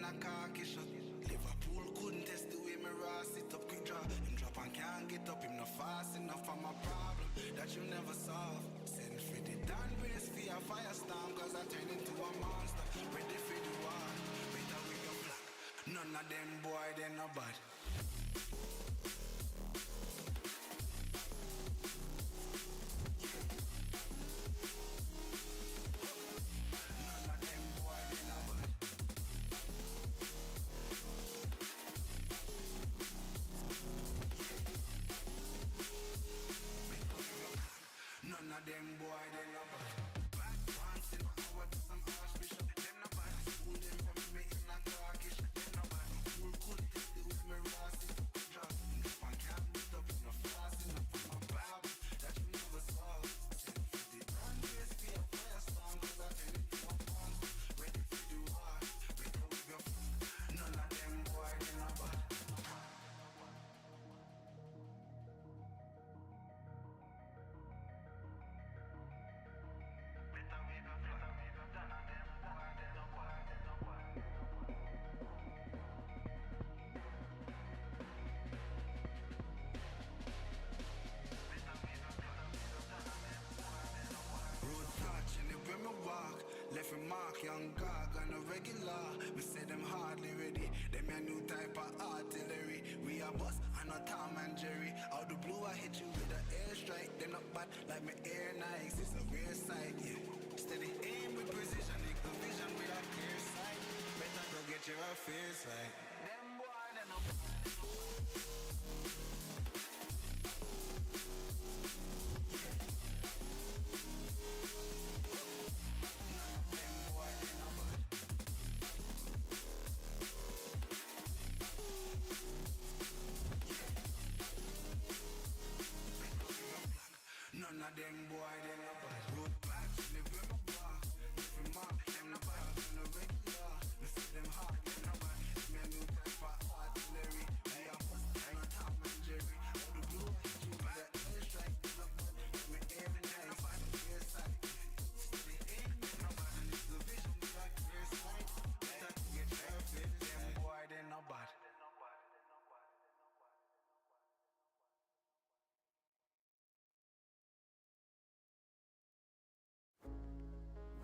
a cocky shot. Liverpool couldn't test the way me raw sit up quick draw. Him drop and can't get up, him not fast enough for my problem that you never solve. Send for the down race for a firestorm, cause I turn into a monster. Ready for the war, better with your flag. None of them boy, they no bad. None of them boy, they no bad. Bad ones in power to some archbishop. Them no bad. School them from me in a carkish. Them no bad. Fool could test the with me rasses. Drop if I can't meet up in a fast enough for my Bible that you never saw. Send for the grand race for a firestorm, cause I turn into a monster. Ready for the war, better with your none of them boy, they no bad. Left a mark, young gog on a regular. Me say them hardly ready. Them a new type of artillery. We a boss and a Tom and Jerry. Out the blue I hit you with an airstrike. Them not bad like me air Nikes. It's a rare sight, yeah. Steady aim with precision, make the vision with a clear sight. Better go get your affairs right. Them boy, they no bad. None of them boy, they no bad. Road back, live with my bar. If you mark, them no bad. On the regular, me see them hard, them no bad. It's me a new type of artillery. We are bust and a Tom and Jerry. Out the blue, you with the airstrike, they no bad. It's me every night, find a clear sight. They ain't no bad, and it's the vision, we got clear sight. Better to get your fit, them boy, they no bad.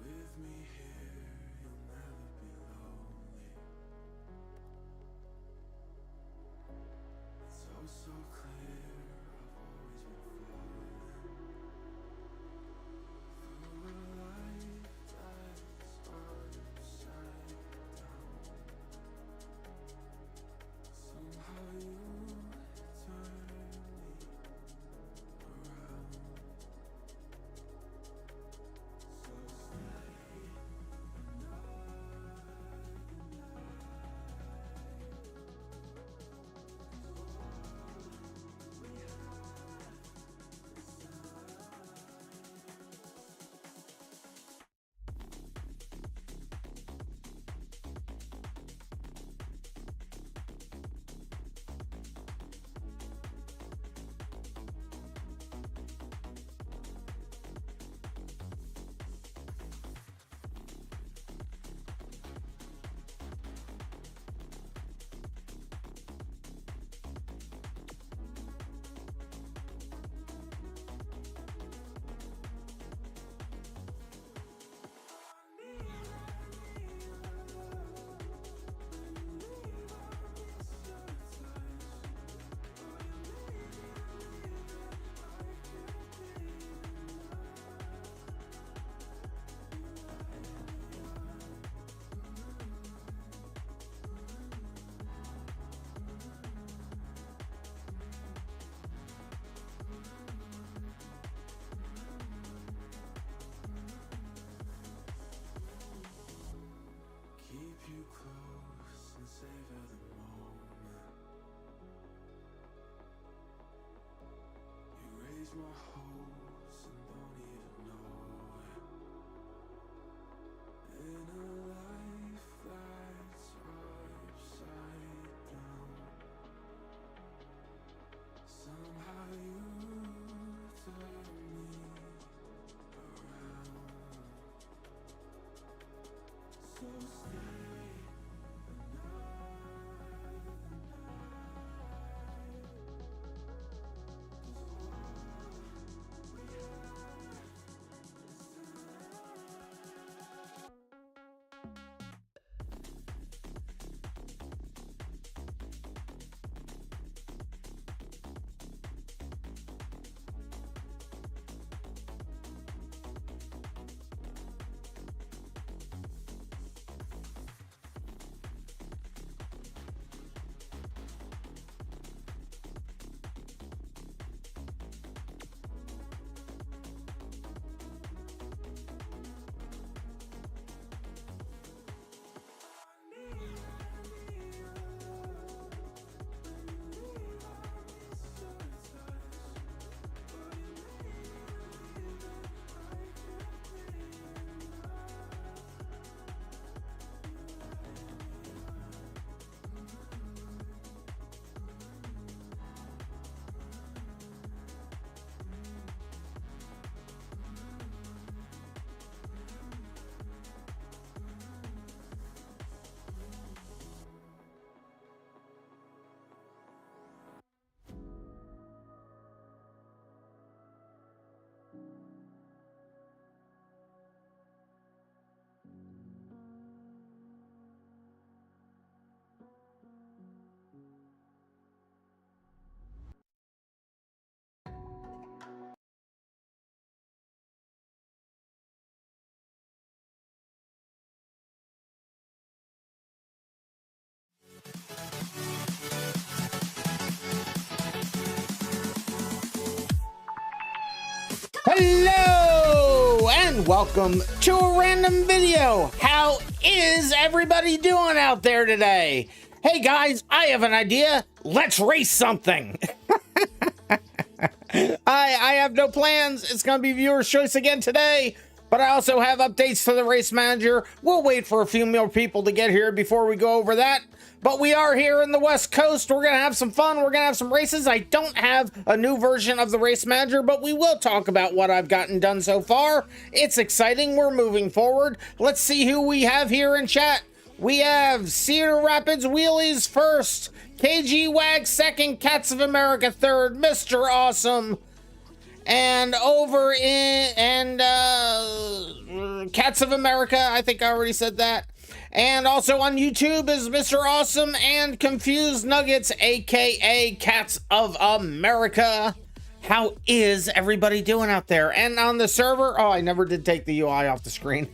With me here, you'll never be lonely. It's oh so clear, I've always been falling through a life that's upside down. Somehow you turn me around. So stay another night. 'Cause all we have is time. Keep you close and savor the moment. You raise my hopes and don't even know it. In a life that's upside down, somehow you turn me around. So stay another Hello and welcome to a random video. How is everybody doing out there today? Hey guys, I have an idea. Let's race something. I have no plans. It's gonna be viewer's choice again today, but I also have updates to the race manager. We'll wait for a few more people to get here before we go over that. But we are here in the West Coast. We're gonna have some fun. We're gonna have some races. I don't have a new version of the race manager, but we will talk about what I've gotten done so far. It's exciting. We're moving forward. Let's see who we have here in chat. We have Cedar Rapids Wheelies first, KG Wag second, Cats of America third, Mr. Awesome, and over in Cats of America, I think I already said that. And also on YouTube is Mr. Awesome and Confused Nuggets, aka Cats of America. How is everybody doing out there? And on the server, oh, I never did take the UI off the screen.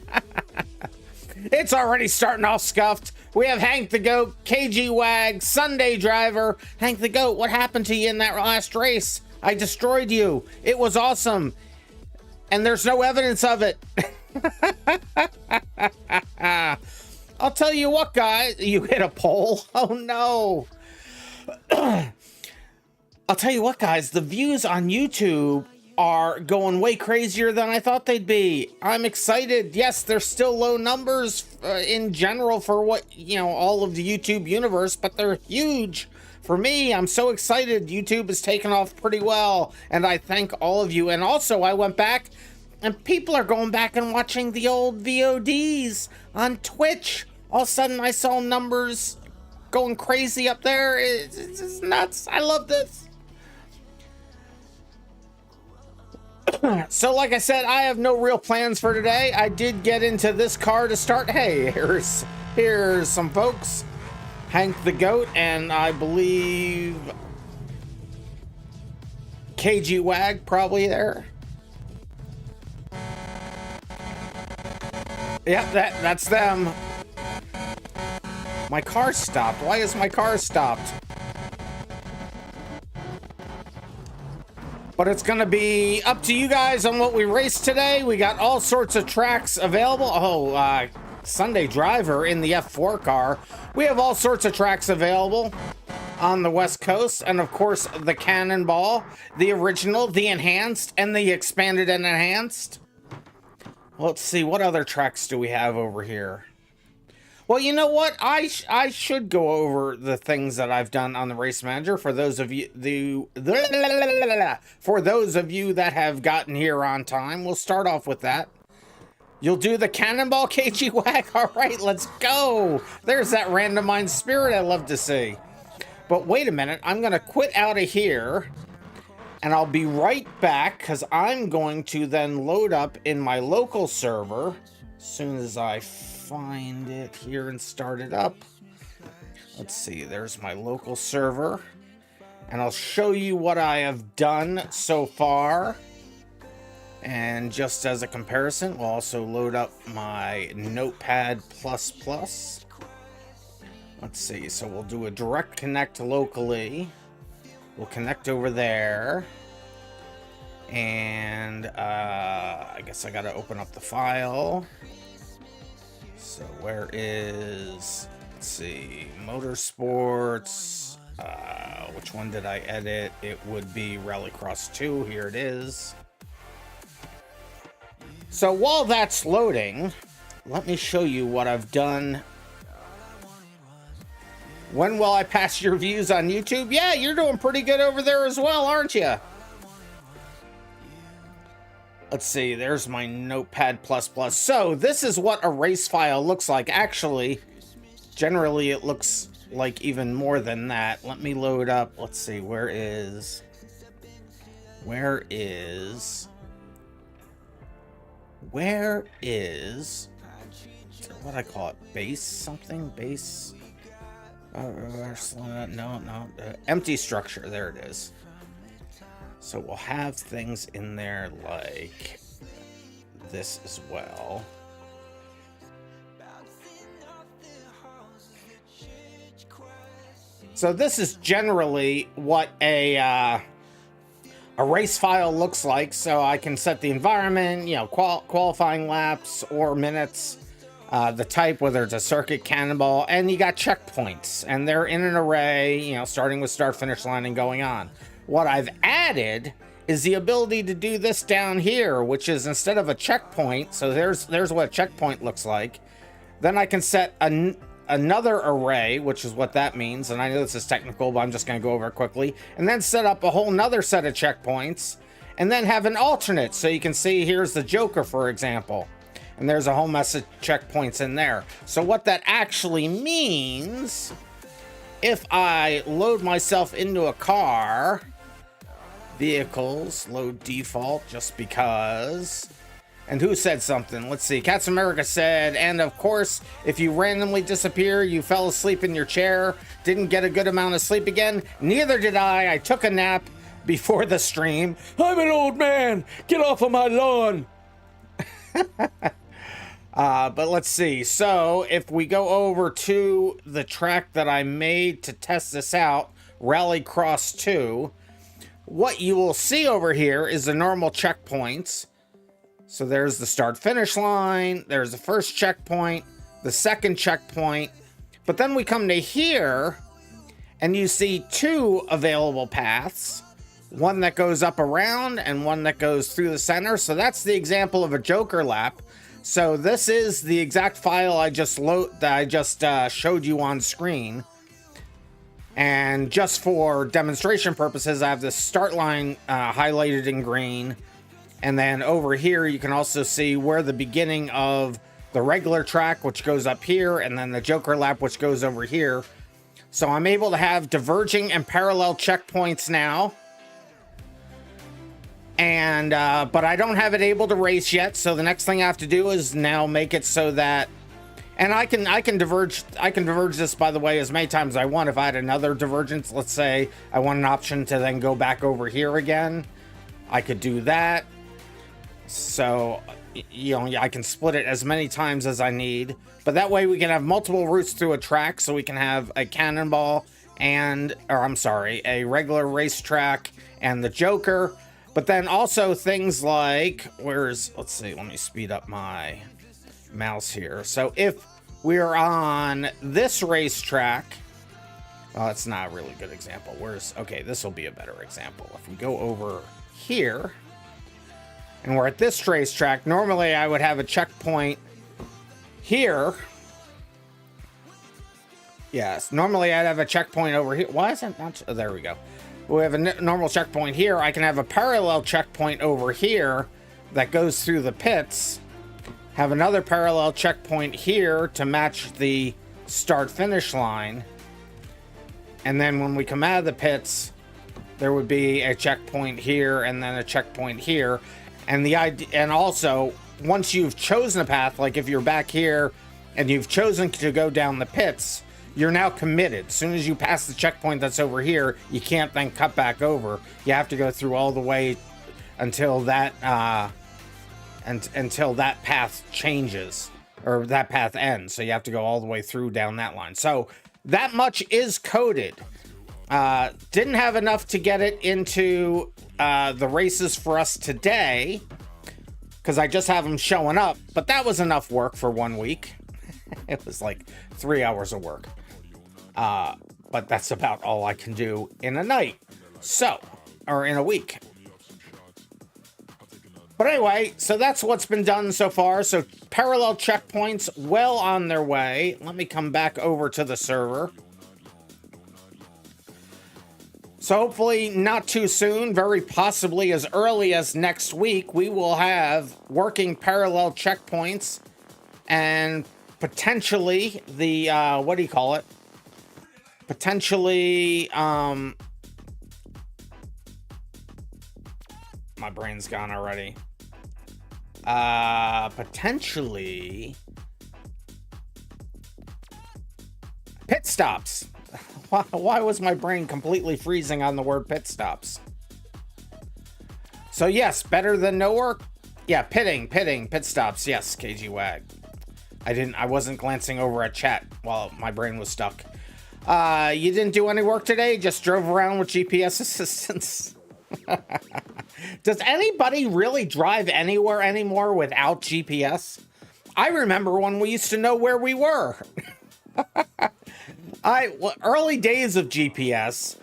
It's already starting off scuffed. We have Hank the Goat, KG Wag, Sunday Driver. Hank the Goat, what happened to you in that last race? I destroyed you. It was awesome. And there's no evidence of it. I'll tell you what, guys. You hit a pole. Oh, no. I'll tell you what, guys. The views on YouTube are going way crazier than I thought they'd be. I'm excited. Yes, there's still low numbers in general for what, you know, all of the YouTube universe, but they're huge. For me, I'm so excited. YouTube is taking off pretty well, and I thank all of you. And also, I went back, and people are going back and watching the old VODs on Twitch. All of a sudden, I saw numbers going crazy up there. It's just nuts. I love this. So like I said, I have no real plans for today. I did get into this car to start. Hey, here's some folks. Hank the Goat, and I believe KG Wag probably there. Yep, that's them. My car stopped. Why is my car stopped? But it's gonna be up to you guys on what we race today. We got all sorts of tracks available. Oh, Sunday Driver in the F4 car. We have all sorts of tracks available on the West Coast. And of course, the Cannonball, the original, the enhanced, and the expanded and enhanced. Let's see, what other tracks do we have over here? Well, you know what? I should go over the things that I've done on the race manager for those of you that have gotten here on time. We'll start off with that. You'll do the Cannonball KG Wag. All right, let's go. There's that RandomMinds spirit I love to see. But wait a minute, I'm gonna quit out of here and I'll be right back because I'm going to then load up in my local server as soon as I find it here and start it up. Let's see, there's my local server, and I'll show you what I have done so far. And just as a comparison, we'll also load up my Notepad++. Let's see, so we'll do a direct connect locally. We'll connect over there. And I guess I gotta open up the file. So where is, let's see, Motorsports, which one did I edit? It would be Rallycross 2, here it is. So while that's loading, let me show you what I've done. When will I pass your views on YouTube? Yeah, you're doing pretty good over there as well, aren't you? Let's see, there's my Notepad++. So this is what a race file looks like. Actually, generally it looks like even more than that. Let me load up. Let's see, where is what I call it? Base something? Base? No. Empty structure. There it is. So we'll have things in there like this as well. So this is generally what a a race file looks like. So I can set the environment, you know, qualifying laps or minutes, the type, whether it's a circuit, cannonball, and you got checkpoints, and they're in an array, you know, starting with start, finish line, and going on. What I've added is the ability to do this down here, which is instead of a checkpoint, so there's what a checkpoint looks like. Then I can set another array, which is what that means, and I know this is technical, but I'm just going to go over it quickly, and then set up a whole nother set of checkpoints, and then have an alternate, so you can see here's the Joker, for example, and there's a whole mess of checkpoints in there. So what that actually means, if I load myself into a car, vehicles, load default, just because. And who said something? Let's see. Cats America said, and of course, if you randomly disappear, you fell asleep in your chair, didn't get a good amount of sleep again. Neither did I. I took a nap before the stream. I'm an old man. Get off of my lawn. But let's see. So if we go over to the track that I made to test this out, Rallycross 2, what you will see over here is the normal checkpoints. So there's the start finish line, there's the first checkpoint, the second checkpoint, but then we come to here and you see two available paths, one that goes up around and one that goes through the center. So that's the example of a Joker lap. So this is the exact file I just showed you on screen. And just for demonstration purposes, I have the start line highlighted in green. And then over here, you can also see where the beginning of the regular track, which goes up here, and then the Joker lap, which goes over here. So I'm able to have diverging and parallel checkpoints now. And, but I don't have it able to race yet. So the next thing I have to do is now make it so that, and I can diverge this, by the way, as many times as I want. If I had another divergence, let's say I want an option to then go back over here again, I could do that. So, you know, I can split it as many times as I need, but that way we can have multiple routes through a track. So we can have a cannonball a regular racetrack and the Joker, but then also things like, let's see, let me speed up my mouse here. So if we're on this racetrack, well, that's not a really good example. Okay, this will be a better example. If we go over here, and we're at this racetrack, normally I would have a checkpoint here. Yes, normally I'd have a checkpoint over here. Why is that not? Oh, there we go. We have a normal checkpoint here. I can have a parallel checkpoint over here that goes through the pits. Have another parallel checkpoint here to match the start-finish line. And then when we come out of the pits, there would be a checkpoint here and then a checkpoint here. And the idea, and also, once you've chosen a path, like if you're back here and you've chosen to go down the pits, you're now committed. As soon as you pass the checkpoint that's over here, you can't then cut back over. You have to go through all the way until that until that path changes, or that path ends. So you have to go all the way through down that line. So that much is coded. Didn't have enough to get it into the races for us today, because I just have them showing up, but that was enough work for 1 week. It was like 3 hours of work. But that's about all I can do in a night. Or in a week. But anyway, so that's what's been done so far. So parallel checkpoints well on their way. Let me come back over to the server. So hopefully not too soon, very possibly as early as next week, we will have working parallel checkpoints and potentially the, what do you call it? Potentially, my brain's gone already. Potentially pit stops. Why was my brain completely freezing on the word pit stops? So yes, better than no work. Yeah, pit stops. Yes, KG Wag. I wasn't glancing over at chat while my brain was stuck. You didn't do any work today? Just drove around with GPS assistance? Does anybody really drive anywhere anymore without GPS? I remember when we used to know where we were. Early days of GPS,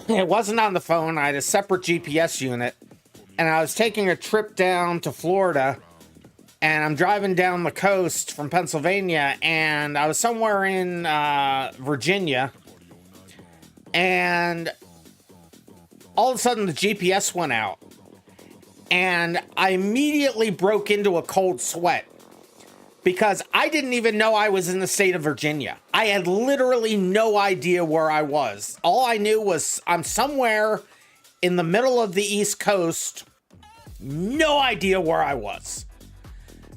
it wasn't on the phone. I had a separate GPS unit, and I was taking a trip down to Florida, and I'm driving down the coast from Pennsylvania, and I was somewhere in Virginia, and all of a sudden the GPS went out, and I immediately broke into a cold sweat because I didn't even know I was in the state of Virginia. I had literally no idea where I was. All I knew was I'm somewhere in the middle of the East Coast. No idea where I was.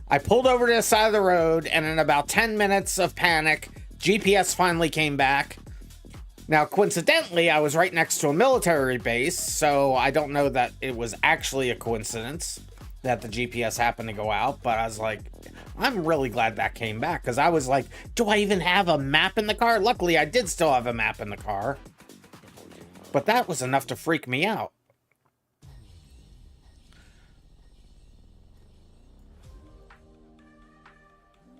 I pulled over to the side of the road, and in about 10 minutes of panic, GPS finally came back. Now, coincidentally, I was right next to a military base, so I don't know that it was actually a coincidence that the GPS happened to go out, but I was like, I'm really glad that came back, because I was like, do I even have a map in the car? Luckily, I did still have a map in the car, but that was enough to freak me out.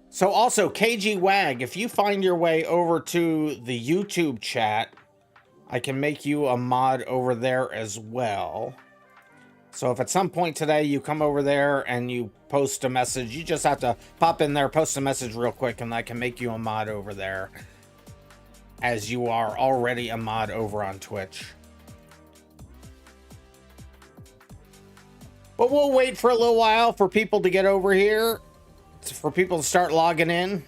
So also, KG Wag, if you find your way over to the YouTube chat, I can make you a mod over there as well. So if at some point today you come over there and you post a message, you just have to pop in there, post a message real quick, and I can make you a mod over there, as you are already a mod over on Twitch. But we'll wait for a little while for people to get over here, for people to start logging in.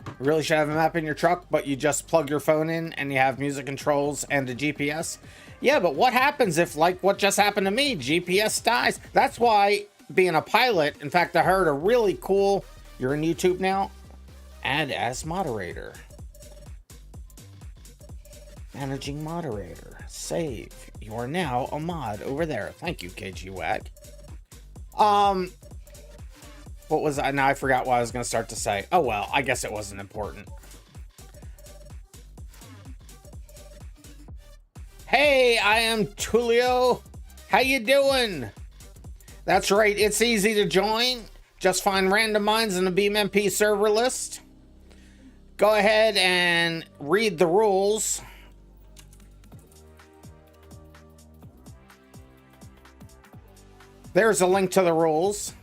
You really should have a map in your truck, but you just plug your phone in and you have music controls and a GPS. Yeah, but what happens if, like what just happened to me, GPS dies? That's why being a pilot, in fact, I heard a really cool, you're in YouTube now, add as moderator. Managing moderator, save. You are now a mod over there. Thank you, KG Wag. What was I? Now I forgot what I was going to start to say. Oh, well, I guess it wasn't important. Hey, I am Tulio. How you doing? That's right. It's easy to join. Just find RandomMinds in the BeamNG server list. Go ahead and read the rules. There's a link to the rules.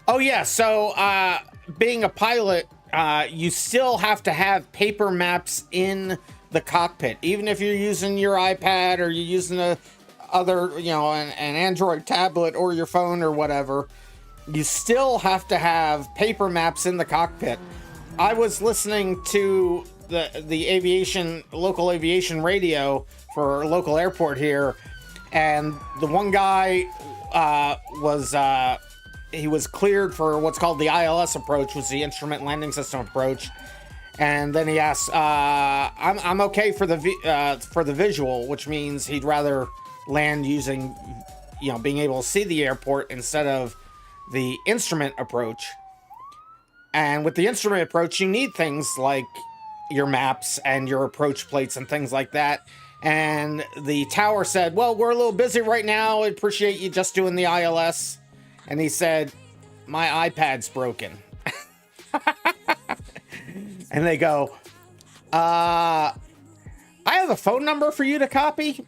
Oh, yeah. So, being a pilot, you still have to have paper maps in the cockpit. Even if you're using your iPad or you're using an Android tablet or your phone or whatever, you still have to have paper maps in the cockpit. I was listening to the local aviation radio for a local airport here, and the one guy he was cleared for what's called the ILS approach, which is the Instrument Landing System approach. And then he asked, I'm okay for the visual, which means he'd rather land using, being able to see the airport instead of the instrument approach. And with the instrument approach, you need things like your maps and your approach plates and things like that. And the tower said, well, we're a little busy right now. I appreciate you just doing the ILS. And he said, my iPad's broken. And they go, I have a phone number for you to copy.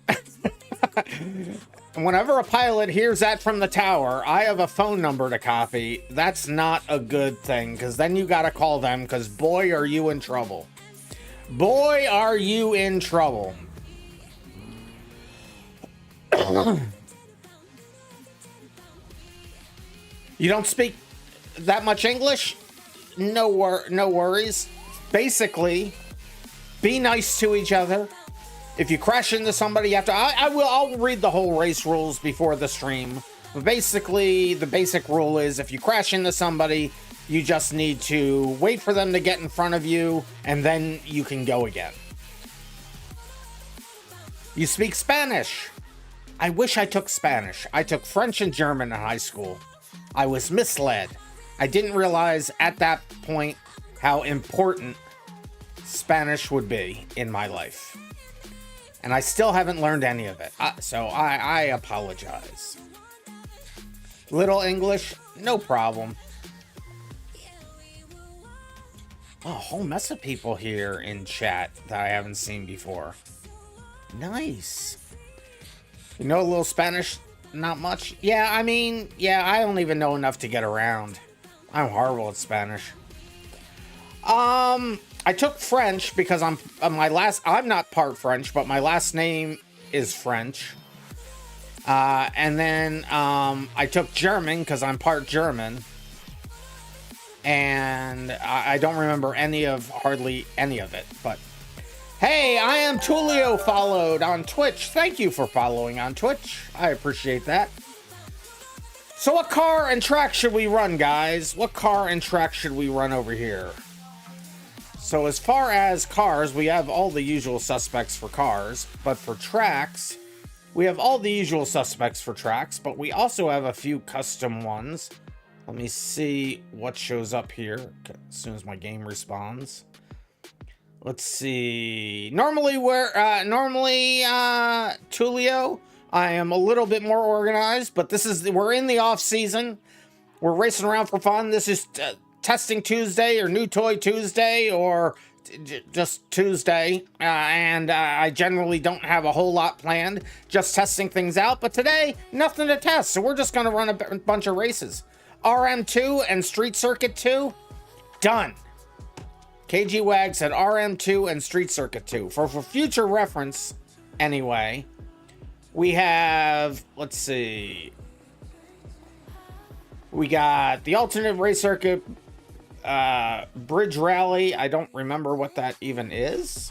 Whenever a pilot hears that from the tower, I have a phone number to copy. That's not a good thing, because then you got to call them, because boy, are you in trouble. Boy, are you in trouble. You don't speak that much English? No worries. Basically, be nice to each other. If you crash into somebody, you have to... I'll read the whole race rules before the stream. But basically, the basic rule is if you crash into somebody, you just need to wait for them to get in front of you, and then you can go again. You speak Spanish. I wish I took Spanish. I took French and German in high school. I was misled. I didn't realize at that point how important Spanish would be in my life. And I still haven't learned any of it. So I apologize. Little English, no problem. Oh, a whole mess of people here in chat that I haven't seen before. Nice. You know a little Spanish? Not much. Yeah, I mean, yeah, I don't even know enough to get around. I'm horrible at Spanish. I took French because I'm not part French, but my last name is French. And then I took German because I'm part German. And I don't remember hardly any of it, but hey, I am Tulio followed on Twitch. Thank you for following on Twitch. I appreciate that. So what car and track should we run, guys? What car and track should we run over here? So as far as cars, we have all the usual suspects for cars, but for tracks, we have all the usual suspects for tracks, but we also have a few custom ones. Let me see what shows up here as soon as my game responds. Let's see. Normally, Tulio, I am a little bit more organized, but we're in the off season. We're racing around for fun. This is Testing Tuesday or New Toy Tuesday or just Tuesday. And I generally don't have a whole lot planned, just testing things out. But today, nothing to test. So we're just going to run a bunch of races. RM2 and Street Circuit 2, done. KG Wag said RM2 and Street Circuit 2. For future reference, anyway, we have, let's see. We got the alternate race circuit, Bridge Rally. I don't remember what that even is.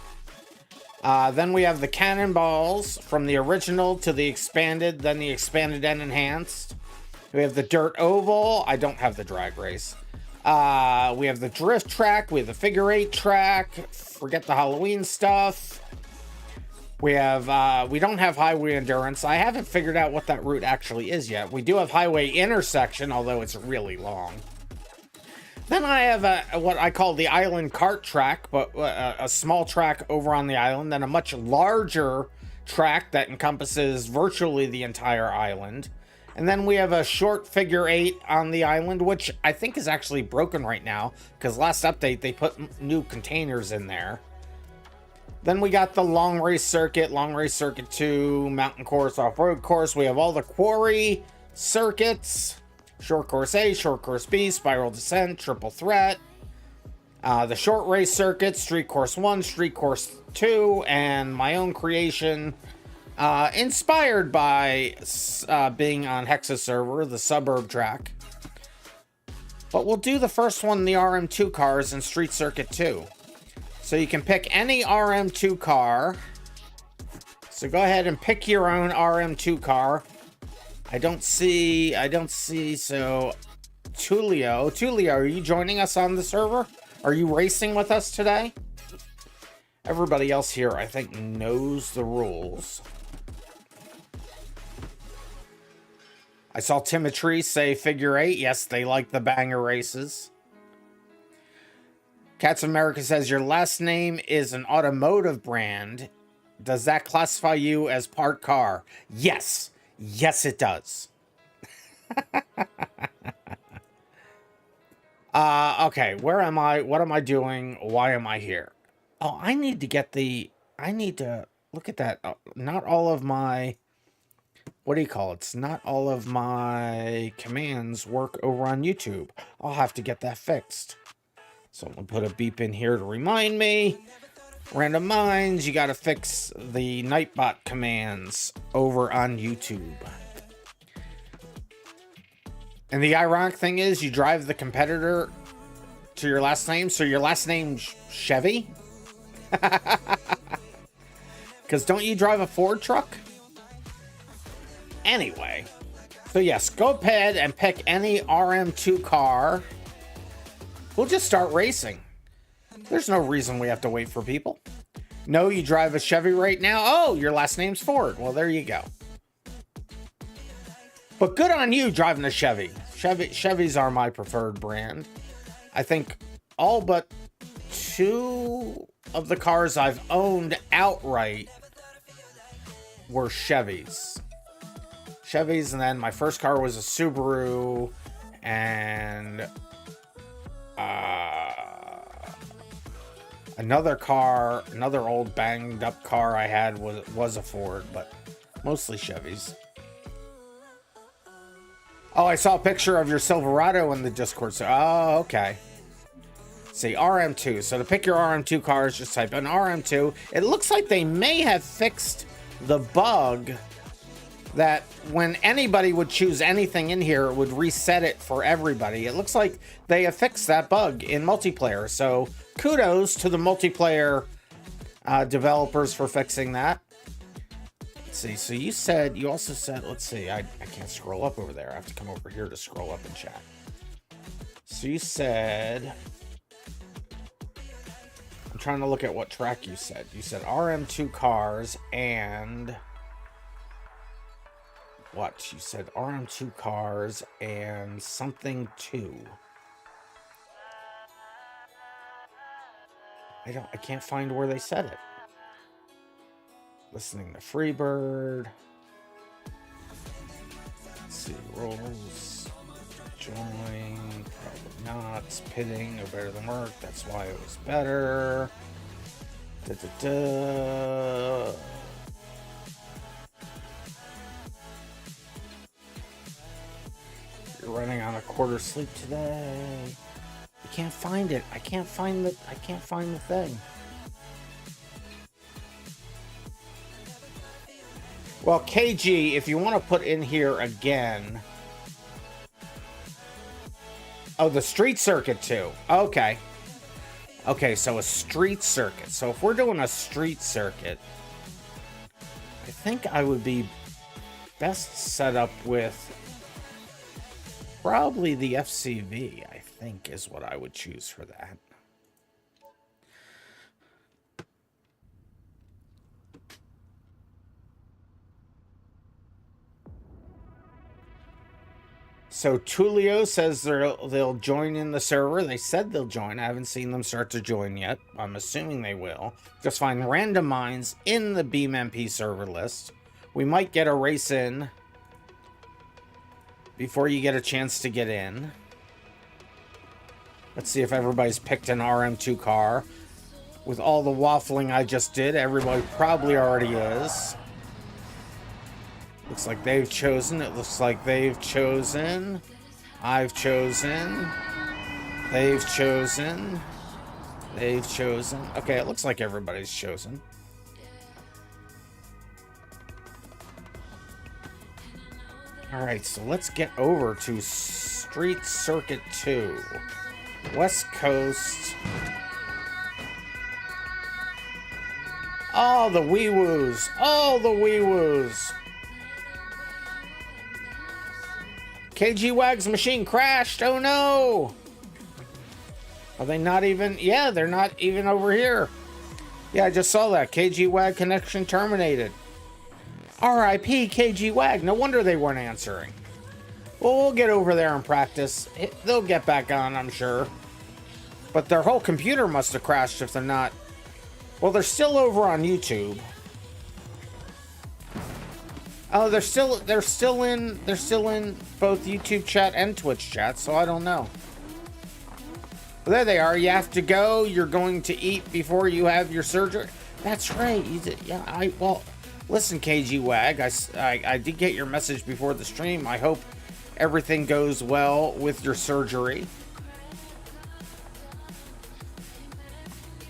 Then we have the Cannonballs from the original to the expanded, then the expanded and enhanced. We have the Dirt Oval. I don't have the drag race. We have the drift track. We have the figure 8 track. Forget the Halloween stuff. We have, we don't have highway endurance. I haven't figured out what that route actually is yet. We do have highway intersection, although it's really long. Then I have what I call the island kart track, but a small track over on the island. Then a much larger track that encompasses virtually the entire island. And then we have a short figure 8 on the island, which I think is actually broken right now, because last update they put new containers in there. Then we got the Long Race Circuit 2, Mountain Course, Off-Road Course. We have all the quarry circuits, Short Course A, Short Course B, Spiral Descent, Triple Threat. The Short Race Circuit, Street Course 1, Street Course 2, and my own creation, inspired by being on Hexa server, the Suburb track. But we'll do the first one in the RM2 cars in Street Circuit 2. So you can pick any RM2 car. So go ahead and pick your own RM2 car. I don't see, so Tulio, are you joining us on the server? Are you racing with us today? Everybody else here, I think, knows the rules. I saw Timotry say figure 8. Yes, they like the banger races. Cats of America says, your last name is an automotive brand. Does that classify you as part car? Yes. Yes, it does. Okay, where am I? What am I doing? Why am I here? Oh, I need to look at that. Not all of my, what do you call it? It's not all of my commands work over on YouTube. I'll have to get that fixed. So I'm going to put a beep in here to remind me. RandomMinds, you got to fix the Nightbot commands over on YouTube. And the ironic thing is, you drive the competitor to your last name, so your last name's Chevy? Because don't you drive a Ford truck? Anyway, so yes, go ahead and pick any RM2 car. We'll just start racing. There's no reason we have to wait for people. No, you drive a Chevy right now? Oh, your last name's Ford. Well, there you go. But good on you driving a Chevy. Chevys are my preferred brand. I think all but 2 of the cars I've owned outright were Chevys. Chevys, and then my first car was a Subaru, and another old banged up car I had was a Ford, but mostly Chevys. Oh, I saw a picture of your Silverado in the Discord. So, oh, okay. See, RM2. So to pick your RM2 cars, just type in RM2. It looks like they may have fixed the bug that when anybody would choose anything in here, it would reset it for everybody. It looks like they have fixed that bug in multiplayer. So kudos to the multiplayer developers for fixing that. Let's see. So you also said, let's see, I can't scroll up over there. I have to come over here to scroll up and chat. So you said, I'm trying to look at what track you said. You said RM2 cars and what? You said RM2 cars and something 2. I can't find where they said it. Listening to Freebird. Let's see, roles. Join. Probably not. Pitting. No better than work. That's why it was better. You're running on a quarter sleep today. I can't find it. I can't find the thing. Well, KG, if you want to put in here again. Oh, the street circuit too. Okay. Okay, so a street circuit. So if we're doing a street circuit, I think I would be best set up with probably the FCV, I think, is what I would choose for that. So Tulio says they'll join in the server. They said they'll join. I haven't seen them start to join yet. I'm assuming they will. Just find RandomMinds in the BeamNG server list. We might get a race in before you get a chance to get in. Let's see if everybody's picked an RM2 car. With all the waffling I just did, everybody probably already is. Looks like they've chosen. It looks like they've chosen. I've chosen. They've chosen. They've chosen. Okay, it looks like everybody's chosen. Alright, so let's get over to Street Circuit 2. West Coast. Oh, the wee-woos. Oh, the wee-woos. KG Wag's machine crashed. Oh no! Are they not even? Yeah, they're not even over here. Yeah, I just saw that. KG Wag connection terminated. RIP KG Wag. No wonder they weren't answering. Well, we'll get over there and practice. They'll get back on, I'm sure. But their whole computer must have crashed if they're not. Well, they're still over on YouTube. Oh, they're still in both YouTube chat and Twitch chat, so I don't know. But there they are. You have to go. You're going to eat before you have your surgery. That's right. Yeah. Well, listen, KG Wag. I did get your message before the stream. I hope everything goes well with your surgery.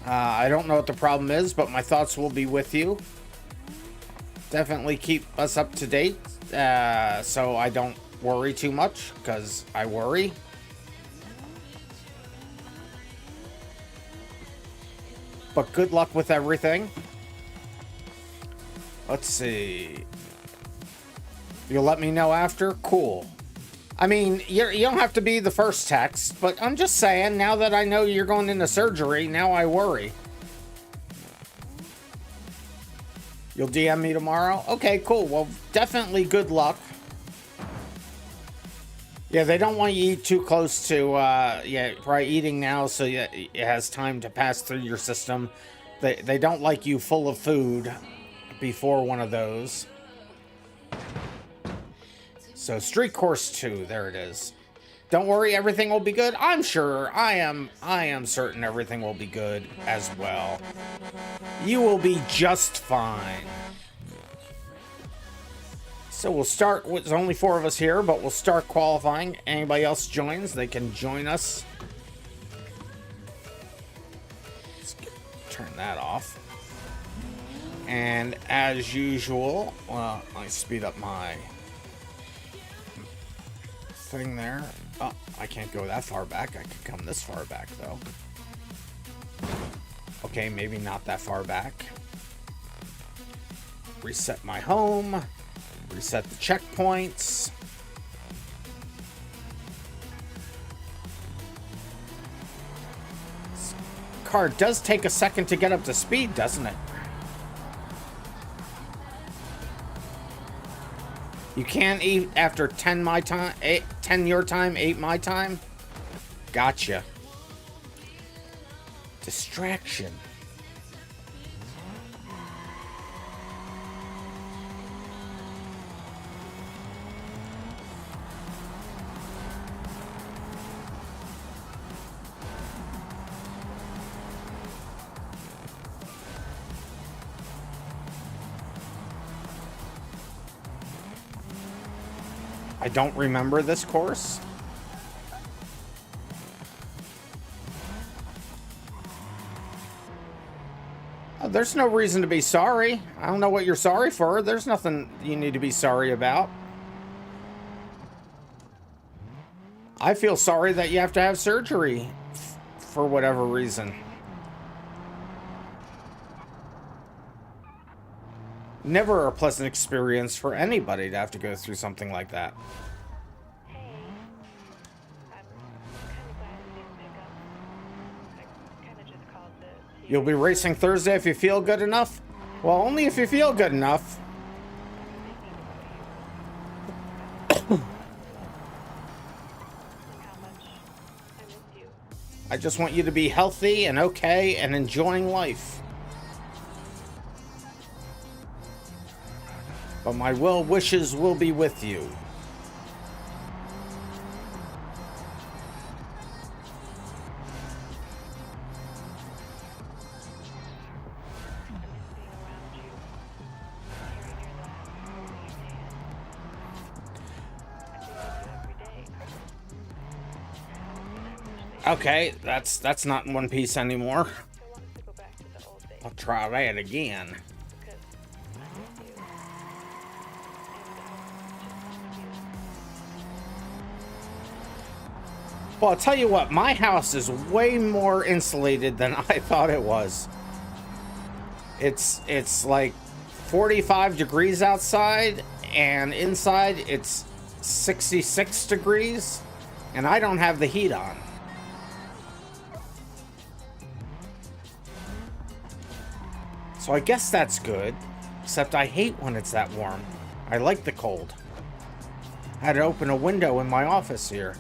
I don't know what the problem is, but my thoughts will be with you. Definitely keep us up to date so I don't worry too much, because I worry. But good luck with everything. Let's see. You'll let me know after? Cool. I mean, you don't have to be the first text, but I'm just saying, now that I know you're going into surgery, now I worry. You'll DM me tomorrow? Okay, cool. Well, definitely good luck. Yeah, they don't want you to eat too close to, probably eating now so it has time to pass through your system They don't like you full of food before one of those. So street course 2, there it is. Don't worry, everything will be good. I'm sure. I am certain everything will be good as well. You will be just fine. So we'll start with, there's only 4 of us here, but we'll start qualifying. Anybody else joins, they can join us. Turn that off. And as usual, I speed up my thing there. Oh, I can't go that far back. I can come this far back though. Okay, maybe not that far back. Reset my home. Reset the checkpoints. This car does take a second to get up to speed, doesn't it? You can't eat after 10 my time, 10 your time, 8 my time? Gotcha. Distraction. I don't remember this course. There's no reason to be sorry. I don't know what you're sorry for. There's nothing you need to be sorry about. I feel sorry that you have to have surgery for whatever reason. Never a pleasant experience for anybody to have to go through something like that. Hey, I'm kind of glad you didn't pick up. I kind of just called to see You'll be racing Thursday if you feel good enough? Well, only if you feel good enough. how much I miss you. I just want you to be healthy and okay and enjoying life. But my well wishes will be with you. Okay, that's not in one piece anymore. I'll try that again. Well, I'll tell you what, my house is way more insulated than I thought it was. It's like 45 degrees outside, and inside it's 66 degrees, and I don't have the heat on. So I guess that's good, except I hate when it's that warm. I like the cold. I had to open a window in my office here.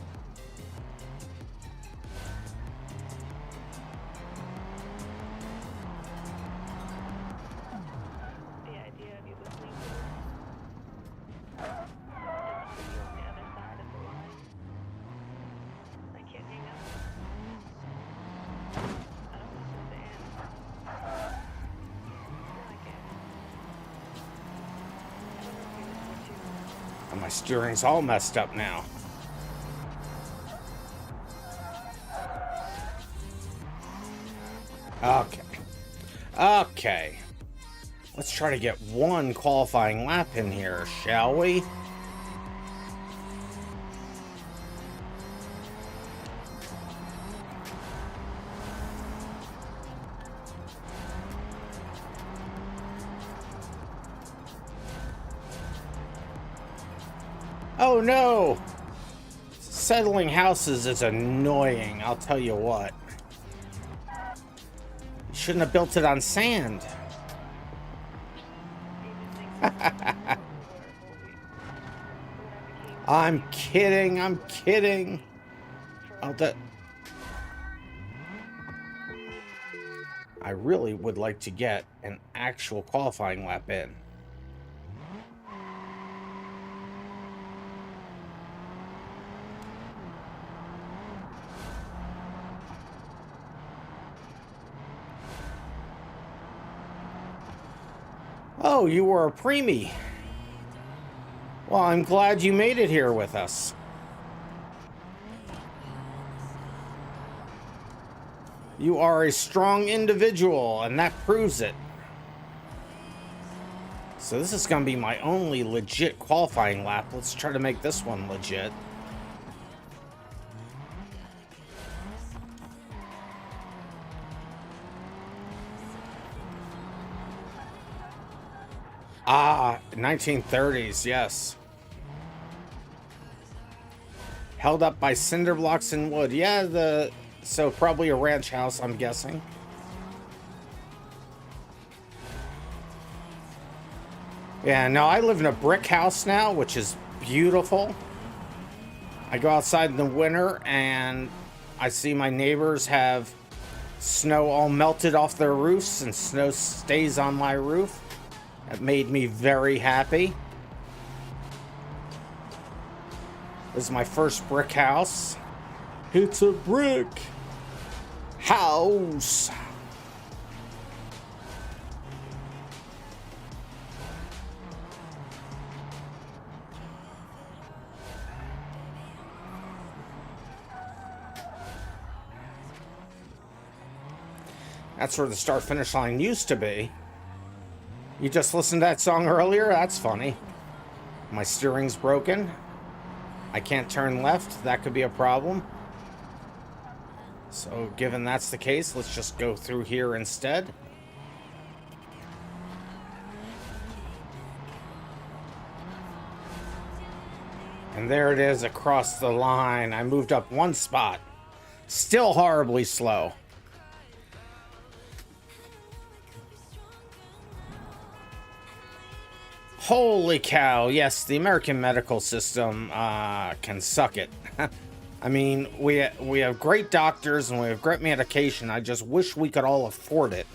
My steering's all messed up now. Okay. Let's try to get one qualifying lap in here, shall we? Oh no! Settling houses is annoying, I'll tell you what. You shouldn't have built it on sand. I'm kidding. I really would like to get an actual qualifying lap in. Oh, you were a preemie. Well, I'm glad you made it here with us. You are a strong individual, and that proves it. So this is going to be my only legit qualifying lap. Let's try to make this one legit. Ah, 1930s, yes. Held up by cinder blocks and wood. Yeah, so probably a ranch house, I'm guessing. Yeah, no, I live in a brick house now, which is beautiful. I go outside in the winter and I see my neighbors have snow all melted off their roofs and snow stays on my roof. It made me very happy. This is my first brick house. It's a brick house. That's where the start-finish line used to be. You just listened to that song earlier? That's funny. My steering's broken. I can't turn left. That could be a problem. So, given that's the case, let's just go through here instead. And there it is across the line. I moved up one spot. Still horribly slow. Holy cow, yes, the American medical system can suck it. I mean, we have great doctors and we have great medication. I just wish we could all afford it.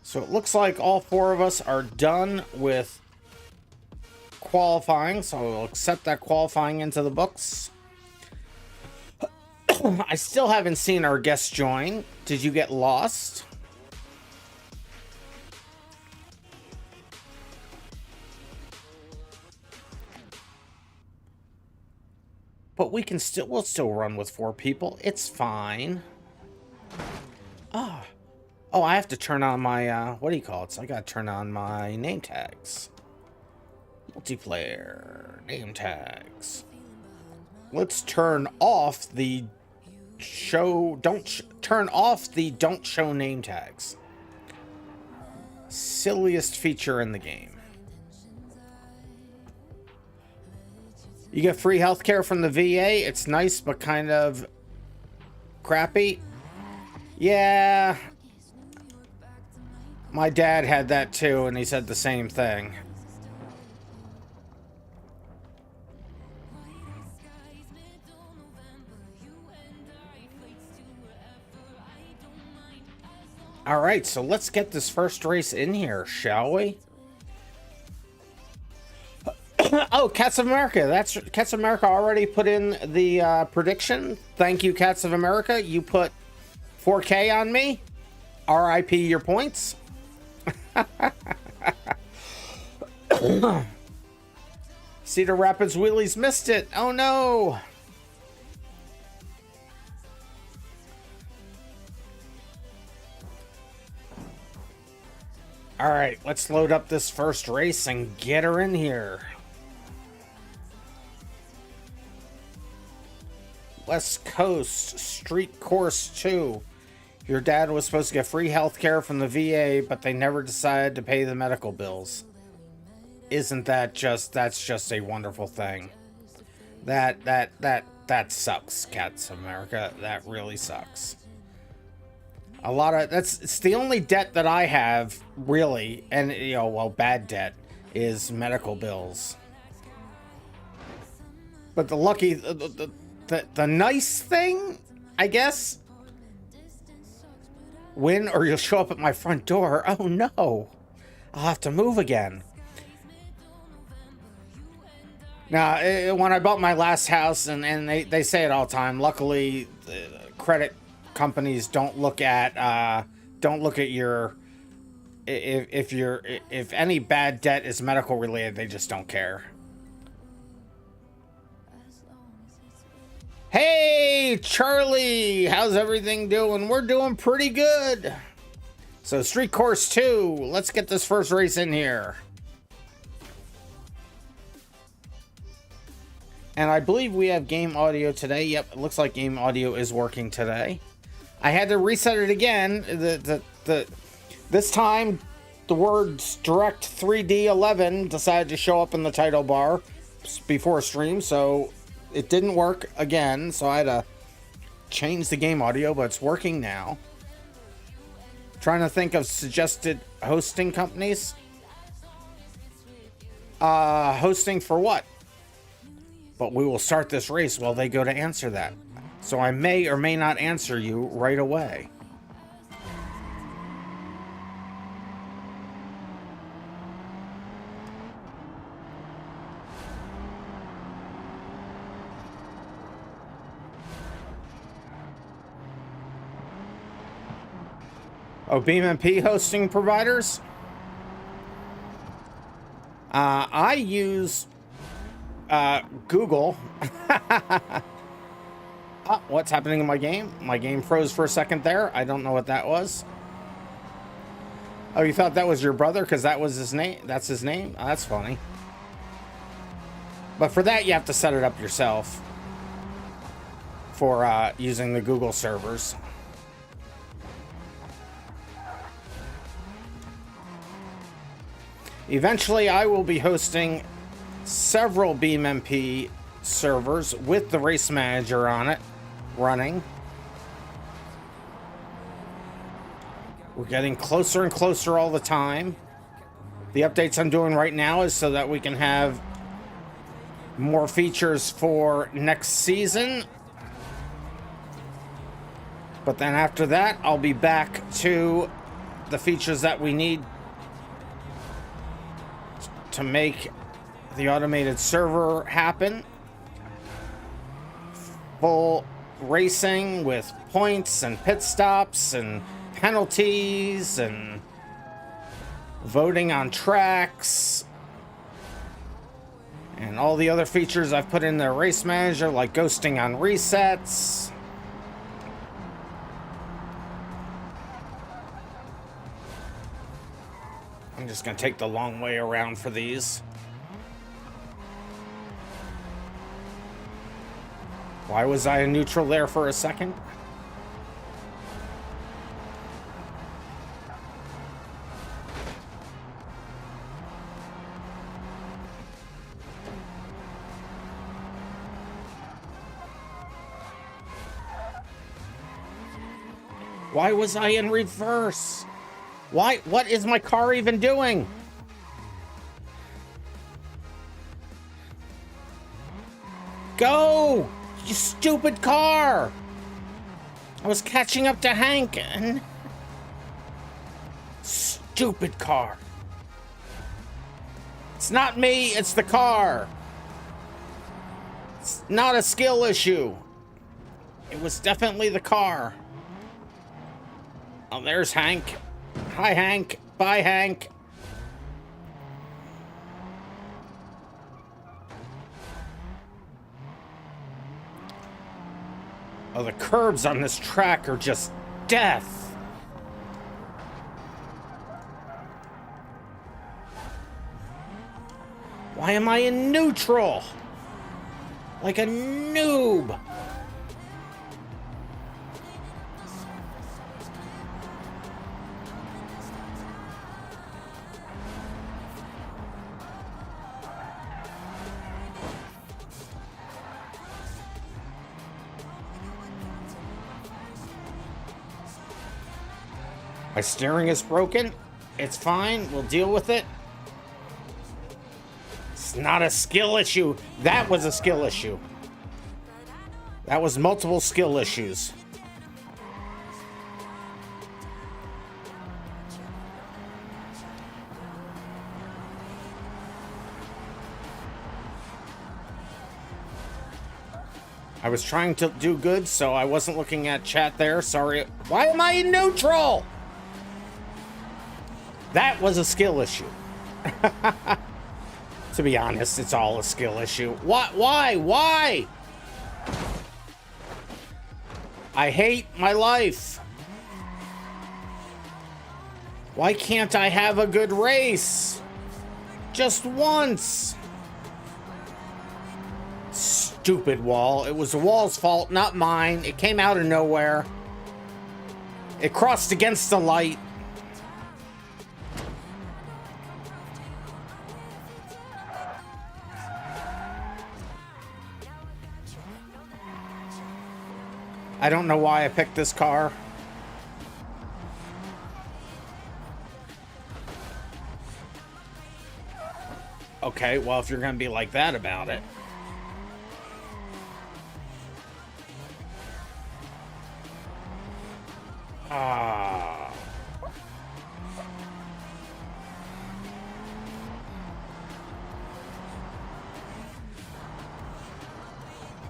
So it looks like all four of us are done with qualifying, so we'll accept that qualifying into the books. I still haven't seen our guest join. Did you get lost? But we'll still run with 4 people. It's fine. Oh, I have to turn on my, what do you call it? So I gotta turn on my name tags. Multiplayer, name tags. Let's turn off the turn off the don't show name tags. Silliest feature in the game. You get free healthcare from the VA. It's nice, but kind of crappy. Yeah. My dad had that too, and he said the same thing. All right, so let's get this first race in here, shall we? Oh, Cats of America. That's Cats of America already put in the prediction. Thank you, Cats of America. You put 4K on me. RIP your points. Cedar Rapids Wheelies missed it. Oh no. All right, let's load up this first race and get her in here. West Coast Street Course 2. Your dad was supposed to get free health care from the VA, but they never decided to pay the medical bills. Isn't that that's just a wonderful thing? That sucks, Cats of America. That really sucks. It's the only debt that I have, really, and bad debt is medical bills. But the nice thing, I guess, Win or you'll show up at my front door. Oh no. I'll have to move again. Now, when I bought my last house, and they say it all the time, luckily, credit companies don't look at your, if any bad debt is medical related, they just don't care. Hey, Charlie, how's everything doing? We're doing pretty good. So, Street Course 2, let's get this first race in here. And I believe we have game audio today. Yep, it looks like game audio is working today. I had to reset it again. This time, the words Direct 3D 11 decided to show up in the title bar before stream, so it didn't work again. So I had to change the game audio, but it's working now. Trying to think of suggested hosting companies. Hosting for what? But we will start this race while they go to answer that. So I may or may not answer you right away. Oh, BeamNG hosting providers? I use Google. Oh, what's happening in my game? My game froze for a second there. I don't know what that was. Oh, you thought that was your brother because that was his name? That's his name? Oh, that's funny. But for that, you have to set it up yourself for using the Google servers. Eventually, I will be hosting several BeamNG servers with the race manager on it running. We're getting closer and closer all the time. The updates I'm doing right now is so that we can have more features for next season. But then after that, I'll be back to the features that we need to make the automated server happen. Full racing with points and pit stops and penalties and voting on tracks and all the other features I've put in the race manager, like ghosting on resets. I'm just gonna take the long way around for these. Why was I in neutral there for a second? Why was I in reverse? Why? What is my car even doing? Go! You stupid car! I was catching up to Hank and... Stupid car. It's not me, it's the car. It's not a skill issue. It was definitely the car. Oh, there's Hank. Hi, Hank. Bye, Hank. Oh, the curbs on this track are just death. Why am I in neutral? Like a noob. My steering is broken. It's fine. We'll deal with it. It's not a skill issue. That was a skill issue. That was multiple skill issues. I was trying to do good, so I wasn't looking at chat there. Sorry. Why am I in neutral? That was a skill issue. To be honest, it's all a skill issue. What? Why? I hate my life. Why can't I have a good race? Just once. Stupid wall. It was the wall's fault, not mine. It came out of nowhere. It crossed against the light. I don't know why I picked this car. Okay, well, if you're gonna be like that about it.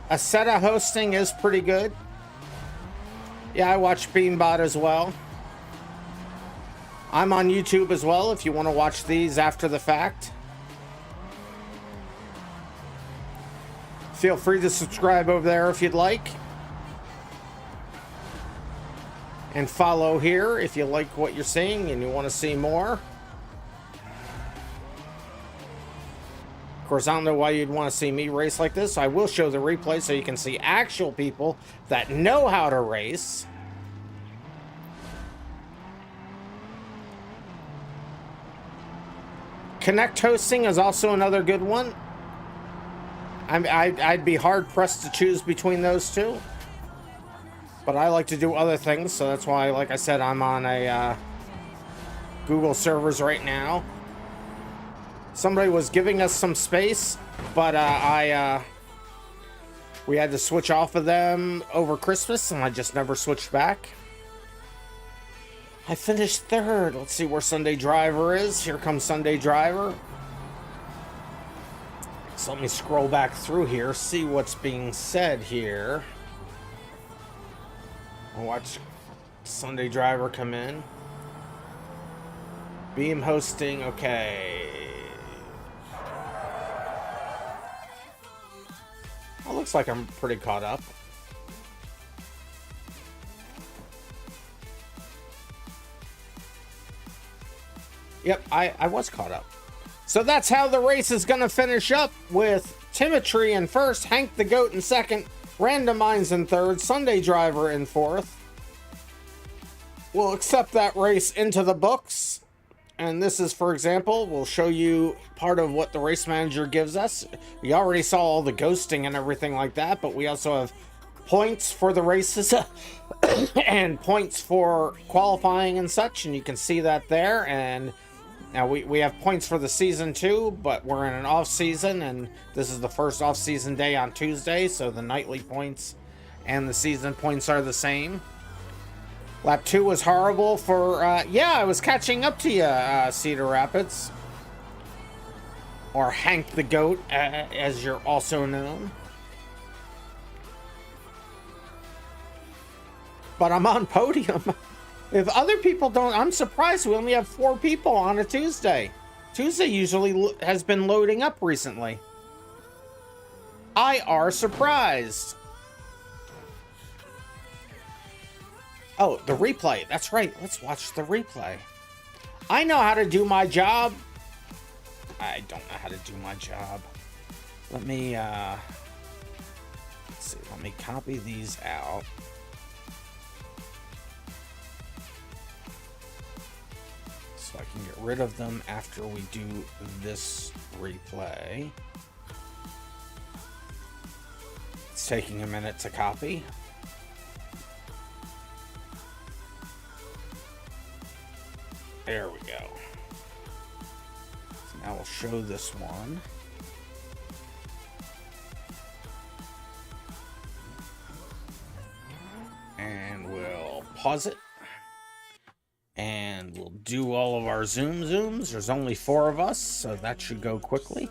Aseta hosting is pretty good. Yeah, I watch BeamBot as well. I'm on YouTube as well if you want to watch these after the fact. Feel free to subscribe over there if you'd like. And follow here if you like what you're seeing and you want to see more. Of course, I don't know why you'd want to see me race like this. I will show the replay so you can see actual people that know how to race. Connect hosting is also another good one. I'd be hard pressed to choose between those two. But I like to do other things, so that's why, like I said, I'm on a Google servers right now. Somebody was giving us some space, but we had to switch off of them over Christmas, and I just never switched back. I finished third. Let's see where Sunday Driver is. Here comes Sunday Driver. So let me scroll back through here, see what's being said here. I'll watch Sunday Driver come in. Beam hosting, okay. Well, looks like I'm pretty caught up. Yep, I was caught up. So that's how the race is going to finish up, with Timotry in first, Hank the Goat in second, RandomMinds in third, Sunday Driver in fourth. We'll accept that race into the books. And this is, for example, we'll show you part of what the race manager gives us. We already saw all the ghosting and everything like that, but we also have points for the races and points for qualifying and such, and you can see that there. And now we have points for the season too, but we're in an off season, and this is the first off season day on Tuesday, so the nightly points and the season points are the same. Lap 2 was horrible for, yeah, I was catching up to you, Cedar Rapids. Or Hank the Goat, as you're also known. But I'm on podium. If other people don't, I'm surprised we only have 4 people on a Tuesday. Tuesday usually has been loading up recently. I are surprised. Oh, the replay. That's right. Let's watch the replay. I know how to do my job. I don't know how to do my job. Let me, let's see. Let me copy these out. So I can get rid of them after we do this replay. It's taking a minute to copy. There we go. So now we'll show this one. And we'll pause it. And we'll do all of our zooms. There's only 4 of us, so that should go quickly.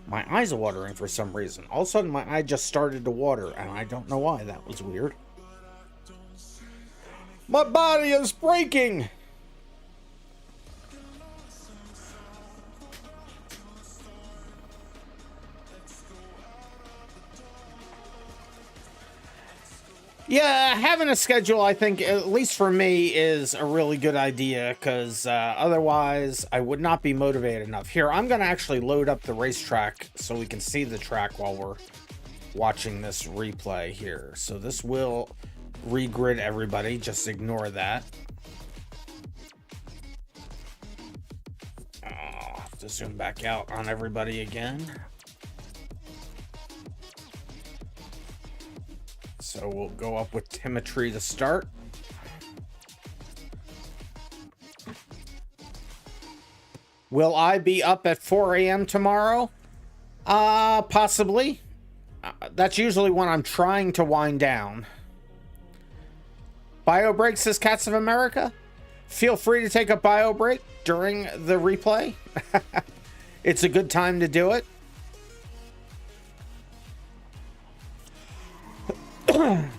My eyes are watering for some reason. All of a sudden, my eye just started to water, and I don't know why. That was weird. My body is breaking! Yeah, having a schedule, I think, at least for me, is a really good idea, because otherwise I would not be motivated enough. Here, I'm going to actually load up the racetrack so we can see the track while we're watching this replay here. So this will regrid everybody, just ignore that. I'll have to zoom back out on everybody again. So we'll go up with Timotry to start. Will I be up at 4 a.m. tomorrow? Possibly. That's usually when I'm trying to wind down. Bio break, says Cats of America. Feel free to take a bio break during the replay. It's a good time to do it.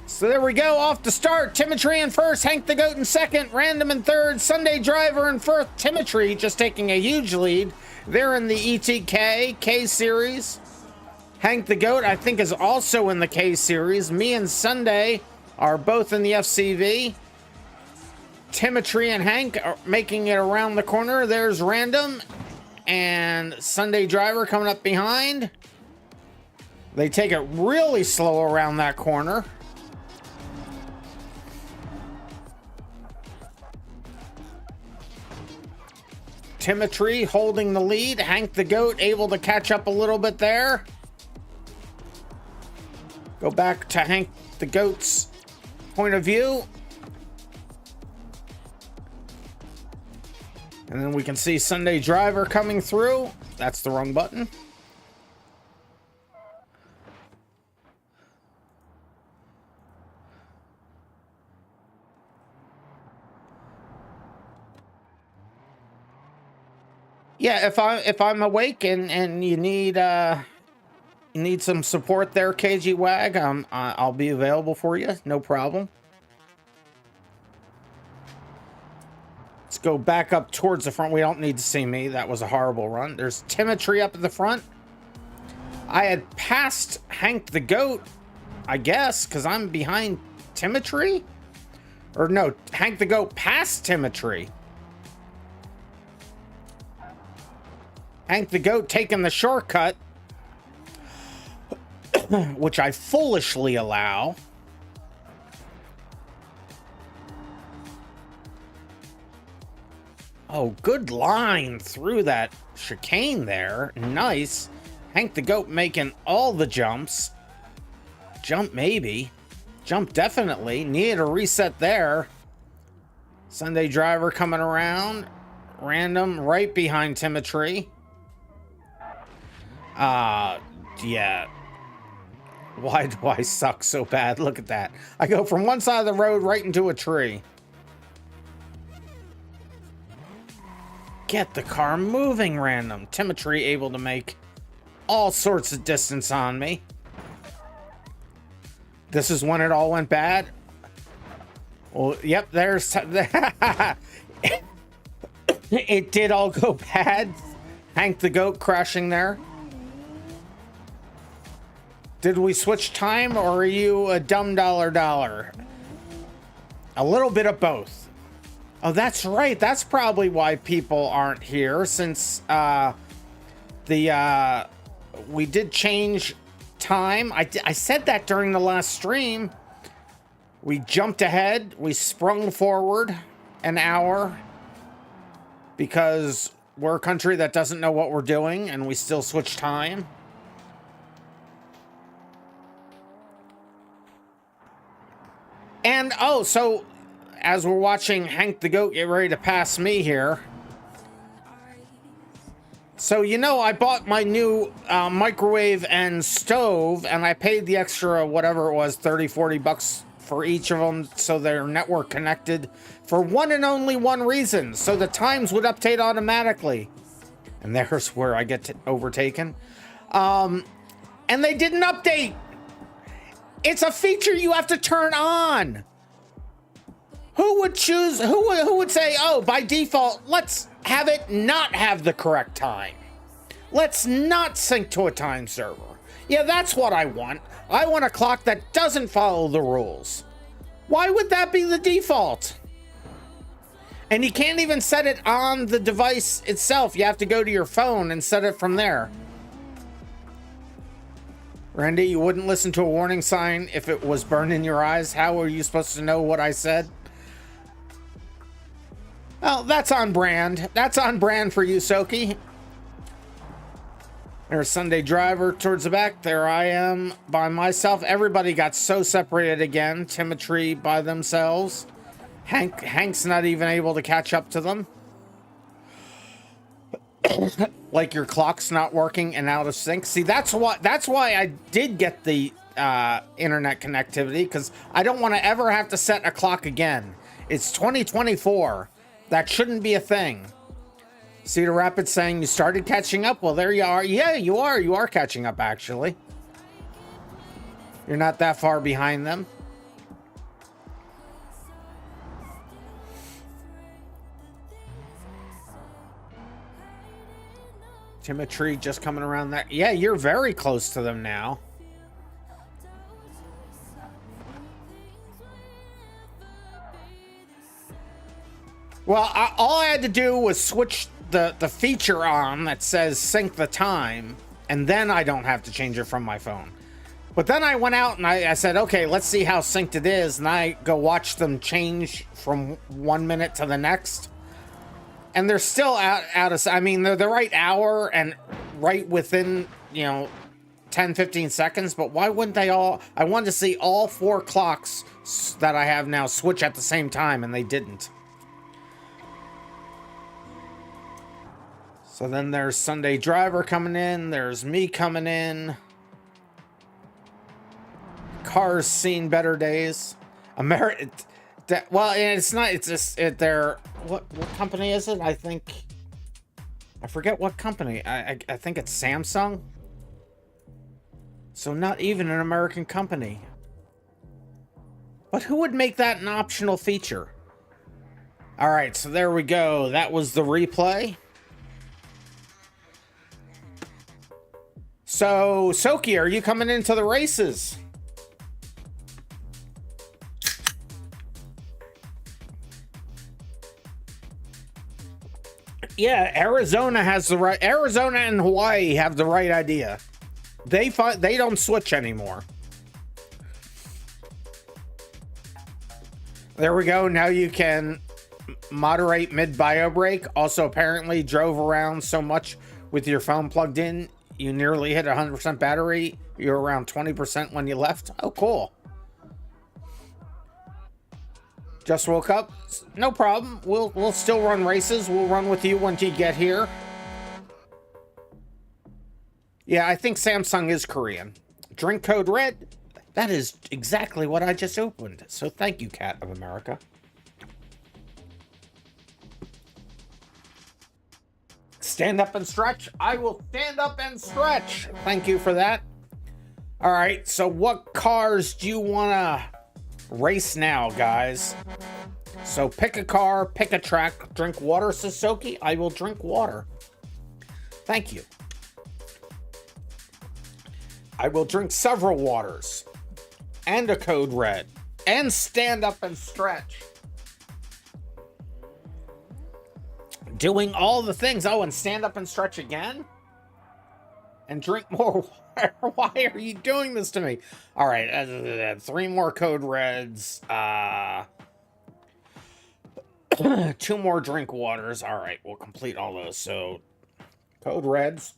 So there we go, off to start. Timotry in first, Hank the Goat in second, Random in third, Sunday Driver in fourth. Timotry just taking a huge lead. They're in the ETK K series. Hank the Goat, I think, is also in the K series. Me and Sunday are both in the FCV. Timotry and Hank are making it around the corner. There's Random and Sunday Driver coming up behind. They take it really slow around that corner. Timotry holding the lead. Hank the Goat able to catch up a little bit there. Go back to Hank the Goat's point of view. And then we can see Sunday Driver coming through. That's the wrong button. Yeah, if I'm awake and you need some support there, KG Wag, I'll be available for you, no problem. Let's go back up towards the front. We don't need to see me. That was a horrible run. There's Timotry up at the front. I had passed Hank the Goat, I guess, because I'm behind Timotry. Or no, Hank the Goat passed Timotry. Hank the Goat taking the shortcut, which I foolishly allow. Oh, good line through that chicane there. Nice. Hank the Goat making all the jumps. Jump maybe. Jump definitely. Needed a reset there. Sunday Driver coming around. Random right behind Timotry. Yeah. Why do I suck so bad? Look at that. I go from one side of the road right into a tree. Get the car moving, Random. Timotry able to make all sorts of distance on me. This is when it all went bad. Well, yep, there's... It did all go bad. Hank the Goat crashing there. Did we switch time, or are you a dumb dollar? A little bit of both. Oh, that's right. That's probably why people aren't here, since we did change time. I said that during the last stream. We jumped ahead. We sprung forward an hour because we're a country that doesn't know what we're doing, and we still switch time. And, oh, so as we're watching Hank the Goat get ready to pass me here. So, you know, I bought my new microwave and stove, and I paid the extra, whatever it was, 30, 40 bucks for each of them, so they're network connected for one and only one reason, so the times would update automatically. And there's where I get overtaken. And they didn't update. It's a feature you have to turn on. Who would choose, who would say, oh, by default, let's have it not have the correct time. Let's not sync to a time server. Yeah, that's what I want. I want a clock that doesn't follow the rules. Why would that be the default? And you can't even set it on the device itself. You have to go to your phone and set it from there. Randy, you wouldn't listen to a warning sign if it was burning your eyes. How are you supposed to know what I said? Well, that's on brand. That's on brand for you, Soki. There's Sunday Driver towards the back. There I am by myself. Everybody got so separated again. Timotry by themselves. Hank's not even able to catch up to them. Like your clock's not working and out of sync. See, that's why I did get the internet connectivity, because I don't want to ever have to set a clock again. It's 2024. That shouldn't be a thing. Cedar Rapids saying you started catching up. Well, there you are. Yeah, you are. You are catching up, actually. You're not that far behind them. Timotry just coming around that. Yeah, you're very close to them now. Well, all I had to do was switch the feature on that says sync the time, and then I don't have to change it from my phone. But then I went out and I said, okay, let's see how synced it is, and I go watch them change from 1 minute to the next. And they're still out of, I mean, they're the right hour and right within, 10, 15 seconds, but why wouldn't they all? I wanted to see all 4 clocks that I have now switch at the same time, and they didn't. So then there's Sunday Driver coming in, there's me coming in. Cars seen better days. Well, it's not, it's just, they're, what company is it? I forget what company. I think it's Samsung. So not even an American company. But who would make that an optional feature? All right, so there we go. That was the replay. So, Soki, are you coming into the races? Yeah, Arizona has the right. Arizona and Hawaii have the right idea. They don't switch anymore. There we go. Now you can moderate mid-bio break. Also, apparently drove around so much with your phone plugged in, you nearly hit 100% battery. You're around 20% when you left. Oh, cool. Just woke up. No problem. We'll still run races. We'll run with you once you get here. Yeah, I think Samsung is Korean. Drink code red. That is exactly what I just opened. So thank you, Cat of America. Stand up and stretch. I will stand up and stretch. Thank you for that. All right, so what cars do you want to race now, guys? So pick a car, pick a track, drink water, Suzuki. I will drink water. Thank you. I will drink several waters and a code red and stand up and stretch. Doing all the things. Oh, and stand up and stretch again? And drink more water. Why are you doing this to me? All right, 3 more code reds. 2 more drink waters. All right, we'll complete all those. So, code reds.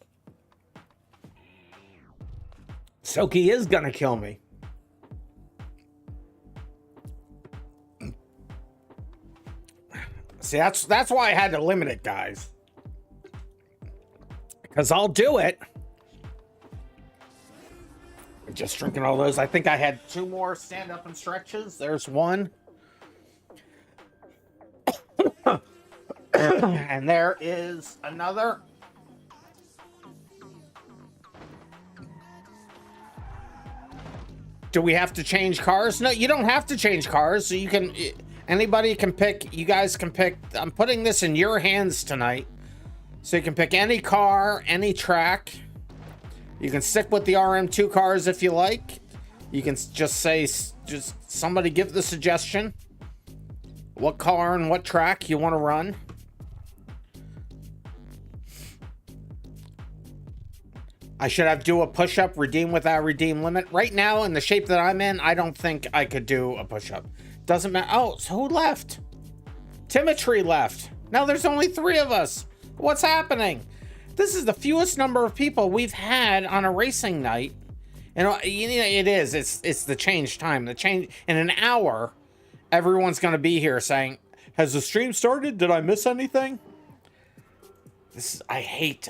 Soki is gonna kill me. See, that's why I had to limit it, guys. Because I'll do it. Just drinking all those. I think I had 2 more stand up and stretches. There's 1. And there is another. Do we have to change cars? No, you don't have to change cars. So you can, anybody can pick, you guys can pick. I'm putting this in your hands tonight. So you can pick any car, any track. You can stick with the RM2 cars if you like. You can just say, just somebody give the suggestion. What car and what track you want to run. I should have do a push-up, redeem without redeem limit. Right now, in the shape that I'm in, I don't think I could do a push-up. Doesn't matter. Oh, so who left? Timotry left. Now there's only 3 of us. What's happening? This is the fewest number of people we've had on a racing night. And you know, it is. It's the change time. The change in an hour. Everyone's going to be here saying, "Has the stream started? Did I miss anything?" This is, I hate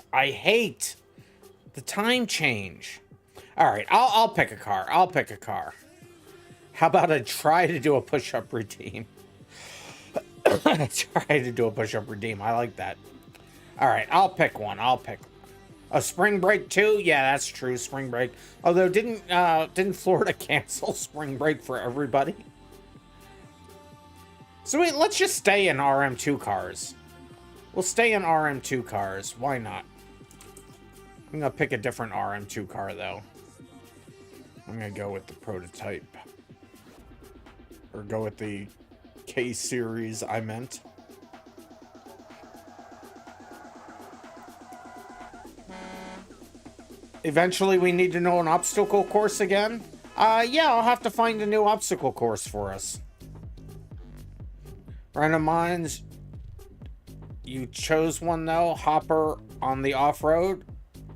the time change. All right, I'll pick a car. I'll pick a car. How about I try to do a push-up redeem? Try to do a push-up redeem. I like that. All right, I'll pick one. I'll pick a spring break too. Yeah, that's true. Spring break. Although didn't Florida cancel spring break for everybody? So wait, let's just stay in RM2 cars. We'll stay in RM2 cars. Why not? I'm gonna pick a different RM2 car though. I'm gonna go with the prototype. Or go with the K series I meant. Eventually we need to know an obstacle course again. Yeah, I'll have to find a new obstacle course for us. RandomMinds, you chose one though. Hopper on the off-road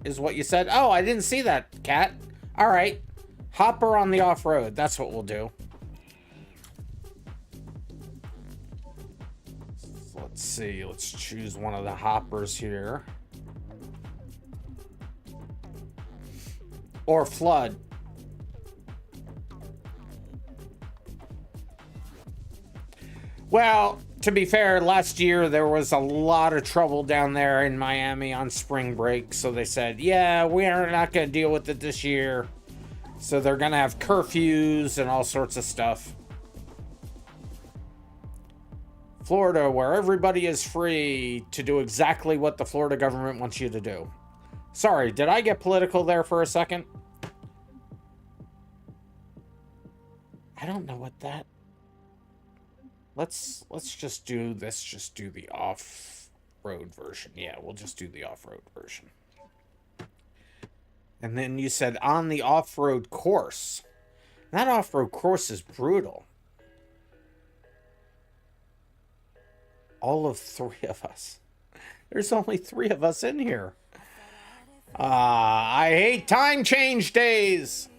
is what you said. Oh, I didn't see that, Cat. All right, Hopper on the off-road. That's what we'll do. So let's see. Let's choose one of the hoppers here. Or flood. Well, to be fair, last year there was a lot of trouble down there in Miami on spring break. So they said, yeah, we are not going to deal with it this year. So they're going to have curfews and all sorts of stuff. Florida, where everybody is free to do exactly what the Florida government wants you to do. Sorry, did I get political there for a second? I don't know what that... Let's just do this. Just do the off-road version. Yeah, we'll just do the off-road version. And then you said on the off-road course. That off-road course is brutal. All of 3 of us. There's only 3 of us in here. I hate time change days.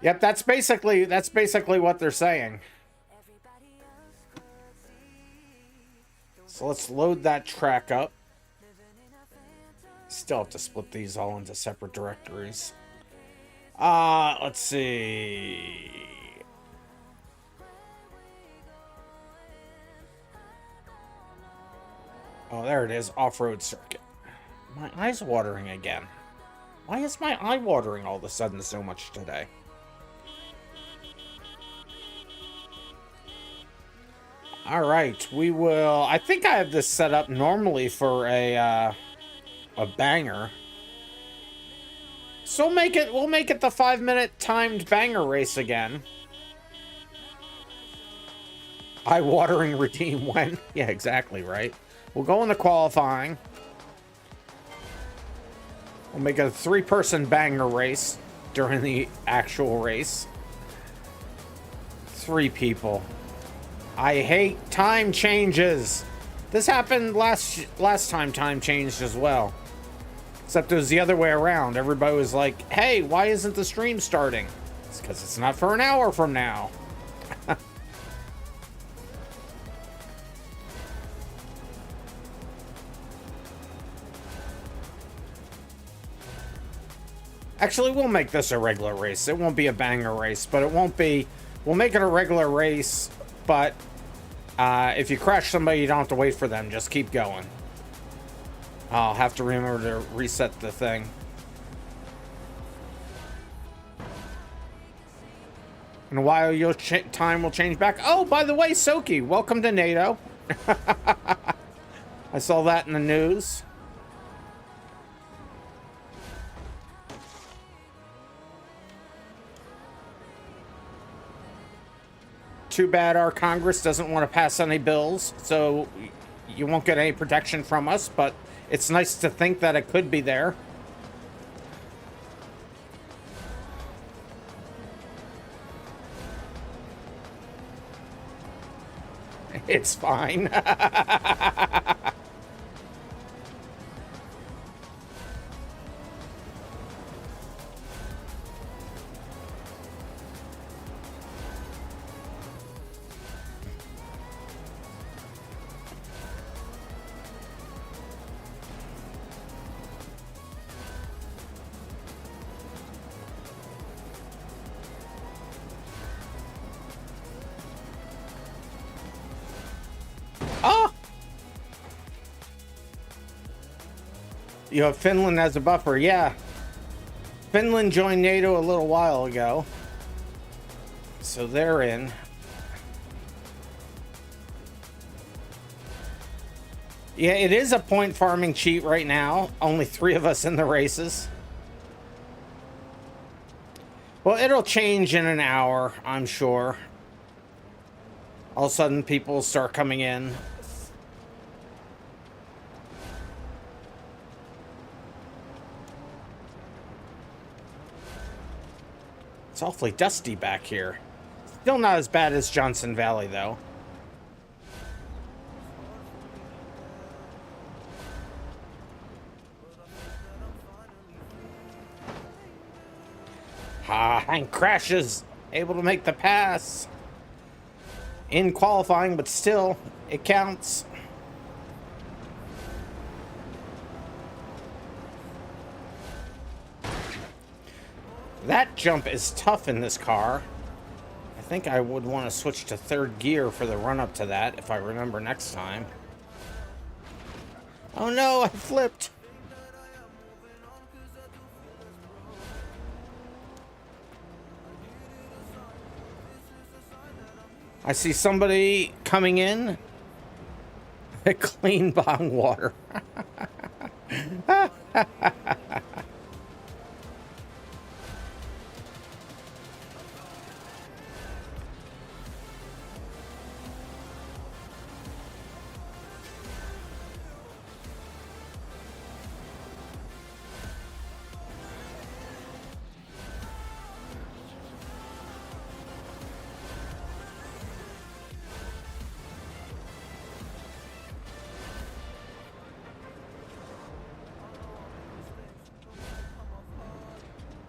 Yep, that's basically what they're saying. So let's load that track up. Still have to split these all into separate directories. Let's see. Oh, there it is. Off-road circuit. My eye's watering again. Why is my eye watering all of a sudden so much today? All right, we will... I think I have this set up normally for a banger. So we'll make it the 5-minute timed banger race again. Eye-watering redeem when? Yeah, exactly, right? We'll go into qualifying. We'll make a 3-person banger race during the actual race. 3 people. I hate time changes. This happened last time time changed as well. Except it was the other way around. Everybody was like, hey, why isn't the stream starting? It's because it's not for an hour from now. Actually, we'll make this a regular race. It won't be a banger race, but it won't be... We'll make it a regular race, but if you crash somebody, you don't have to wait for them. Just keep going. I'll have to remember to reset the thing. In a while, your time will change back. Oh, by the way, Soki, welcome to NATO. I saw that in the news. Too bad our Congress doesn't want to pass any bills, so you won't get any protection from us, but it's nice to think that it could be there. It's fine. Oh! You have Finland as a buffer, yeah. Finland joined NATO a little while ago. So they're in. Yeah, it is a point farming cheat right now. Only 3 of us in the races. Well, it'll change in an hour, I'm sure. All of a sudden, people start coming in. It's awfully dusty back here. Still not as bad as Johnson Valley, though. And crashes. Able to make the pass. In qualifying, but still, it counts. That jump is tough in this car. I think I would want to switch to 3rd gear for the run up to that, if I remember next time. Oh no, I flipped. I see somebody coming in. Clean bong water.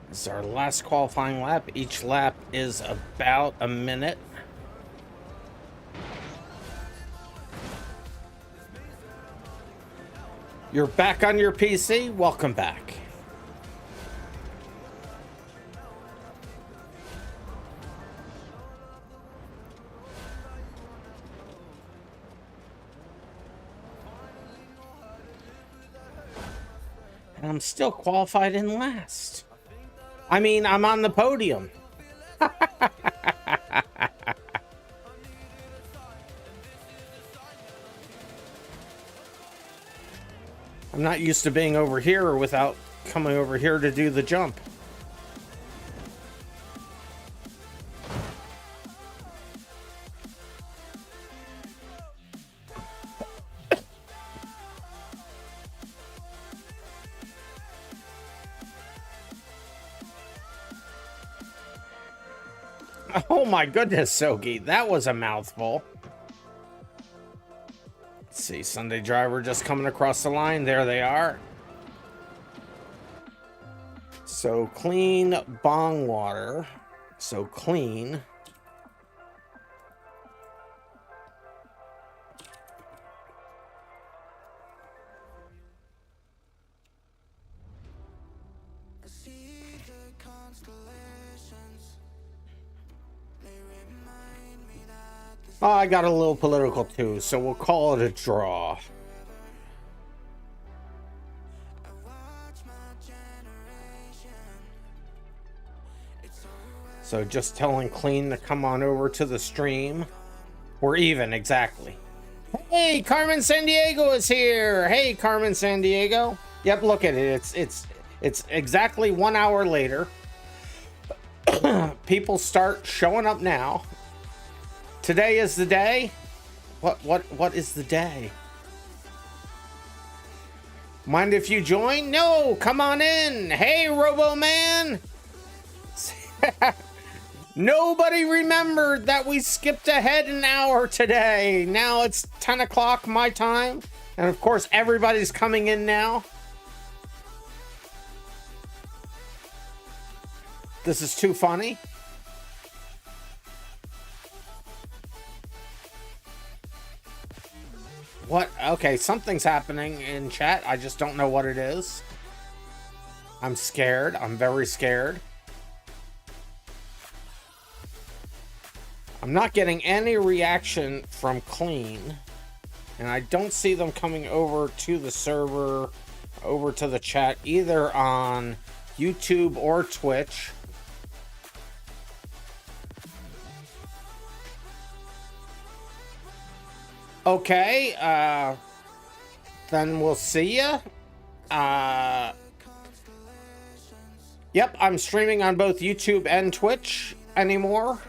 This is our last qualifying lap. Each lap is about a minute. You're back on your PC? Welcome back. And I'm still qualified in last. I mean, I'm on the podium. I'm not used to being over here without coming over here to do the jump. Oh my goodness, Sogi, that was a mouthful. Let's see, Sunday driver just coming across the line. There they are. So clean bong water. So clean. Oh, I got a little political too, so we'll call it a draw. So just telling Clean to come on over to the stream. We're even, exactly. Hey, Carmen Sandiego is here. Hey, Carmen Sandiego. Yep, look at it. It's exactly 1 hour later. People start showing up now. Today is the day. What is the day? Mind if you join? No, come on in. Hey, Robo Man. Nobody remembered that we skipped ahead an hour today. Now it's 10 o'clock my time. And of course, everybody's coming in now. This is too funny. What? Okay, something's happening in chat. I just don't know what it is. I'm scared. I'm very scared. I'm not getting any reaction from Clean. And I don't see them coming over to the server, over to the chat, either on YouTube or Twitch. Okay, then we'll see ya. Yep, I'm streaming on both YouTube and Twitch anymore.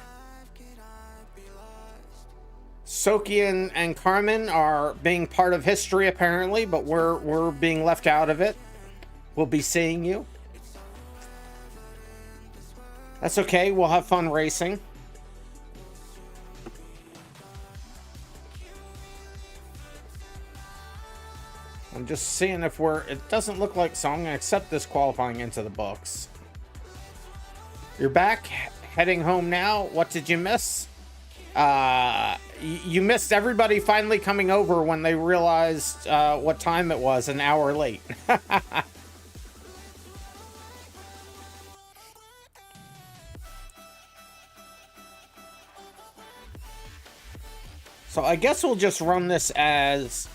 Soki and Carmen are being part of history apparently, but we're being left out of it. We'll be seeing you. That's okay, we'll have fun racing. I'm just seeing if it doesn't look like, so I'm gonna accept this qualifying into the books. You're back, heading home now. What did you miss? You missed everybody finally coming over when they realized what time it was, an hour late. So I guess we'll just run this as...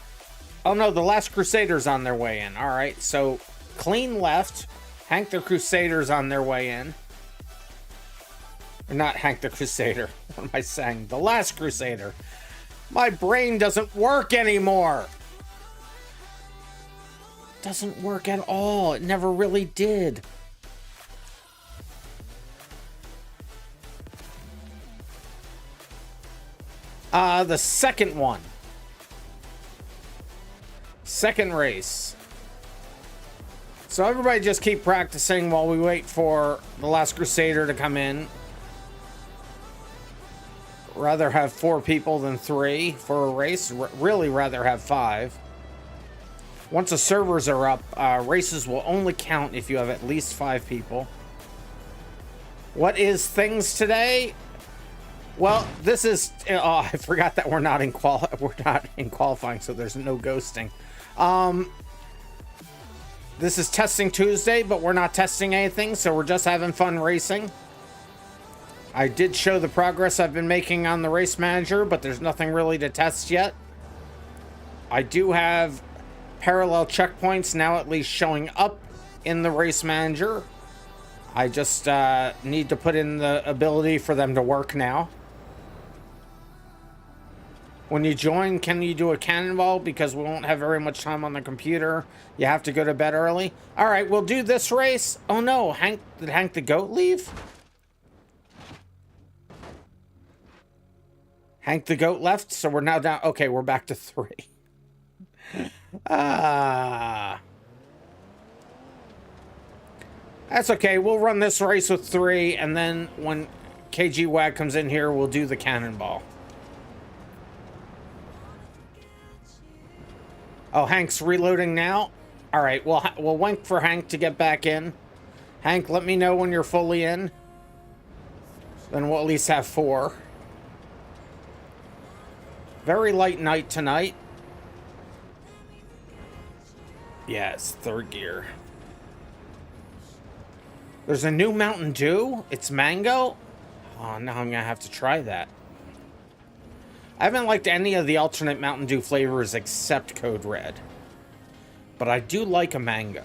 Oh no, the Last Crusader's on their way in. Alright, so Clean left. Hank the Crusader's on their way in. Or not Hank the Crusader. What am I saying? The Last Crusader. My brain doesn't work anymore. Doesn't work at all. It never really did. The second one. Second race. So everybody just keep practicing while we wait for the Last Crusader to come in. Rather have 4 people than 3 for a race. Really rather have 5. Once the servers are up, races will only count if you have at least 5 people. What is things today? Well, this is... Oh, I forgot that we're not in qualifying, so there's no ghosting. This is Testing Tuesday, but we're not testing anything, so we're just having fun racing. I did show the progress I've been making on the race manager, but there's nothing really to test yet. I do have parallel checkpoints now at least showing up in the race manager. I just need to put in the ability for them to work now. When you join, can you do a cannonball? Because we won't have very much time on the computer. You have to go to bed early. All right, we'll do this race. Oh no, did Hank the Goat leave? Hank the Goat left, so we're now down. Okay, we're back to 3. That's okay. We'll run this race with 3, and then when KG Wag comes in here, we'll do the cannonball. Oh, Hank's reloading now? All right, we'll wait for Hank to get back in. Hank, let me know when you're fully in. Then we'll at least have 4. Very light night tonight. Yes, 3rd gear. There's a new Mountain Dew? It's mango? Oh, now I'm gonna have to try that. I haven't liked any of the alternate Mountain Dew flavors except Code Red. But I do like a mango.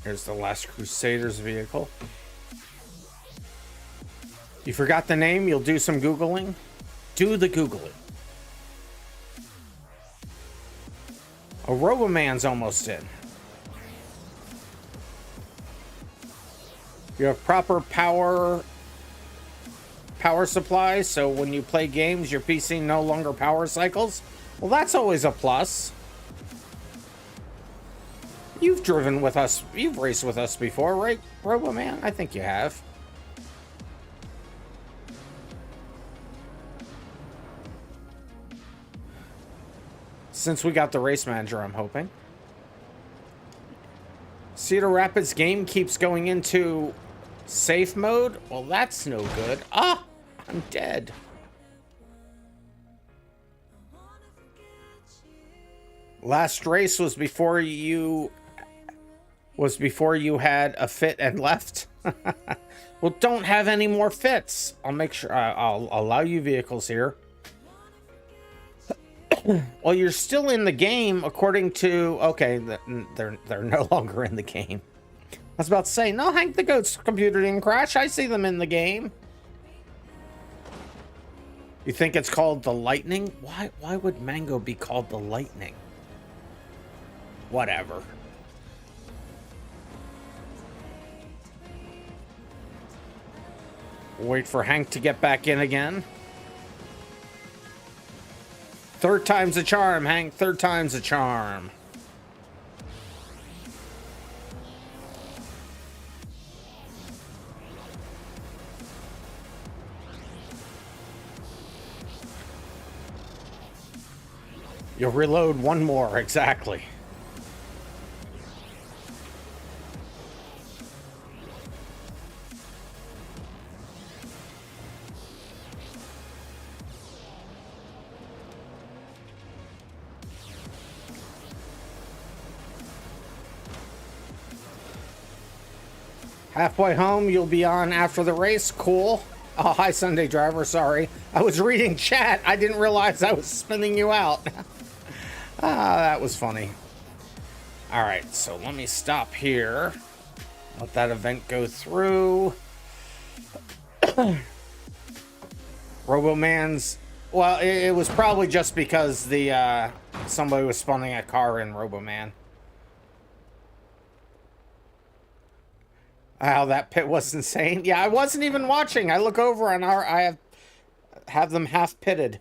Here's the Last Crusader's vehicle. You forgot the name? You'll do some Googling? Do the Googling. A RoboMan's almost in. You have proper power supply, so when you play games, your PC no longer power cycles. Well, that's always a plus. You've driven with us, you've raced with us before, right, RoboMan? I think you have. Since we got the race manager, I'm hoping. Cedar Rapids game keeps going into safe mode. Well, that's no good. Ah, I'm dead. Last race was before you had a fit and left. Well, don't have any more fits. I'll make sure I'll allow you vehicles here. Well, you're still in the game according to... Okay, they're no longer in the game. I was about to say, no, Hank the Goat's computer didn't crash. I see them in the game. You think it's called the Lightning? Why would Mango be called the Lightning? Whatever. Wait for Hank to get back in again. Third time's a charm, Hank. Third time's a charm. You'll reload one more, exactly. Halfway home, you'll be on after the race. Cool. Oh, hi, Sunday Driver. Sorry. I was reading chat. I didn't realize I was spinning you out. Ah, that was funny. All right, so let me stop here. Let that event go through. RoboMan's... Well, it was probably just because the somebody was spawning a car in RoboMan. Wow, that pit was insane. Yeah, I wasn't even watching. I look over and I have them half pitted.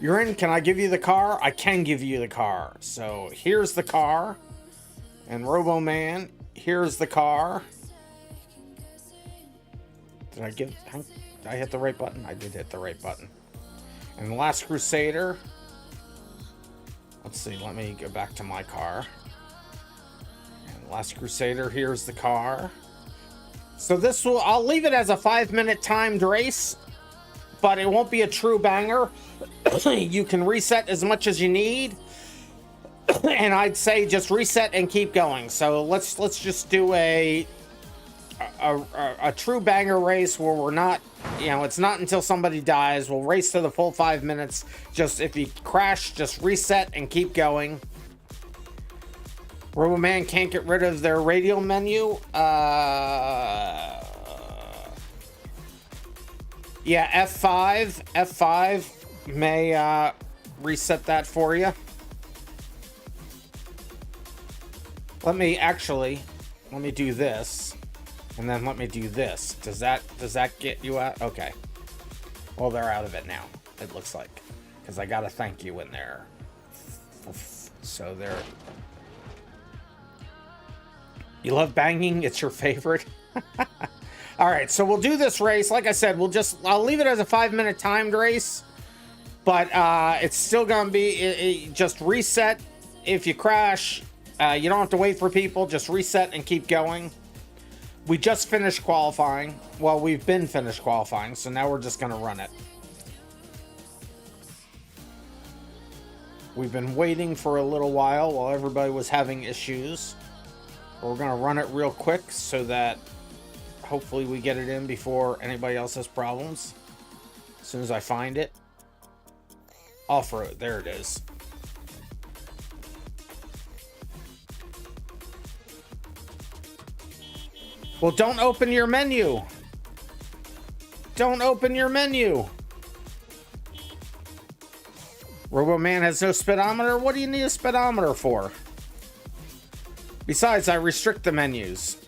You're in. Can I give you the car? I can give you the car. So here's the car. And RoboMan, here's the car. Did I hit the right button? I did hit the right button. And the Last Crusader. Let's see. Let me go back to my car. Last Crusader, here's the car. So this will, I'll leave it as a 5-minute timed race, but it won't be a true banger. You can reset as much as you need. And I'd say just reset and keep going. So let's just do a true banger race where we're not, you know, it's not until somebody dies. We'll race to the full 5 minutes. Just if you crash, just reset and keep going. RoboMan can't get rid of their radial menu. Yeah, F5. F5 may reset that for you. Let me do this. And then let me do this. Does that get you out? Okay. Well, they're out of it now, it looks like. Because I got a thank you in there. So they're... You love banging? It's your favorite? All right, so we'll do this race. Like I said, I'll leave it as a 5-minute timed race, but it's still gonna be just reset. If you crash, you don't have to wait for people. Just reset and keep going. We just finished qualifying. Well, we've been finished qualifying, so now we're just gonna run it. We've been waiting for a little while everybody was having issues. We're going to run it real quick so that hopefully we get it in before anybody else has problems. As soon as I find it. Off-road. There it is. Well, don't open your menu. Don't open your menu. RoboMan has no speedometer? What do you need a speedometer for? Besides, I restrict the menus.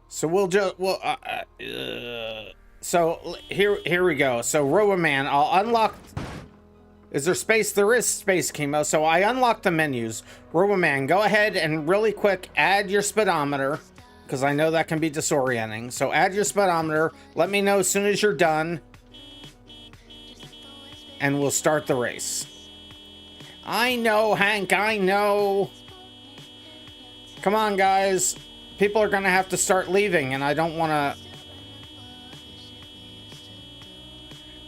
So we'll just, so here we go. So RoboMan, I'll unlock. Is there space? There is space, Chemo. So I unlock the menus. RoboMan, go ahead and really quick add your speedometer, because I know that can be disorienting. So add your speedometer. Let me know as soon as you're done, and we'll start the race. I know, Hank, I know. Come on, guys. People are going to have to start leaving, and I don't want to...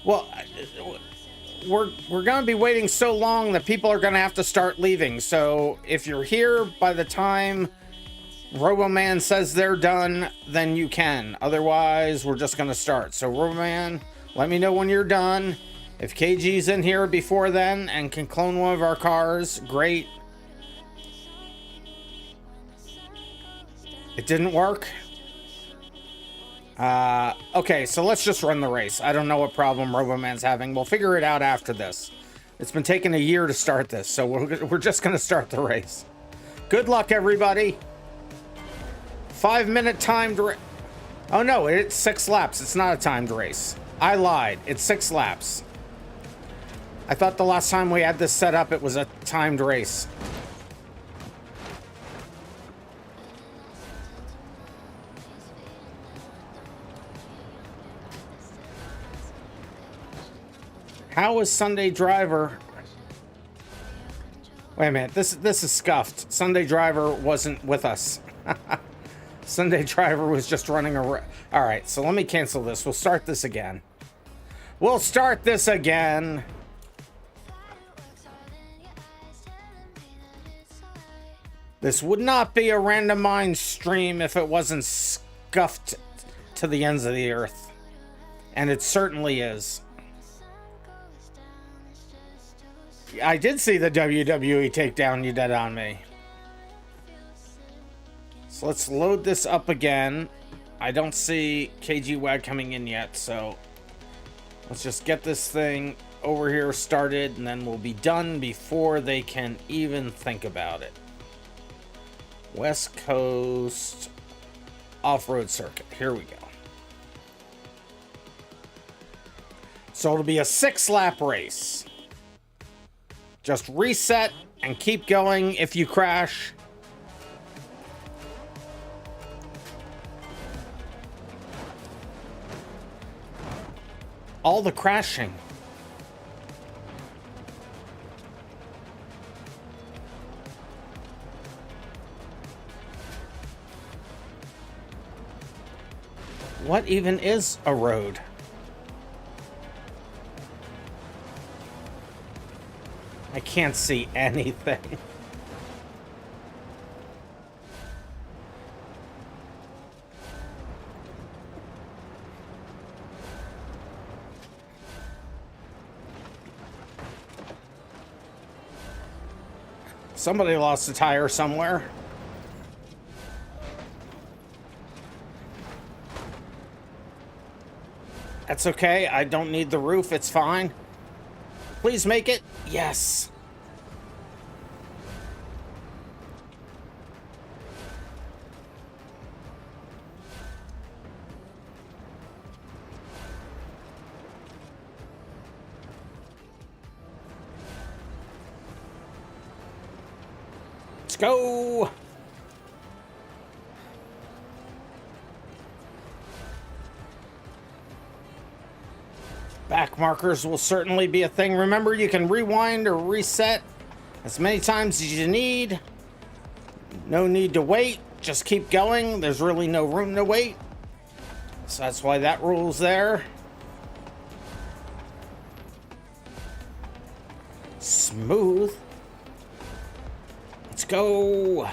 Well, we're going to be waiting so long that people are going to have to start leaving. So if you're here by the time RoboMan says they're done, then you can. Otherwise, we're just going to start. So RoboMan, let me know when you're done. If KG's in here before then and can clone one of our cars, great. It didn't work. Okay, so let's just run the race. I don't know what problem RoboMan's having. We'll figure it out after this. It's been taking a year to start this, so we're just going to start the race. Good luck, everybody. 5-minute timed race. Oh, no, it's 6 laps. It's not a timed race. I lied. It's 6 laps. I thought the last time we had this set up, it was a timed race. How is Sunday Driver? Wait a minute, this is scuffed. Sunday Driver wasn't with us. Sunday Driver was just running around. All right, so let me cancel this. We'll start this again. We'll start this again. This would not be a RandomMinds stream if it wasn't scuffed to the ends of the earth. And it certainly is. I did see the WWE takedown you did on me. So let's load this up again. I don't see KG Wag coming in yet, so let's just get this thing over here started, and then we'll be done before they can even think about it. West Coast off-road circuit. Here we go. So it'll be a 6-lap race. Just reset and keep going if you crash. All the crashing. What even is a road? I can't see anything. Somebody lost a tire somewhere. That's okay. I don't need the roof. It's fine. Please make it. Yes. Let's go. Back markers will certainly be a thing. Remember, you can rewind or reset as many times as you need. No need to wait. Just keep going. There's really no room to wait. So that's why that rule's there. Smooth. Let's go.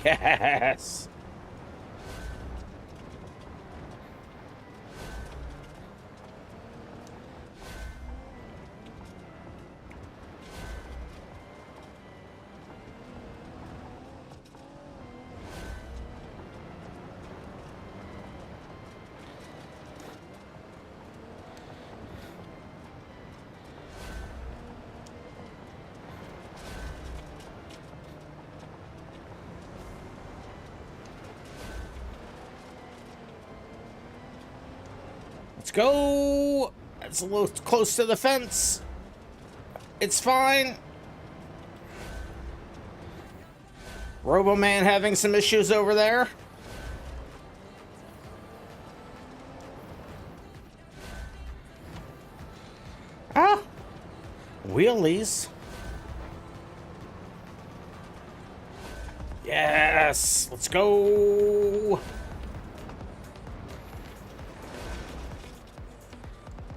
Yes. Let's go. It's a little close to the fence. It's fine. RoboMan having some issues over there. Ah. Wheelies. Yes. Let's go.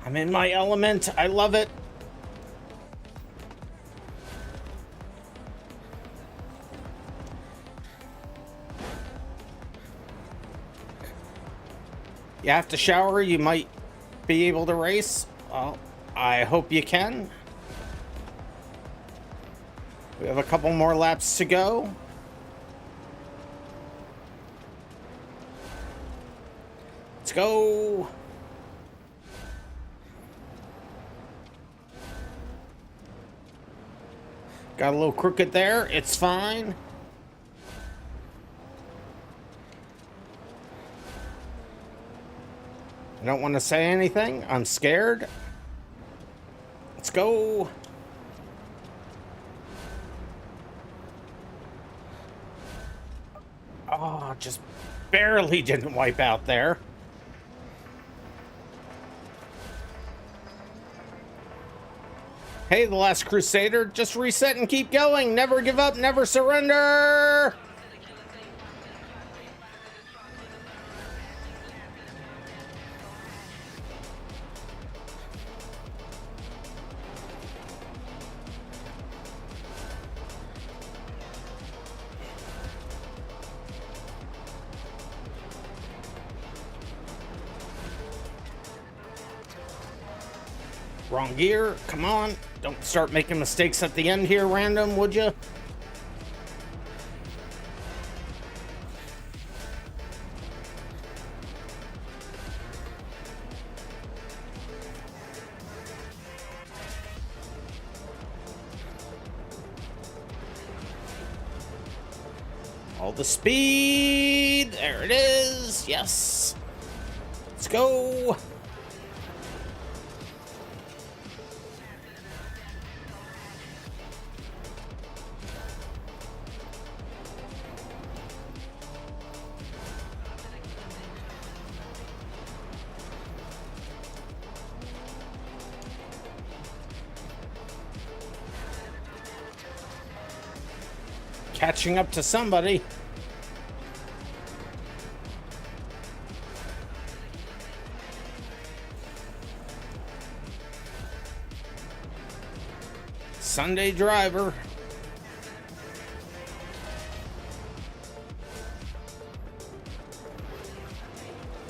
I'm in my element. I love it. You have to shower, you might be able to race. Well, I hope you can. We have a couple more laps to go. Let's go. Got a little crooked there. It's fine. I don't want to say anything. I'm scared. Let's go. Oh, just barely didn't wipe out there. Hey, the Last Crusader, just reset and keep going. Never give up, never surrender. Wrong gear. Come on. Don't start making mistakes at the end here, Random, would you? All the speed. There it is. Yes. Let's go. Catching up to somebody. Sunday driver.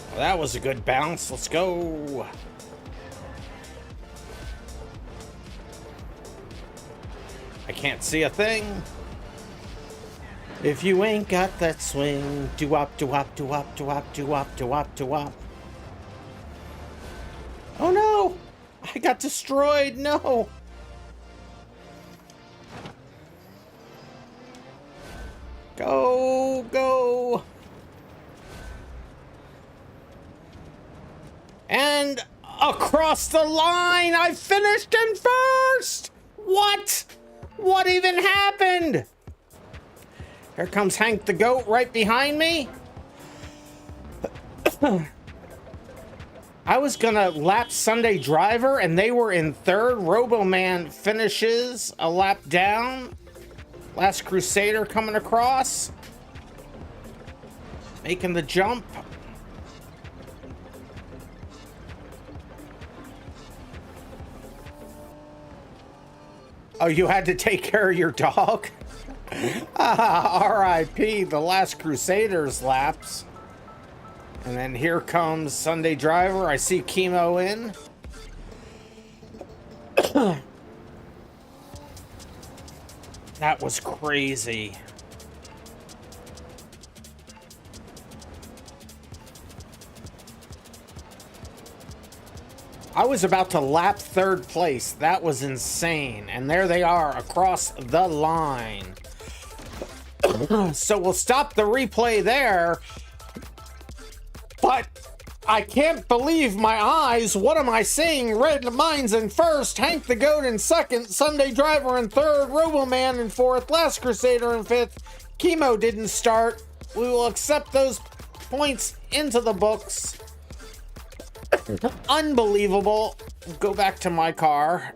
Well, that was a good bounce. Let's go. I can't see a thing. If you ain't got that swing, do-wop, do-wop, do-wop, do-wop, do-wop, do-wop, do-wop. Oh no! I got destroyed, no! Go, go! And across the line, I finished in first! What? What even happened? Here comes Hank the Goat right behind me. I was gonna lap Sunday Driver and they were in third. RoboMan finishes a lap down. Last Crusader coming across. Making the jump. Oh, you had to take care of your dog? R.I.P. The Last Crusaders laps. And then here comes Sunday Driver. I see Chemo in. That was crazy. I was about to lap third place. That was insane. And there they are across the line. So we'll stop the replay there. But I can't believe my eyes. What am I seeing? RandomMinds in first, Hank the Goat in second, Sunday Driver in third, Roboman in fourth, Last Crusader in fifth. Chemo didn't start. We will accept those points into the books. Unbelievable. Go back to my car.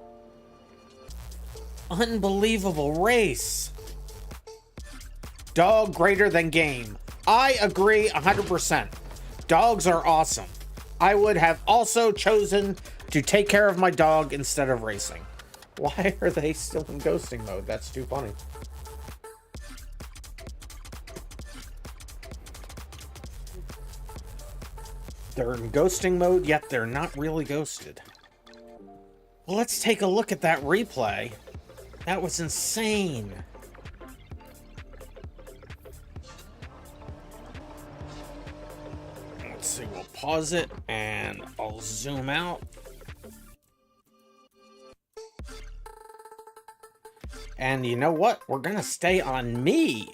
Unbelievable race. Dog greater than game. I agree 100%. Dogs are awesome. I would have also chosen to take care of my dog instead of racing. Why are they still in ghosting mode? That's too funny. They're in ghosting mode, yet they're not really ghosted. Well, let's take a look at that replay. That was insane. Let's see, we'll pause it and I'll zoom out. And you know what? We're gonna stay on me.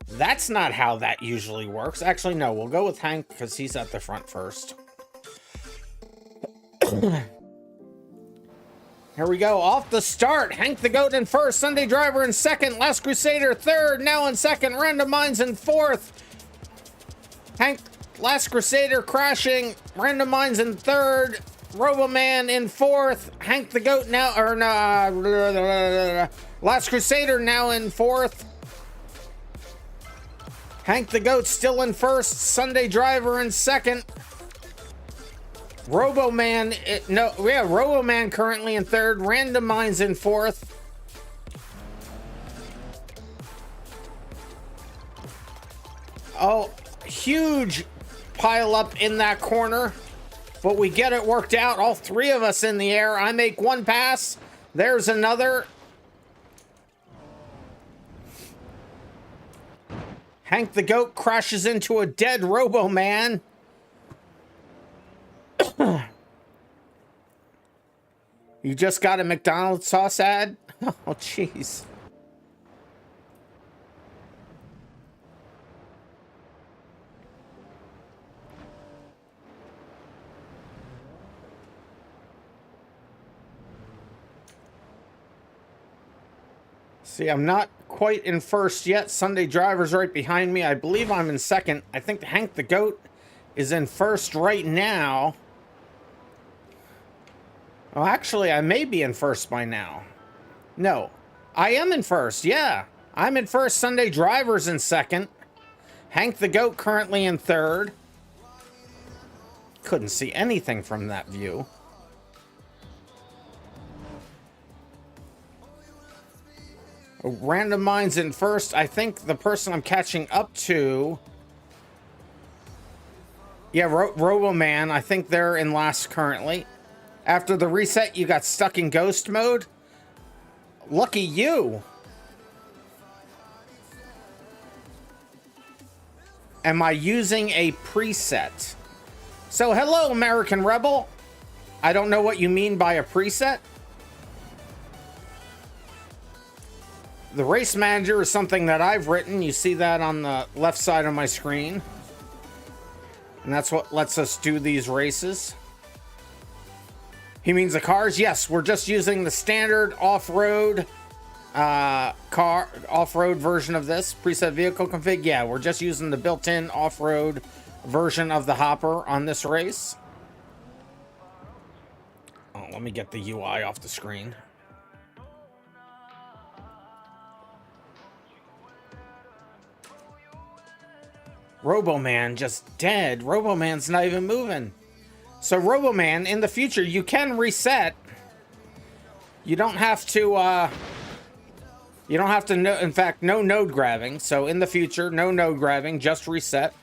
That's not how that usually works. Actually, no, we'll go with Hank because he's at the front first. Here we go. Off the start. Hank the Goat in first. Sunday Driver in second. Last Crusader third. Now in second. RandomMinds in fourth. Hank, Last Crusader crashing. RandomMinds in third. Roboman in fourth. Hank the Goat now, or no, Last Crusader now in fourth. Hank the Goat still in first. Sunday Driver in second. Roboman, Roboman currently in third. RandomMinds in fourth. Oh, huge pile up in that corner. But we get it worked out. All three of us in the air. I make one pass. There's another. Hank the Goat crashes into a dead Roboman. You just got a McDonald's sauce ad? Oh, jeez. See, I'm not quite in first yet. Sunday Driver's right behind me. I believe I'm in second. I think Hank the Goat is in first right now. Oh, actually, I may be in first by now. No, I am in first. Yeah, I'm in first. Sunday Driver's in second. Hank the Goat currently in third. Couldn't see anything from that view. RandomMinds in first. I think the person I'm catching up to... Yeah, Roboman. I think they're in last currently. After the reset, you got stuck in ghost mode. Lucky you. Am I using a preset? So, hello, American Rebel. I don't know what you mean by a preset. The race manager is something that I've written. You see that on the left side of my screen. And that's what lets us do these races. He means the cars? Yes, we're just using the standard off-road off-road version of this. Preset vehicle config. Yeah, we're just using the built-in off-road version of the hopper on this race. Oh, let me get the UI off the screen. Roboman just dead. Roboman's not even moving. So Roboman, in the future, you can reset. You don't have to, You don't have to know, in fact, no node grabbing. So in the future, no node grabbing, just reset.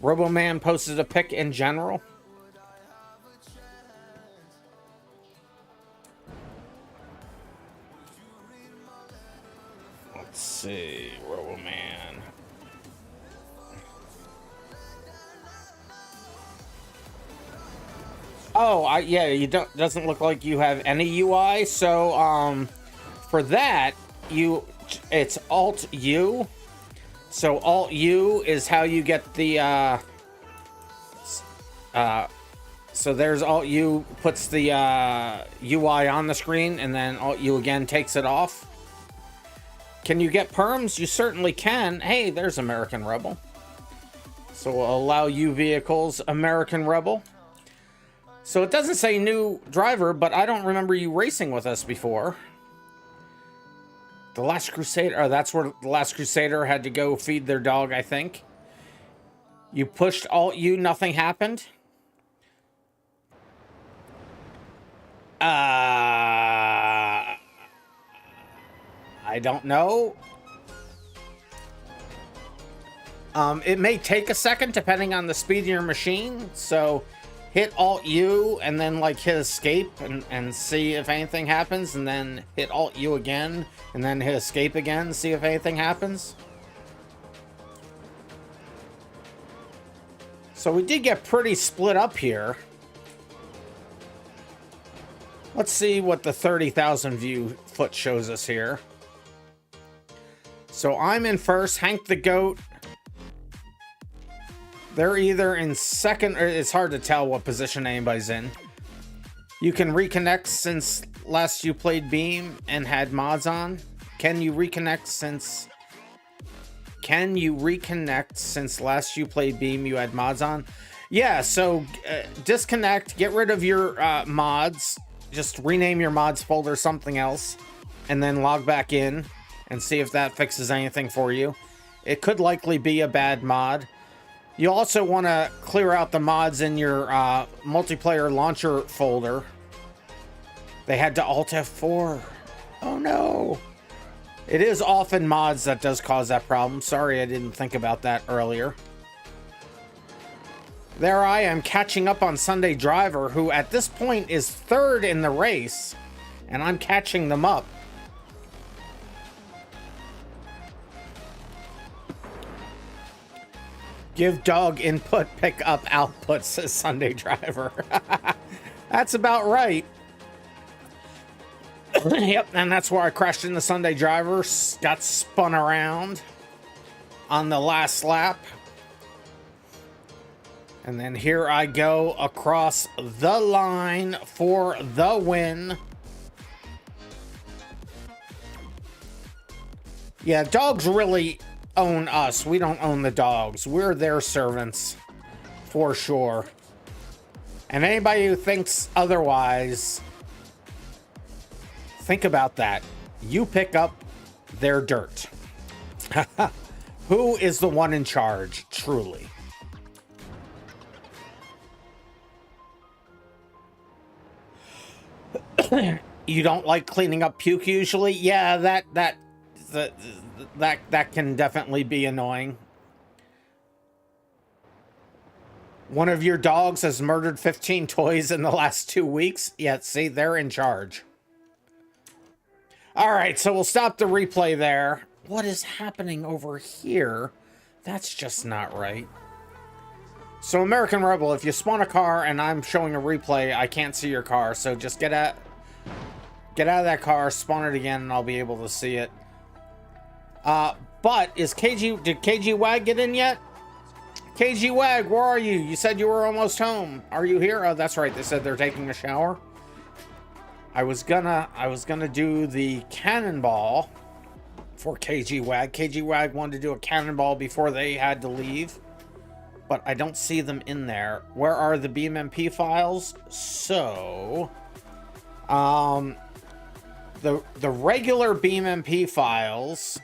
RoboMan posted a pic in general. Let's see, RoboMan. Oh, yeah, you don't. Doesn't look like you have any UI. So, for that, it's Alt U. So Alt U is how you get the. So there's Alt U puts the UI on the screen, and then Alt U again takes it off. Can you get perms? You certainly can. Hey, there's American Rebel. So we'll allow you vehicles, American Rebel. So it doesn't say new driver, but I don't remember you racing with us before. The Last Crusader, that's where the Last Crusader had to go feed their dog, I think. You pushed Alt U, nothing happened. I don't know. It may take a second depending on the speed of your machine. So hit Alt U and then like hit escape and see if anything happens, and then hit Alt U again and then hit escape again, see if anything happens. So we did get pretty split up here. Let's see what the 30,000 view foot shows us here. So I'm in first, Hank the Goat. They're either in second, or it's hard to tell what position anybody's in. You can reconnect since last you played Beam and had mods on. Can you reconnect since last you played Beam you had mods on? Yeah, so disconnect, get rid of your mods. Just rename your mods folder something else, and then log back in and see if that fixes anything for you. It could likely be a bad mod. You also want to clear out the mods in your multiplayer launcher folder. They had to Alt F4. Oh no. It is often mods that does cause that problem. Sorry I didn't think about that earlier. There I am catching up on Sunday Driver, who at this point is third in the race, and I'm catching them up. Give dog input, pick up output, says Sunday Driver. That's about right. Yep, and that's where I crashed into Sunday Driver, got spun around on the last lap. And then here I go across the line for the win. Yeah, dogs really own us. We don't own the dogs. We're their servants, for sure. And anybody who thinks otherwise, think about that. You pick up their dirt. Who is the one in charge, truly? You don't like cleaning up puke usually? Yeah, that can definitely be annoying. One of your dogs has murdered 15 toys in the last 2 weeks. Yeah, see, they're in charge. All right, so we'll stop the replay there. What is happening over here? That's just not right. So American Rebel, if you spawn a car and I'm showing a replay, I can't see your car. So just get out of that car, spawn it again, and I'll be able to see it. But did KG Wag get in yet? KG Wag, where are you? You said you were almost home. Are you here? Oh, that's right. They said they're taking a shower. I was gonna do the cannonball for KG Wag. KG Wag wanted to do a cannonball before they had to leave, but I don't see them in there. Where are the BeamMP files? So, the regular BeamMP files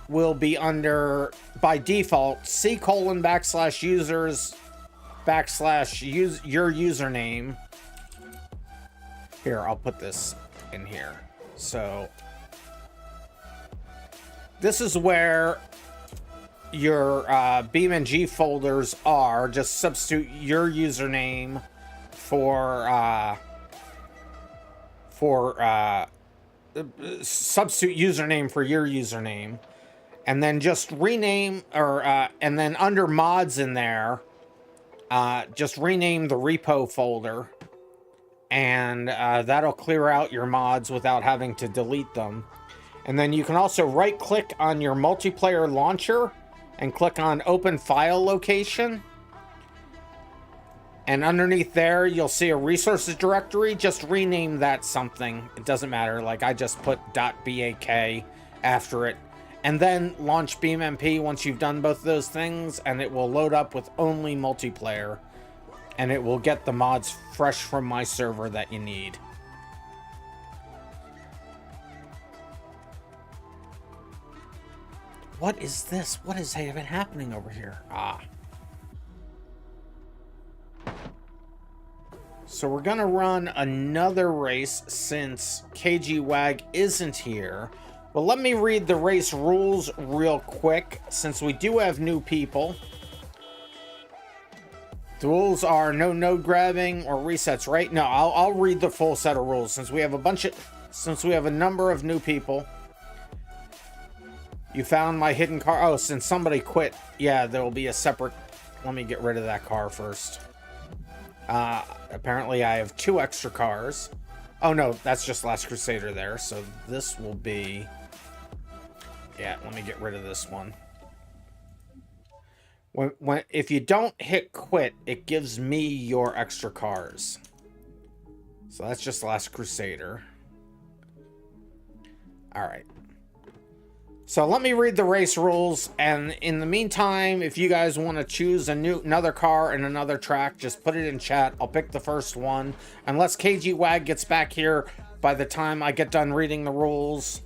will be under, by default, C:\users/ your username. Here, I'll put this in here. So this is where your BeamNG folders are. Just substitute your username for substitute username for your username, and then just rename, or and then under mods in there, just rename the repo folder, and that'll clear out your mods without having to delete them. And then you can also right click on your multiplayer launcher and click on open file location. And underneath there, you'll see a resources directory. Just rename that something. It doesn't matter. Like, I just put .bak after it. And then launch BeamNG once you've done both of those things, and it will load up with only multiplayer. And it will get the mods fresh from my server that you need. What is this? What is even happening over here? Ah. So we're gonna run another race since KGWag isn't here. Well, let me read the race rules real quick, since we do have new people. The rules are no node grabbing or resets, right? No, I'll read the full set of rules since we have a number of new people. You found my hidden car. Oh, since somebody quit, yeah, there will be a separate. Let me get rid of that car first. Apparently I have 2 extra cars. Oh no, that's just Last Crusader there. So this will be, yeah, let me get rid of this one. If you don't hit quit, it gives me your extra cars. So that's just Last Crusader. All right. So let me read the race rules, and in the meantime, if you guys want to choose another car and another track, just put it in chat. I'll pick the first one, unless KGWag gets back here by the time I get done reading the rules.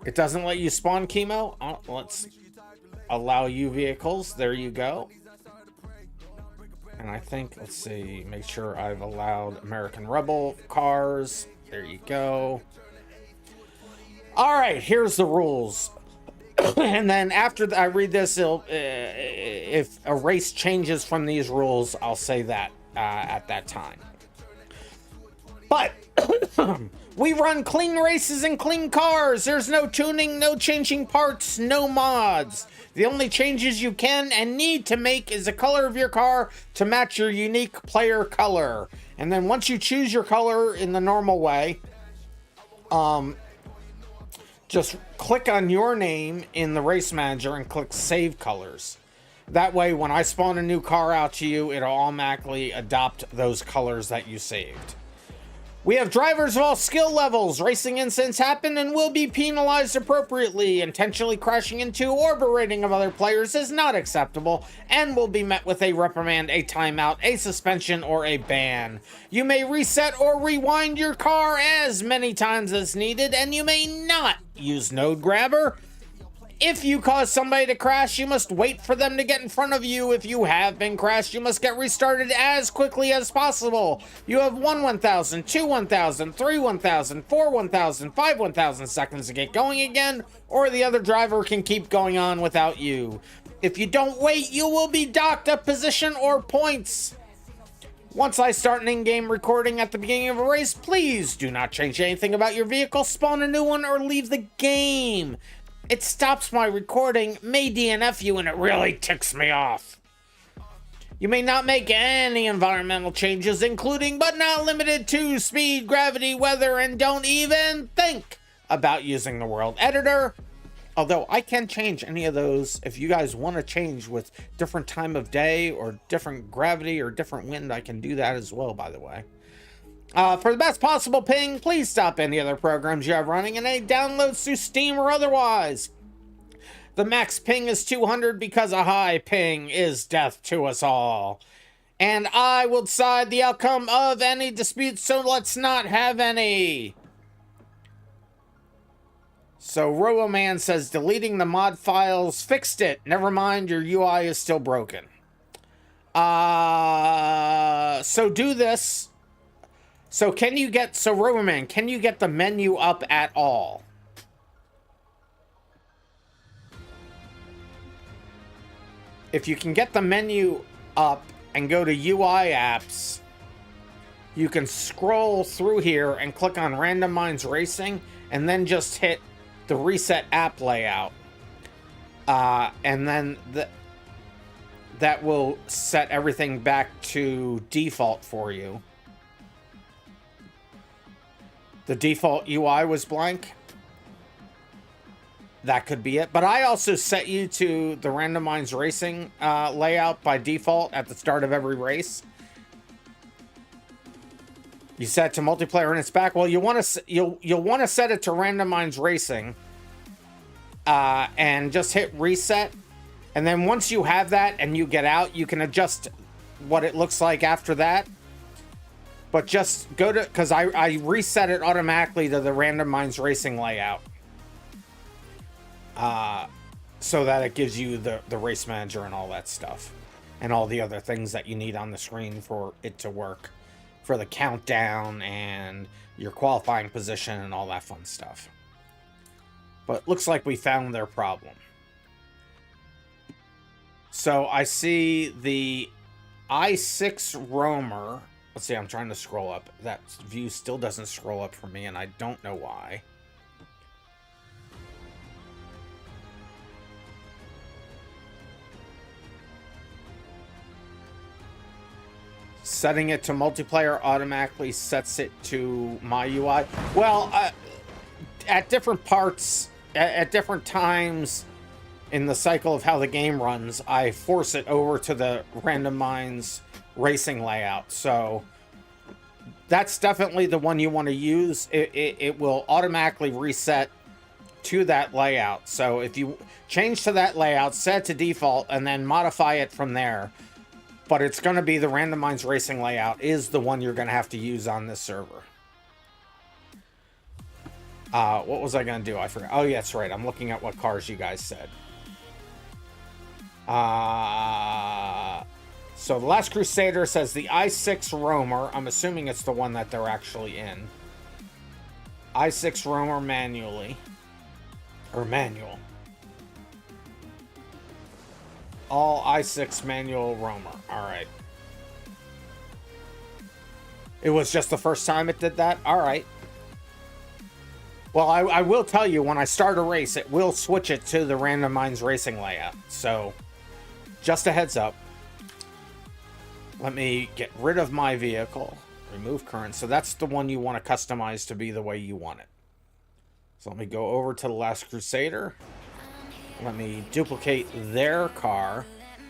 It doesn't let you spawn chemo. Oh, let's allow you vehicles. There you go. And I think, let's see, make sure I've allowed American Rebel cars. There you go. All right, here's the rules. And then after I read this, if a race changes from these rules, I'll say that at that time. But we run clean races and clean cars. There's no tuning, no changing parts, no mods. The only changes you can and need to make is the color of your car to match your unique player color. And then once you choose your color in the normal way, just click on your name in the race manager and click save colors. That way, when I spawn a new car out to you, it'll automatically adopt those colors that you saved. We have drivers of all skill levels. Racing incidents happen and will be penalized appropriately. Intentionally crashing into or berating of other players is not acceptable and will be met with a reprimand, a timeout, a suspension, or a ban. You may reset or rewind your car as many times as needed, and you may not use node grabber. If you cause somebody to crash, you must wait for them to get in front of you. If you have been crashed, you must get restarted as quickly as possible. You have 1 1,000, 2 1,000, 3 1,000, 4 1,000, 5 1,000 seconds to get going again, or the other driver can keep going on without you. If you don't wait, you will be docked a position or points. Once I start an in-game recording at the beginning of a race, please do not change anything about your vehicle, spawn a new one, or leave the game. It stops my recording, may DNF you, and it really ticks me off. You may not make any environmental changes, including but not limited to speed, gravity, weather, and don't even think about using the world editor. Although I can change any of those. If you guys want to change with different time of day or different gravity or different wind, I can do that as well, by the way. For the best possible ping, please stop any other programs you have running and any downloads through Steam or otherwise. The max ping is 200 because a high ping is death to us all. And I will decide the outcome of any dispute, so let's not have any. So RoboMan says deleting the mod files fixed it. Never mind, your UI is still broken. So do this. So RoboMan, can you get the menu up at all? if you can get the menu up and go to UI apps, you can scroll through here and click on RandomMinds Racing and then just hit the reset app layout. And then that will set everything back to default for you. The default UI was blank. That could be it. But I also set you to the RandomMinds Racing layout by default at the start of every race. You set it to multiplayer and it's back. Well, you'll want to set it to RandomMinds Racing, and just hit reset. And then once you have that and you get out, you can adjust what it looks like after that. But just go to, because I reset it automatically to the RandomMinds Racing layout, so that it gives you the race manager and all that stuff, and all the other things that you need on the screen for it to work, for the countdown and your qualifying position and all that fun stuff. But looks like we found their problem. So I see the i6 roamer. Let's see, I'm trying to scroll up. That view still doesn't scroll up for me, and I don't know why. Setting it to multiplayer automatically sets it to my UI. Well, at different parts, at different times in the cycle of how the game runs, I force it over to the RandomMinds Racing layout. So that's definitely the one you want to use. It will automatically reset to that layout. So if you change to that layout, set to default, and then modify it from there. But it's going to be the RandomMinds Racing layout is the one you're going to have to use on this server. What was I going to do? I forgot. Oh, yeah, that's right. I'm looking at what cars you guys said. So the Last Crusader says the i6 Roamer. I'm assuming it's the one that they're actually in. i6 Roamer manually. Or manual. All i6 manual roamer. Alright. It was just the first time it did that? Alright. Well, I will tell you, when I start a race, it will switch it to the RandomMinds Racing layout. So, just a heads up. Let me get rid of my vehicle. Remove current. So that's the one you want to customize to be the way you want it. So let me go over to the Last Crusader. Let me duplicate their car.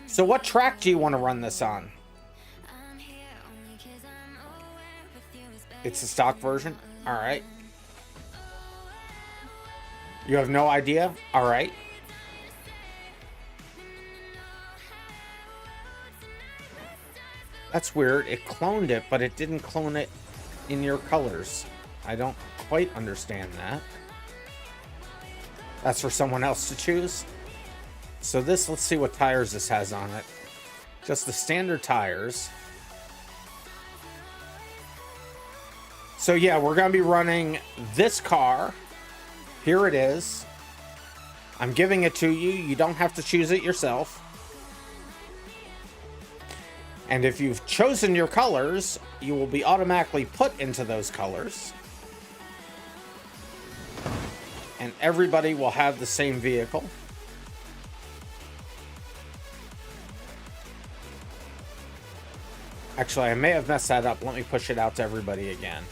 So what track do you want to run this on? It's a stock version? Alright. You have no idea? Alright. That's weird. It cloned it, but it didn't clone it in your colors. I don't quite understand that. That's for someone else to choose. So this, let's see what tires this has on it. Just the standard tires. So yeah, we're going to be running this car. Here it is. I'm giving it to you. You don't have to choose it yourself. And if you've chosen your colors, you will be automatically put into those colors. And everybody will have the same vehicle. Actually, I may have messed that up. Let me push it out to everybody again,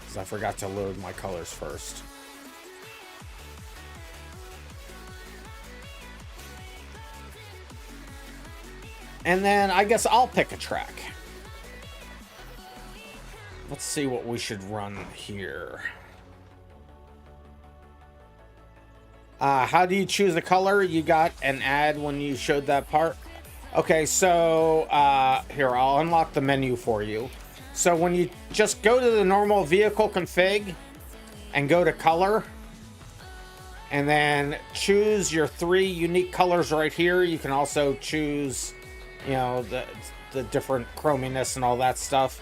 because I forgot to load my colors first. And then I guess I'll pick a track. Let's see what we should run here. How do you choose a color? You got an ad when you showed that part. Okay, so here, I'll unlock the menu for you. So when you just go to the normal vehicle config and go to color, and then choose your 3 unique colors right here. You can also choose, you know, the different chrominess and all that stuff.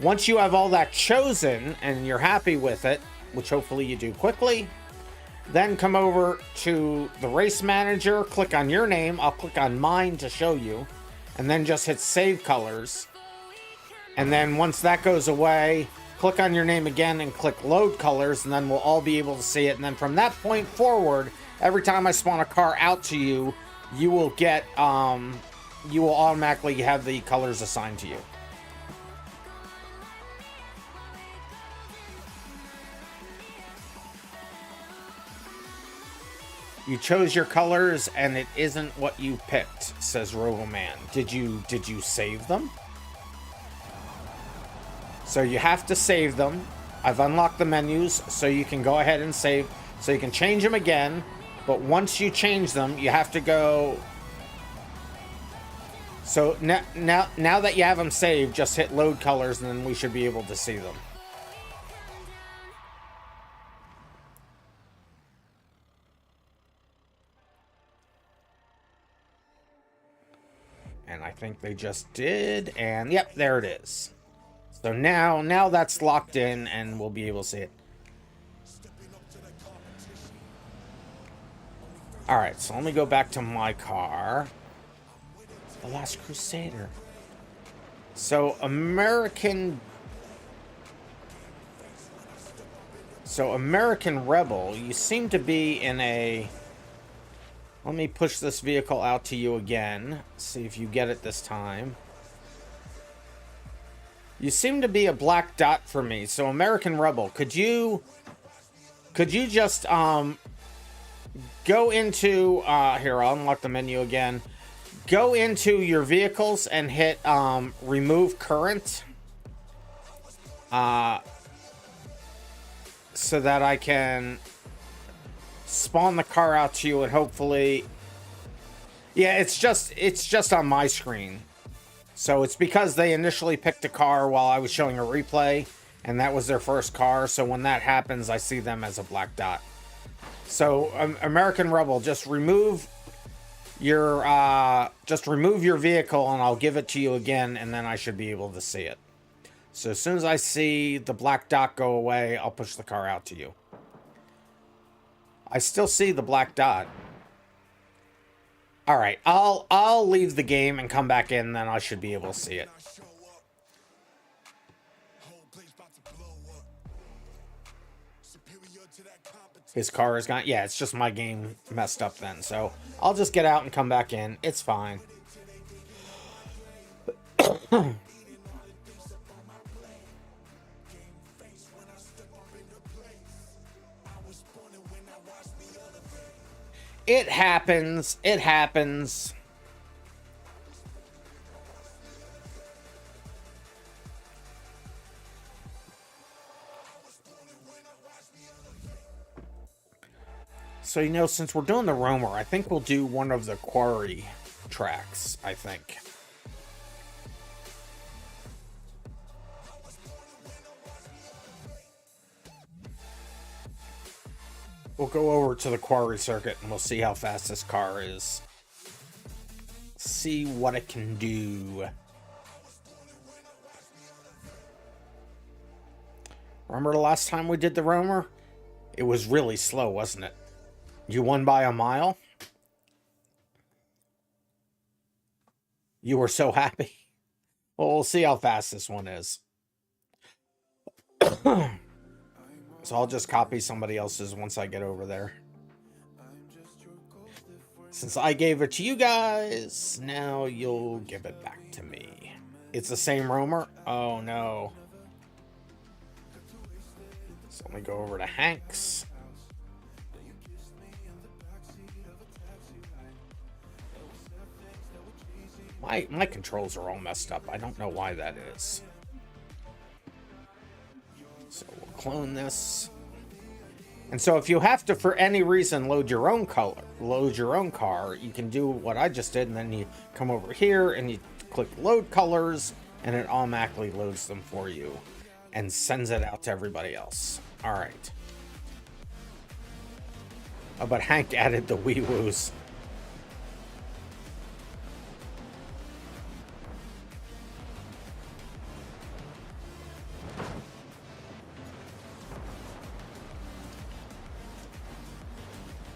Once you have all that chosen and you're happy with it, which hopefully you do quickly, Then come over to the race manager, click on your name. I'll click on mine to show you. And then just hit save colors. And then once that goes away, click on your name again and click load colors, and then we'll all be able to see it. And then from that point forward, every time I spawn a car out to you, you will get, you will automatically have the colors assigned to you. You chose your colors and it isn't what you picked, says RoboMan. Did you save them? So you have to save them. I've unlocked the menus so you can go ahead and save. So you can change them again. But once you change them, you have to go. So now that you have them saved, just hit load colors and then we should be able to see them. And I think they just did. And yep, there it is. So now that's locked in and we'll be able to see it. Alright, so let me go back to my car. The Last Crusader. So American Rebel, you seem to be in a... Let me push this vehicle out to you again. See if you get it this time. You seem to be a black dot for me. So American Rebel, could you just go into here, I'll unlock the menu again. Go into your vehicles and hit remove current. So that I can spawn the car out to you and hopefully, yeah, it's just on my screen. So it's because they initially picked a car while I was showing a replay, and that was their first car. So when that happens, I see them as a black dot. So American Rebel, just remove your vehicle, and I'll give it to you again, and then I should be able to see it. So as soon as I see the black dot go away, I'll push the car out to you. I still see the black dot. All right, I'll leave the game and come back in, then I should be able to see it. His car is gone. Yeah, it's just my game messed up then. So I'll just get out and come back in. It's fine. It happens. It happens. So, you know, since we're doing the roamer, I think we'll do one of the quarry tracks, I think. We'll go over to the quarry circuit and we'll see how fast this car is. See what it can do. Remember the last time we did the roamer? It was really slow, wasn't it? You won by a mile? You were so happy. Well, we'll see how fast this one is. So I'll just copy somebody else's once I get over there. Since I gave it to you guys, now you'll give it back to me. It's the same roamer? Oh no. So let me go over to Hank's. My controls are all messed up. I don't know why that is. So we'll clone this. And so if you have to, for any reason, load your own car, you can do what I just did, and then you come over here and you click load colors, and it automatically loads them for you and sends it out to everybody else. All right. Oh, but Hank added the wee-woos.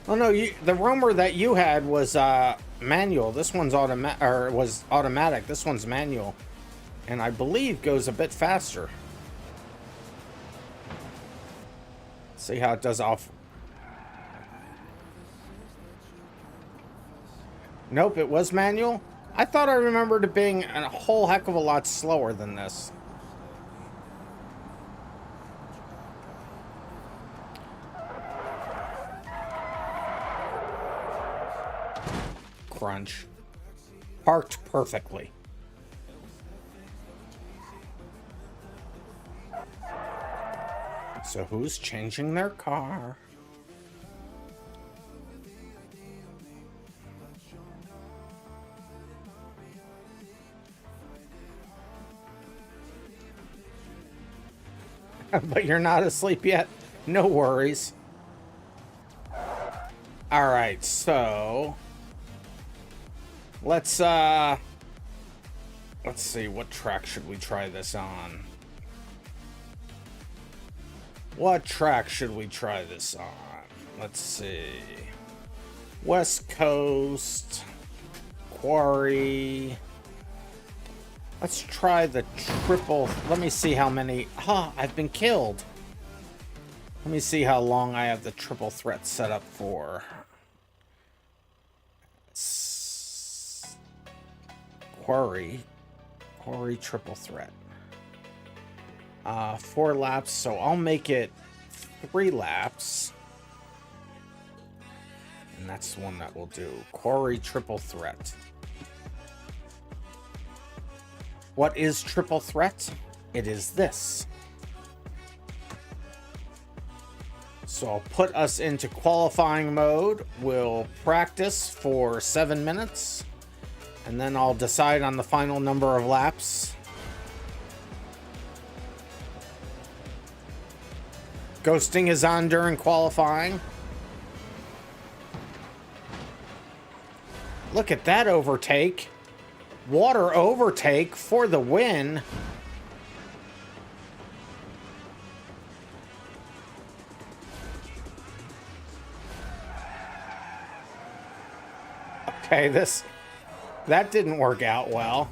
Oh no, the roamer that you had was manual. This one's was automatic. This one's manual, and I believe goes a bit faster. See how it does off. Nope, it was manual. I thought I remembered it being a whole heck of a lot slower than this. Crunch. Parked perfectly. So who's changing their car? But you're not asleep yet? No worries. All right, so let's see, what track should we try this on? What track should we try this on? Let's see. West Coast, Quarry. Let's try the triple. Let me see how many. I've been killed. Let me see how long I have the triple threat set up for. Quarry triple threat. 4 laps, so I'll make it 3 laps. And that's the one that we'll do. Quarry triple threat. What is triple threat? It is this. So I'll put us into qualifying mode. We'll practice for 7 minutes. And then I'll decide on the final number of laps. Ghosting is on during qualifying. Look at that overtake. Water overtake for the win. Okay, that didn't work out well.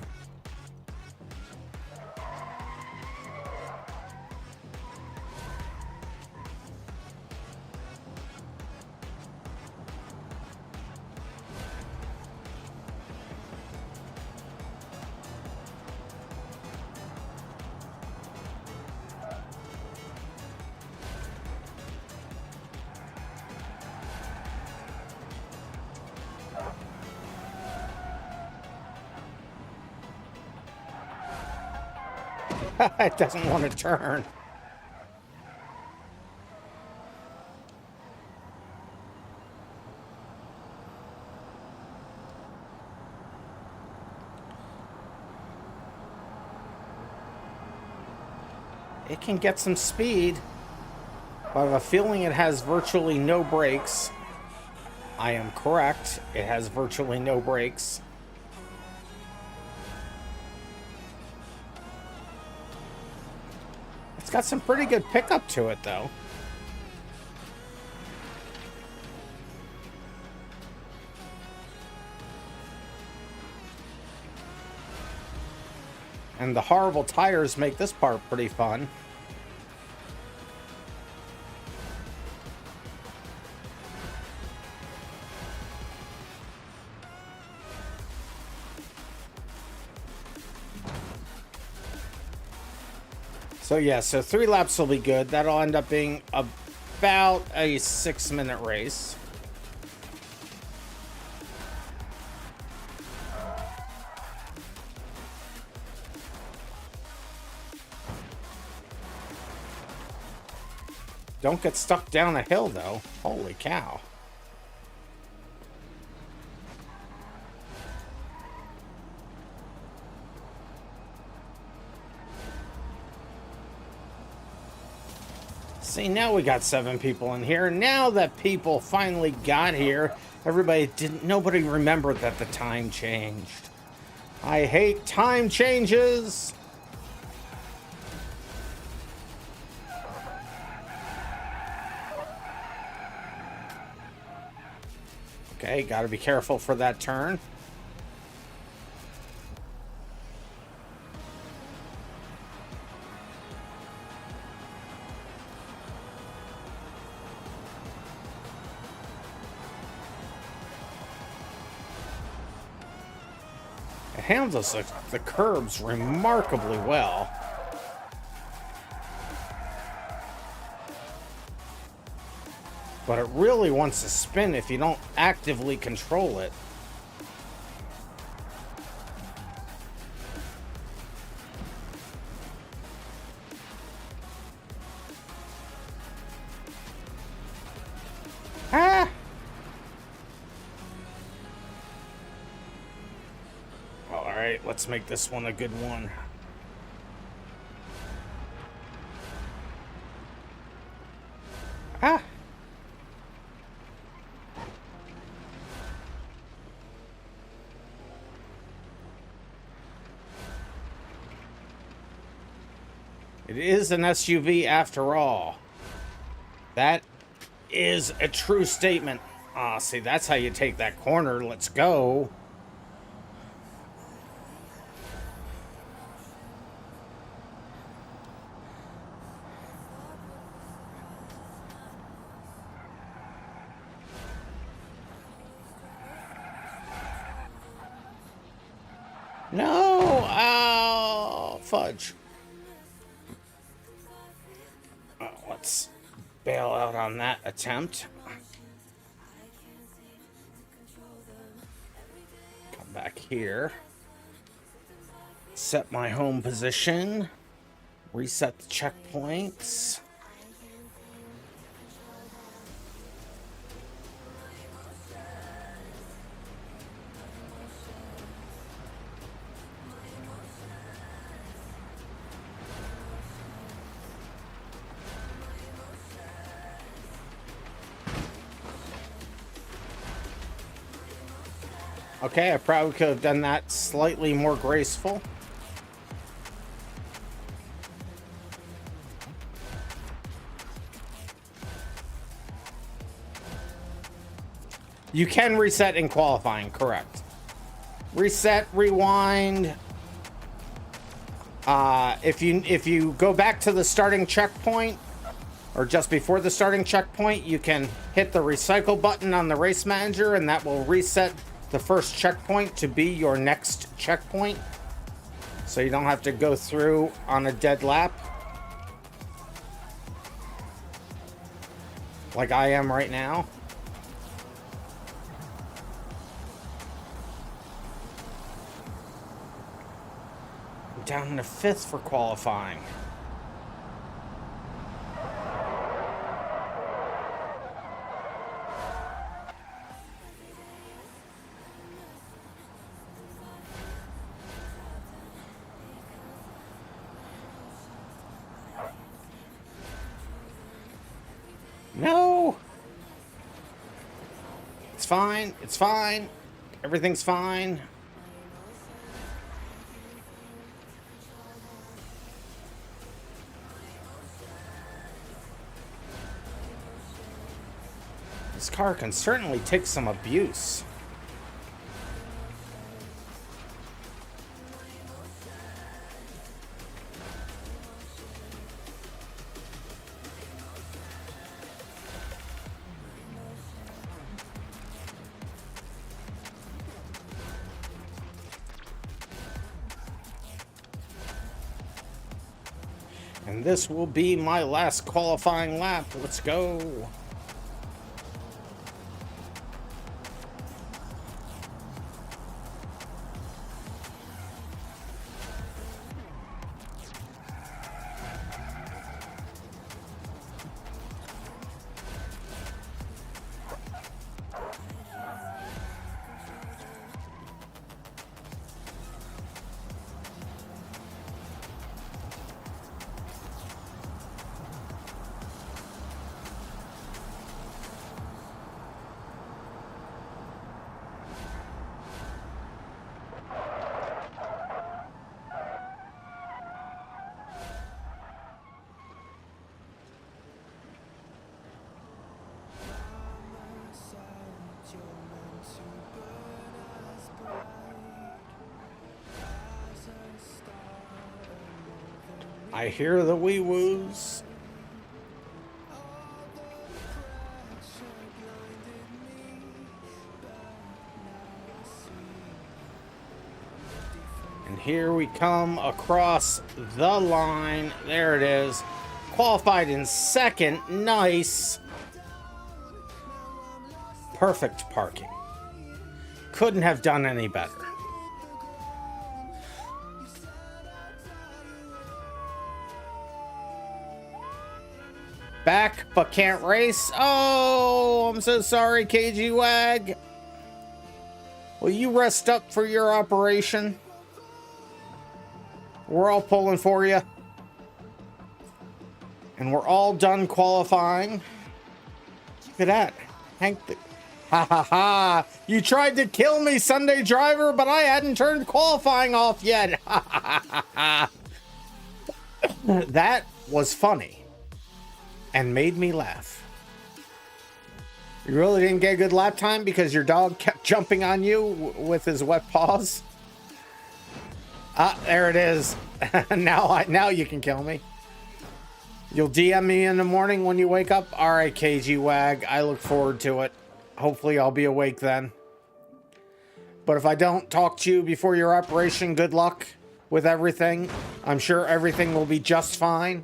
It doesn't want to turn. It can get some speed, but I have a feeling it has virtually no brakes. I am correct. It has virtually no brakes. It's got some pretty good pickup to it, though. And the horrible tires make this part pretty fun. So yeah, so 3 laps will be good. That'll end up being about a 6-minute race. Don't get stuck down a hill, though. Holy cow. See, now we got 7 people in here. Now that people finally got here, nobody remembered that the time changed. I hate time changes. Okay, gotta be careful for that turn. It handles the curbs remarkably well. But it really wants to spin if you don't actively control it. Ah! All right, let's make this one a good one. Ah! It is an SUV after all. That is a true statement. Ah, see, that's how you take that corner. Let's go. No! Oh, fudge. Let's bail out on that attempt. Come back here. Set my home position. Reset the checkpoints. Okay, I probably could have done that slightly more graceful. You can reset in qualifying, correct. Reset, rewind. If you go back to the starting checkpoint, or just before the starting checkpoint, you can hit the recycle button on the race manager, and that will reset the first checkpoint to be your next checkpoint. So you don't have to go through on a dead lap. Like I am right now. I'm down in the 5th for qualifying. No! It's fine. It's fine. Everything's fine. This car can certainly take some abuse. And this will be my last qualifying lap. Let's go. I hear the wee woos. And here we come across the line. There it is. Qualified in second. Nice. Perfect parking. Couldn't have done any better. Back, but can't race. Oh, I'm so sorry, KG Wag. Will you rest up for your operation? We're all pulling for you. And we're all done qualifying. Look at that. Hank. Ha ha ha. You tried to kill me, Sunday Driver, but I hadn't turned qualifying off yet. Ha ha ha ha. That was funny. And made me laugh. You really didn't get a good lap time because your dog kept jumping on you with his wet paws? Ah, there it is. Now you can kill me. You'll DM me in the morning when you wake up? Alright, KG Wag. I look forward to it. Hopefully I'll be awake then. But if I don't talk to you before your operation, good luck with everything. I'm sure everything will be just fine.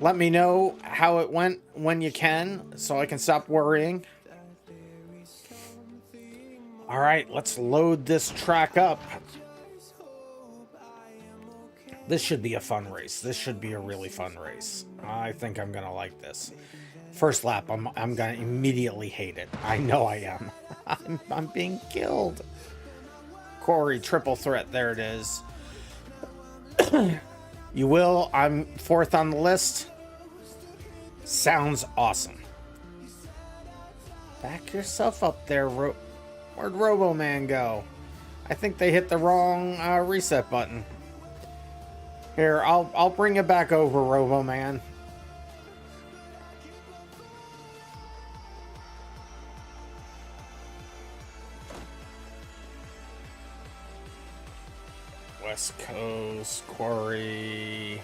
Let me know how it went when you can, so I can stop worrying. All right, let's load this track up. This should be a fun race. This should be a really fun race. I think I'm gonna like this. First lap, I'm gonna immediately hate it. I know I am. I'm being killed. Corey, triple threat. There it is. You will. I'm fourth on the list. Sounds awesome. Back yourself up there. Where'd RoboMan go? I think they hit the wrong reset button. Here, I'll bring it back over, RoboMan. West Coast, Quarry.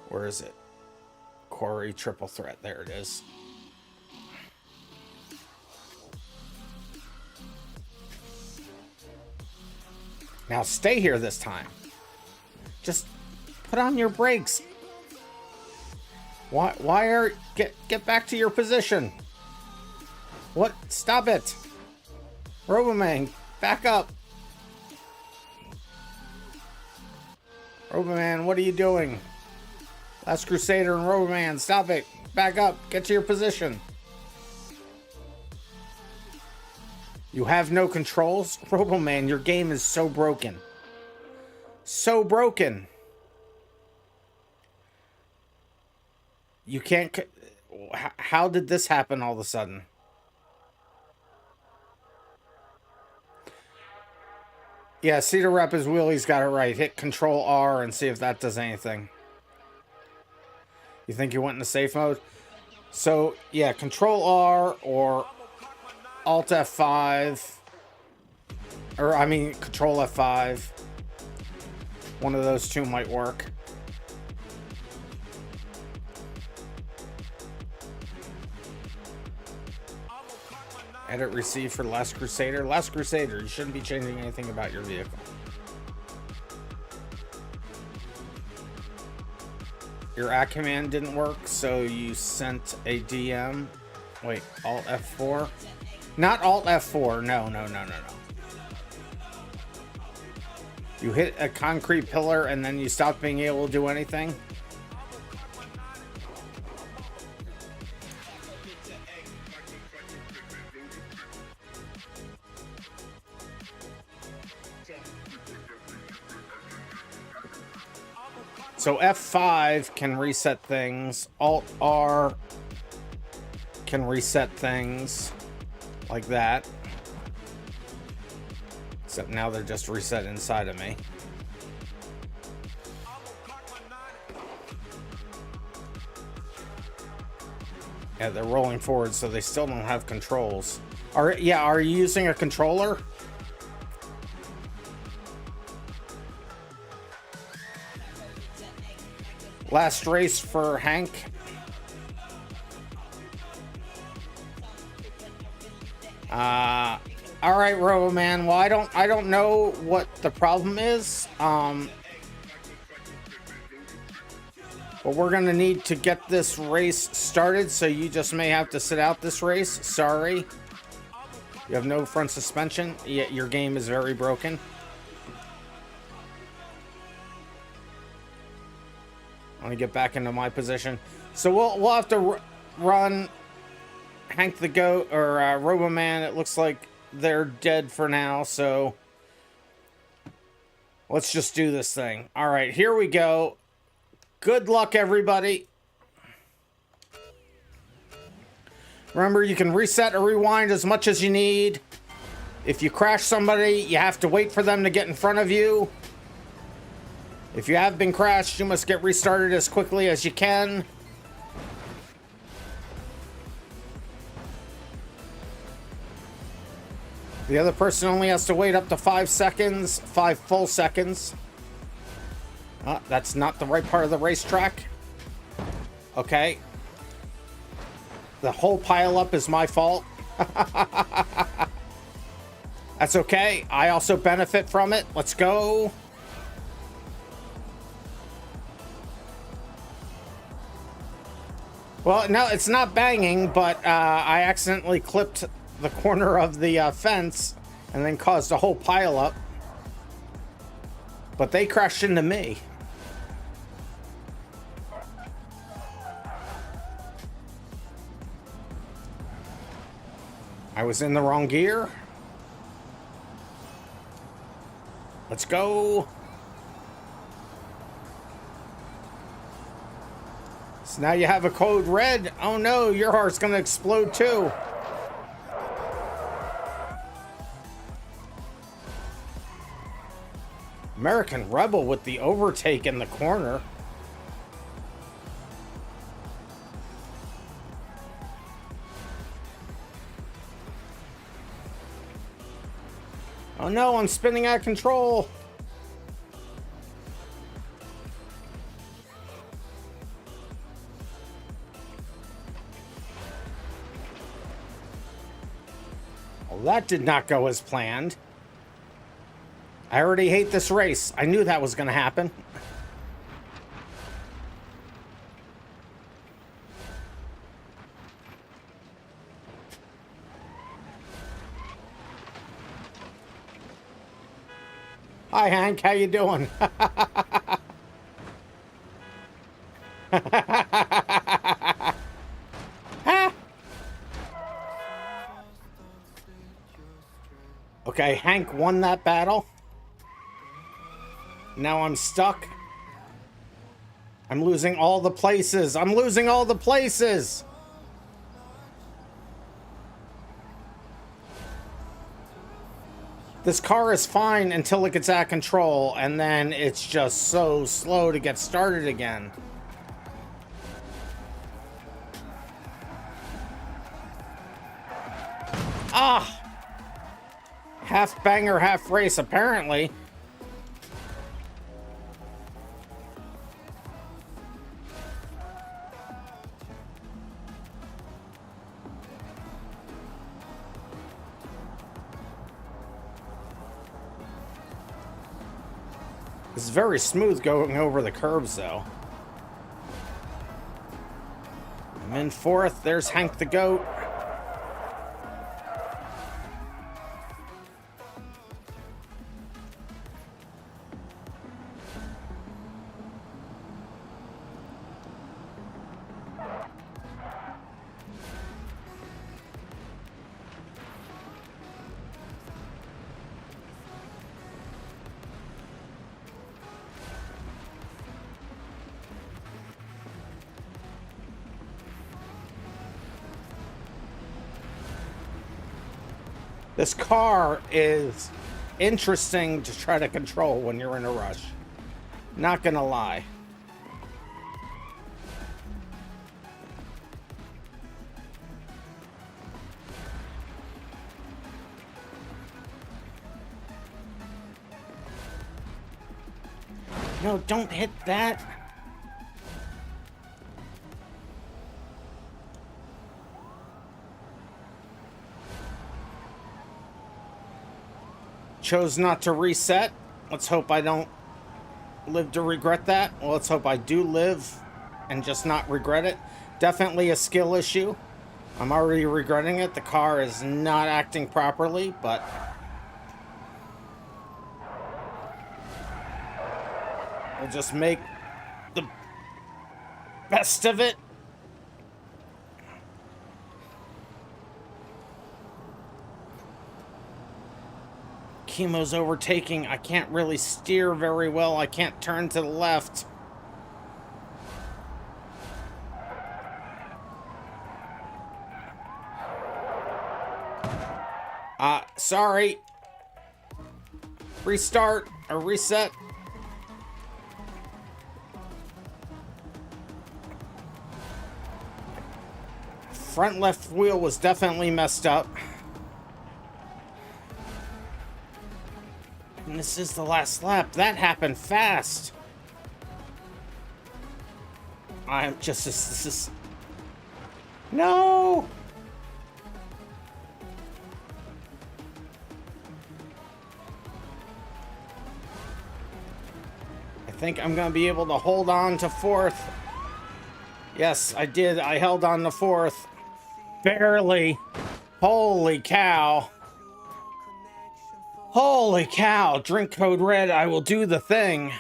Where is it? Quarry triple threat. There it is. Now stay here this time. Just put on your brakes. Why are get back to your position? What? Stop it. RoboMan, back up. RoboMan, what are you doing? Last Crusader and RoboMan, stop it. Back up. Get to your position. You have no controls? RoboMan, your game is so broken. So broken. You can't... How did this happen all of a sudden? Yeah, Cedar Rapids Wheelie's got it right. Hit Control R and see if that does anything. You think you went into safe mode? So, yeah, Control R or Alt F5. Or, I mean, Control F5. One of those two might work. Edit receive for Last Crusader. Last Crusader, you shouldn't be changing anything about your vehicle. Your at command didn't work, so you sent a DM. Wait, Alt F4? Not Alt F4. No. You hit a concrete pillar and then you stop being able to do anything? So F5 can reset things. Alt R can reset things like that. Except now they're just reset inside of me. Yeah, they're rolling forward, so they still don't have controls. Are you using a controller? Last race for Hank. All right, RoboMan. Well, I don't know what the problem is. But we're gonna need to get this race started, so you just may have to sit out this race. Sorry. You have no front suspension, yet your game is very broken. Let me get back into my position. So we'll have to run Hank the Goat or RoboMan. It looks like they're dead for now, so let's just do this thing. All right, here we go. Good luck, everybody. Remember, you can reset or rewind as much as you need. If you crash somebody, you have to wait for them to get in front of you. If you have been crashed, you must get restarted as quickly as you can. The other person only has to wait up to 5 seconds, 5 full seconds. That's not the right part of the racetrack. Okay. The whole pileup is my fault. That's okay. I also benefit from it. Let's go. Well, no, it's not banging, but I accidentally clipped the corner of the fence and then caused a whole pileup. But they crashed into me. I was in the wrong gear. Let's go. So now you have a code red. Oh no, your heart's gonna explode too. American Rebel with the overtake in the corner. Oh no, I'm spinning out of control. Well, that did not go as planned. I already hate this race. I knew that was going to happen. Hi, Hank. How you doing? Okay, Hank won that battle. Now I'm stuck. I'm losing all the places. I'm losing all the places. This car is fine until it gets out of control, and then it's just so slow to get started again. Ah! Half banger, half race, apparently. It's very smooth going over the curbs, though. I'm in fourth. There's Hank the Goat. This car is interesting to try to control when you're in a rush. Not gonna lie. No, don't hit that. chose not to reset. Let's hope I don't live to regret that. Well, let's hope I do live and just not regret it. Definitely a skill issue. I'm already regretting it. The car is not acting properly, but we'll just make the best of it. Chemo's overtaking. I can't really steer very well. I can't turn to the left. Sorry. Restart or reset. Front left wheel was definitely messed up. And this is the last lap. That happened fast. I'm just, this is... No! I think I'm gonna be able to hold on to fourth. Yes, I did. I held on to fourth. Barely. Holy cow. Holy cow. Drink code red. I will do the thing.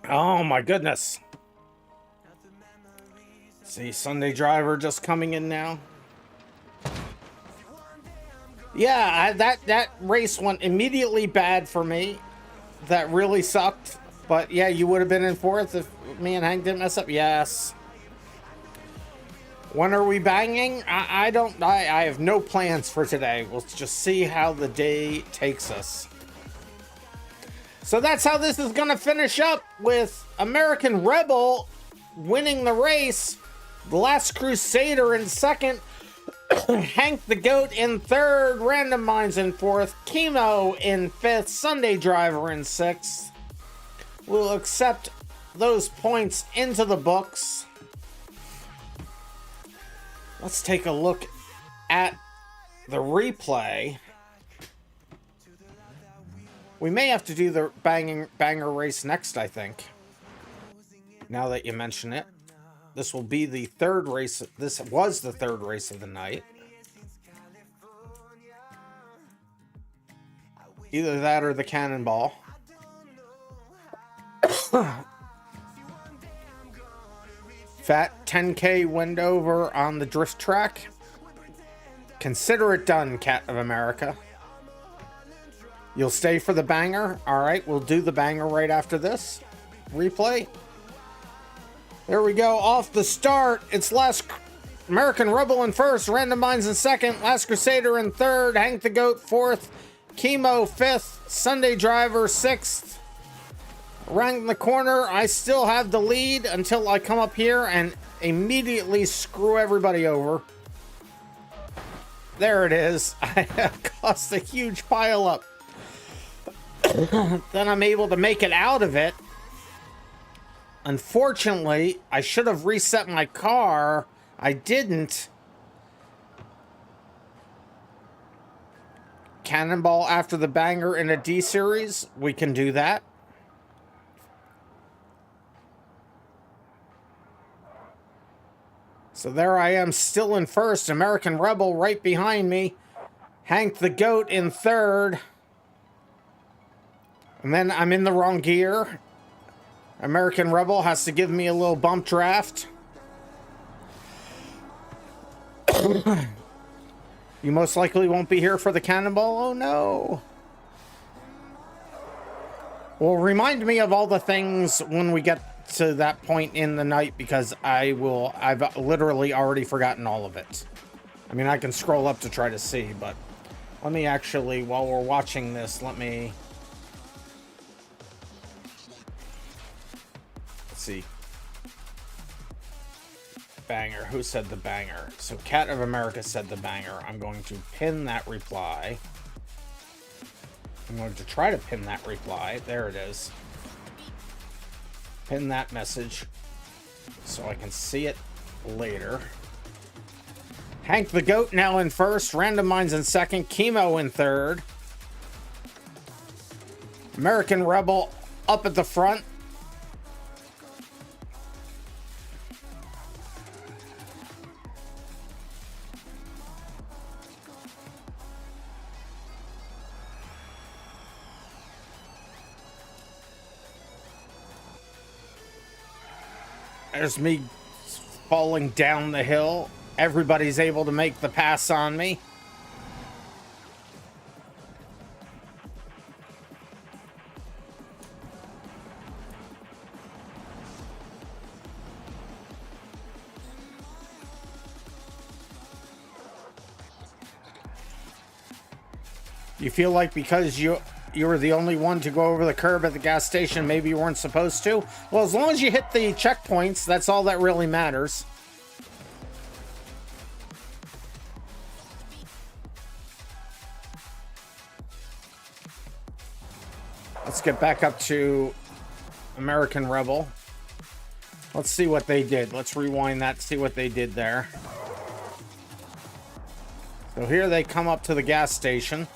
Oh my goodness. See, Sunday driver just coming in now. Yeah, that race went immediately bad for me. That really sucked. But yeah, you would have been in fourth if me and Hank didn't mess up. Yes. When are we banging? I have no plans for today. We'll just see how the day takes us. So that's how this is going to finish up, with American Rebel winning the race, The Last Crusader in second, Hank the Goat in third, RandomMinds in fourth, Chemo in fifth, Sunday Driver in sixth. We'll accept those points into the books. Let's take a look at the replay. We may have to do the banger race next, I think. Now that you mention it. This will be the third race. This was the third race of the night. Either that or the Cannonball. Fat 10K Wendover on the drift track. Consider it done, Cat of America. You'll stay for the banger? Alright, we'll do the banger right after this. Replay. There we go, off the start. It's American Rebel in first, RandomMinds in second, Last Crusader in third, Hank the Goat fourth, Chemo fifth, Sunday Driver sixth. Around the corner, I still have the lead until I come up here and immediately screw everybody over. There it is. I caused a huge pile up. Then I'm able to make it out of it. Unfortunately, I should have reset my car. I didn't. Cannonball after the banger in a D series. We can do that. So there I am, still in first. American Rebel right behind me. Hank the Goat in third. And then I'm in the wrong gear. American Rebel has to give me a little bump draft. You most likely won't be here for the Cannonball. Oh no. Well, remind me of all the things when we get to that point in the night, because I've literally already forgotten all of it. I mean, I can scroll up to try to see, but let me actually, while we're watching this, let's see. Banger. Who said the banger? So Cat of America said the banger. I'm going to pin that reply. I'm going to try to pin that reply. There it is. Pin that message so I can see it later. Hank the Goat now in first, RandomMinds in second, Chemo in third. American Rebel up at the front. There's me falling down the hill. Everybody's able to make the pass on me. You feel like because you were the only one to go over the curb at the gas station, maybe you weren't supposed to? Well, as long as you hit the checkpoints, that's all that really matters. Let's get back up to American Rebel. Let's see what they did. Let's rewind that, see what they did there. So here they come up to the gas station.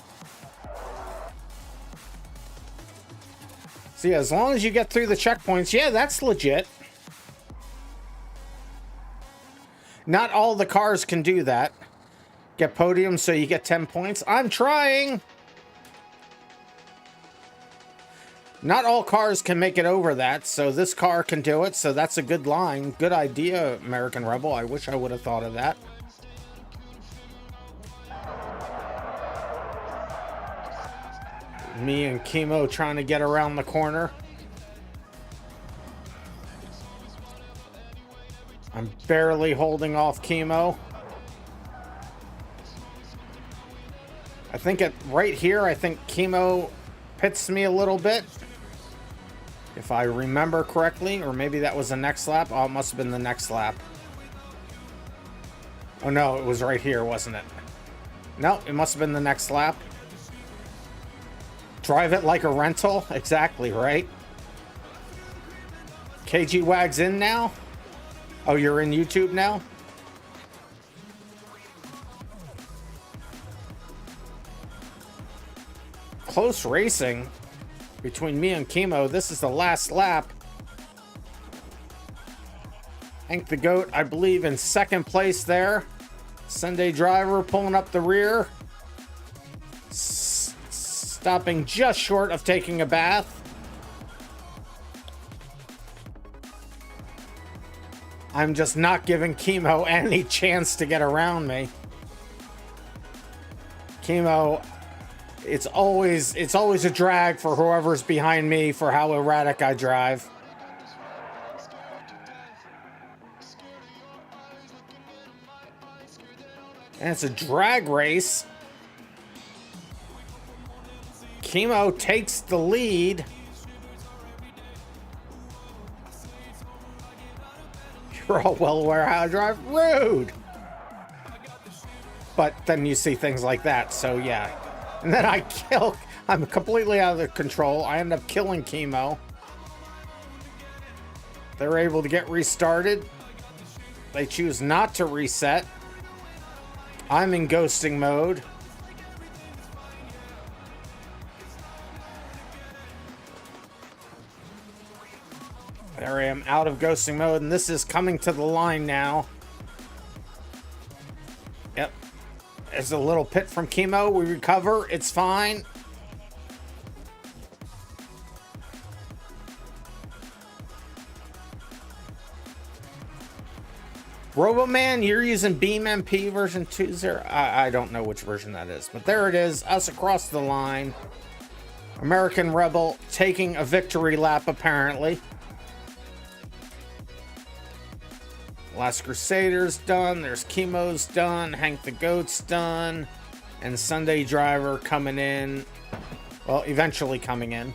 So yeah, as long as you get through the checkpoints, yeah, that's legit. Not all the cars can do that. Get podium so you get 10 points. I'm trying. Not all cars can make it over that, so this car can do it, so that's a good line. Good idea, American Rebel. I wish I would have thought of that. Me and Chemo trying to get around the corner. I'm barely holding off Chemo. I think right here, I think Chemo pits me a little bit. If I remember correctly, or maybe that was the next lap. Oh, it must have been the next lap. Oh no, it was right here, wasn't it? No, it must have been the next lap. Drive it like a rental? Exactly, right? KG Wag's in now? Oh, you're in YouTube now? Close racing between me and Chemo. This is the last lap. Hank the Goat, I believe, in second place there. Sunday Driver pulling up the rear. Stopping just short of taking a bath. I'm just not giving Chemo any chance to get around me. Chemo, it's always a drag for whoever's behind me for how erratic I drive. And it's a drag race. Chemo takes the lead. You're all well aware how to drive. Rude. But then you see things like that, so yeah. And then I'm completely out of control. I end up killing Chemo. They're able to get restarted. They choose not to reset. I'm in ghosting mode. There I am, out of ghosting mode, and this is coming to the line now. Yep. There's a little pit from Chemo. We recover. It's fine. RoboMan, you're using BeamNG version 2.0. I don't know which version that is, but there it is. Us across the line. American Rebel taking a victory lap, apparently. Last Crusader's done. There's Chemo's done. Hank the Goat's done. And Sunday Driver coming in. Well, eventually coming in.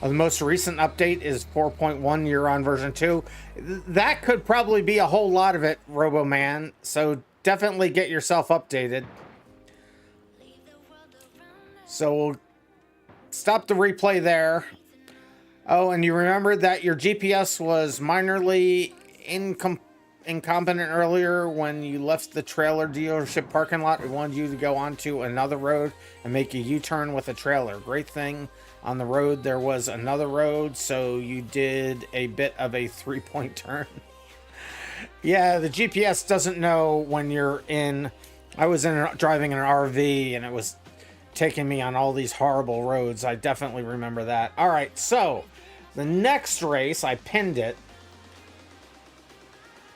The most recent update is 4.1. You're on version 2. That could probably be a whole lot of it, RoboMan. So definitely get yourself updated. So we'll stop the replay there. Oh, and you remember that your GPS was minorly incompetent earlier when you left the trailer dealership parking lot. We wanted you to go onto another road and make a U-turn with a trailer. Great thing, on the road there was another road, so you did a bit of a 3-point turn. Yeah, the GPS doesn't know when you're in. I was driving an RV and it was taking me on all these horrible roads. I definitely remember that. All right, so the next race, I pinned it.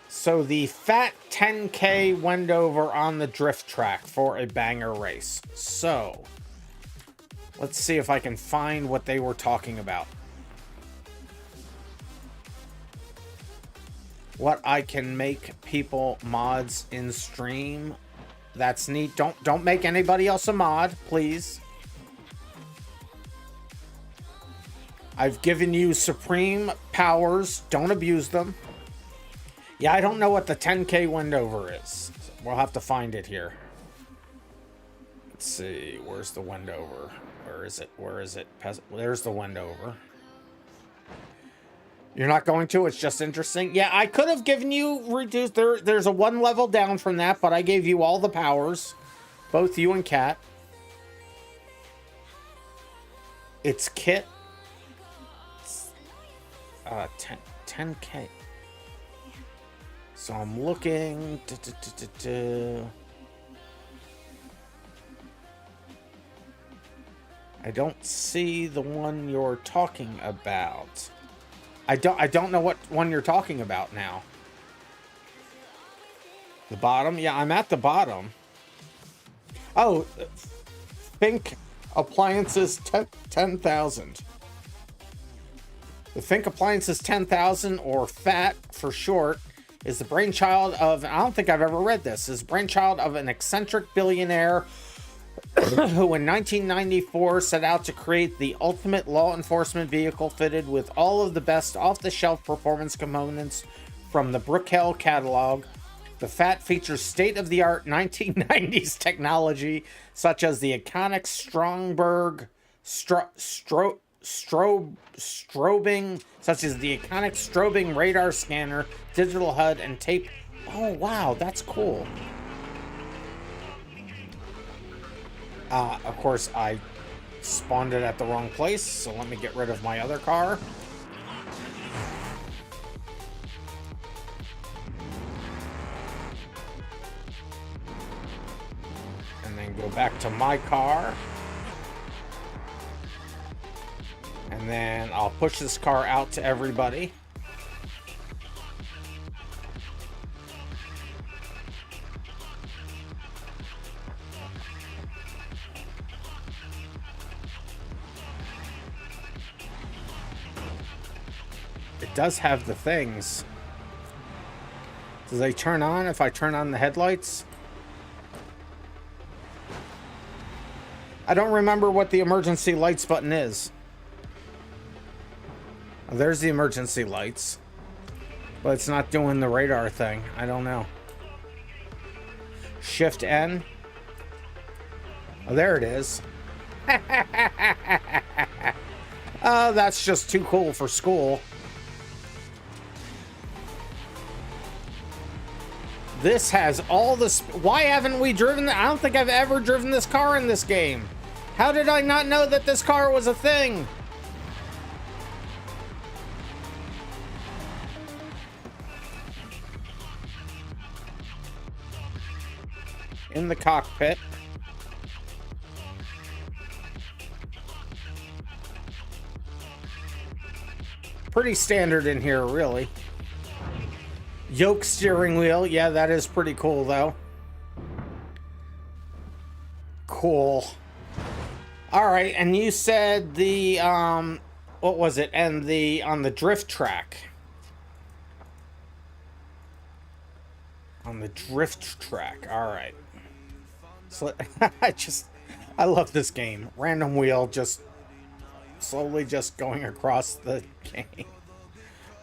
So the Fat 10K went over on the drift track for a banger race. So let's see if I can find what they were talking about. What I can make people mods in stream. That's neat. Don't make anybody else a mod, please. I've given you supreme powers. Don't abuse them. Yeah, I don't know what the 10K windover is. We'll have to find it here. Let's see. Where's the windover? Where is it? Where is it? There's the windover. You're not going to? It's just interesting. Yeah, I could have given you reduced. There's a 1 level down from that, but I gave you all the powers. Both you and Kat. It's Kit. 10K. So I'm looking. I don't see the one you're talking about. I don't know what one you're talking about now. The bottom? Yeah, I'm at the bottom. Oh, Think Appliances 10,000. The Think Appliances 10,000, or FAT for short, is the brainchild of, I don't think I've ever read this, is the brainchild of an eccentric billionaire who in 1994 set out to create the ultimate law enforcement vehicle fitted with all of the best off-the-shelf performance components from the Brookhill catalog. The FAT features state-of-the-art 1990s technology such as the iconic strobing radar scanner, digital HUD, and tape. Oh wow, that's cool. Of course, I spawned it at the wrong place, so let me get rid of my other car. And then go back to my car. And then I'll push this car out to everybody. It does have the things. Do they turn on if I turn on the headlights? I don't remember what the emergency lights button is. Oh, there's the emergency lights. But it's not doing the radar thing. I don't know. Shift N. Oh, there it is. Oh, that's just too cool for school. This has all the... Why haven't we driven... I don't think I've ever driven this car in this game. How did I not know that this car was a thing? In the cockpit. Pretty standard in here, really. Yoke steering wheel. Yeah, that is pretty cool, though. Cool. All right, and you said the, what was it? And on the drift track. On the drift track. All right. So, I love this game. Random wheel, just slowly just going across the game.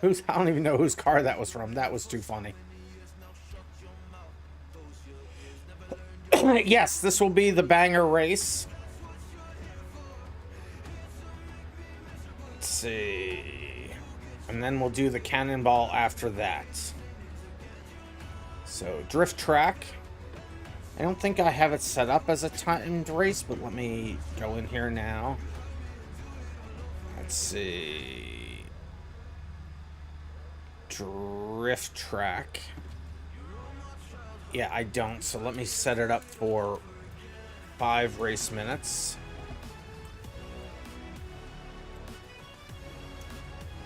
I don't even know whose car that was from. That was too funny. Yes, this will be the banger race. Let's see. And then we'll do the cannonball after that. So, drift track. I don't think I have it set up as a timed race, but let me go in here now. Let's see. Drift track. Yeah, I don't, so let me set it up for 5 race minutes.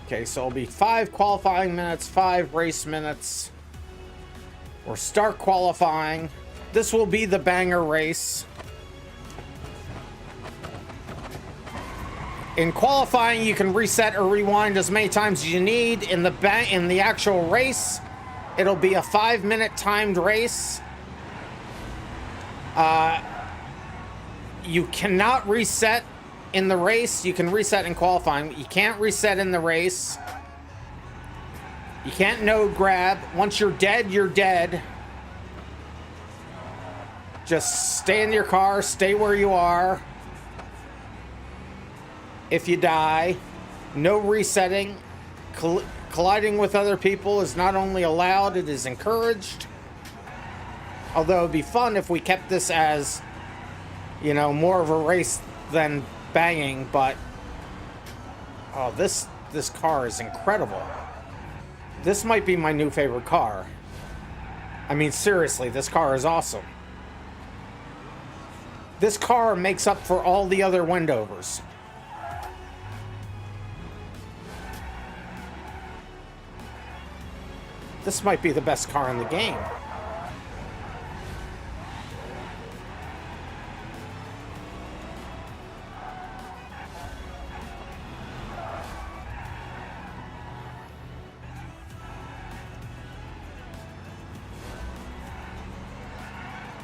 Okay, so it'll be 5 qualifying minutes, 5 race minutes. Or start qualifying. This will be the banger race. In qualifying, you can reset or rewind as many times as you need. In the actual race, it'll be a 5-minute timed race. You cannot reset in the race. You can reset in qualifying. You can't reset in the race. You can't node grab. Once you're dead, you're dead. Just stay in your car, stay where you are. If you die, no resetting. Colliding with other people is not only allowed, it is encouraged. Although it'd be fun if we kept this as, you know, more of a race than banging, but oh, this car is incredible. This might be my new favorite car. I mean, seriously, this car is awesome. This car makes up for all the other Wendovers. This might be the best car in the game.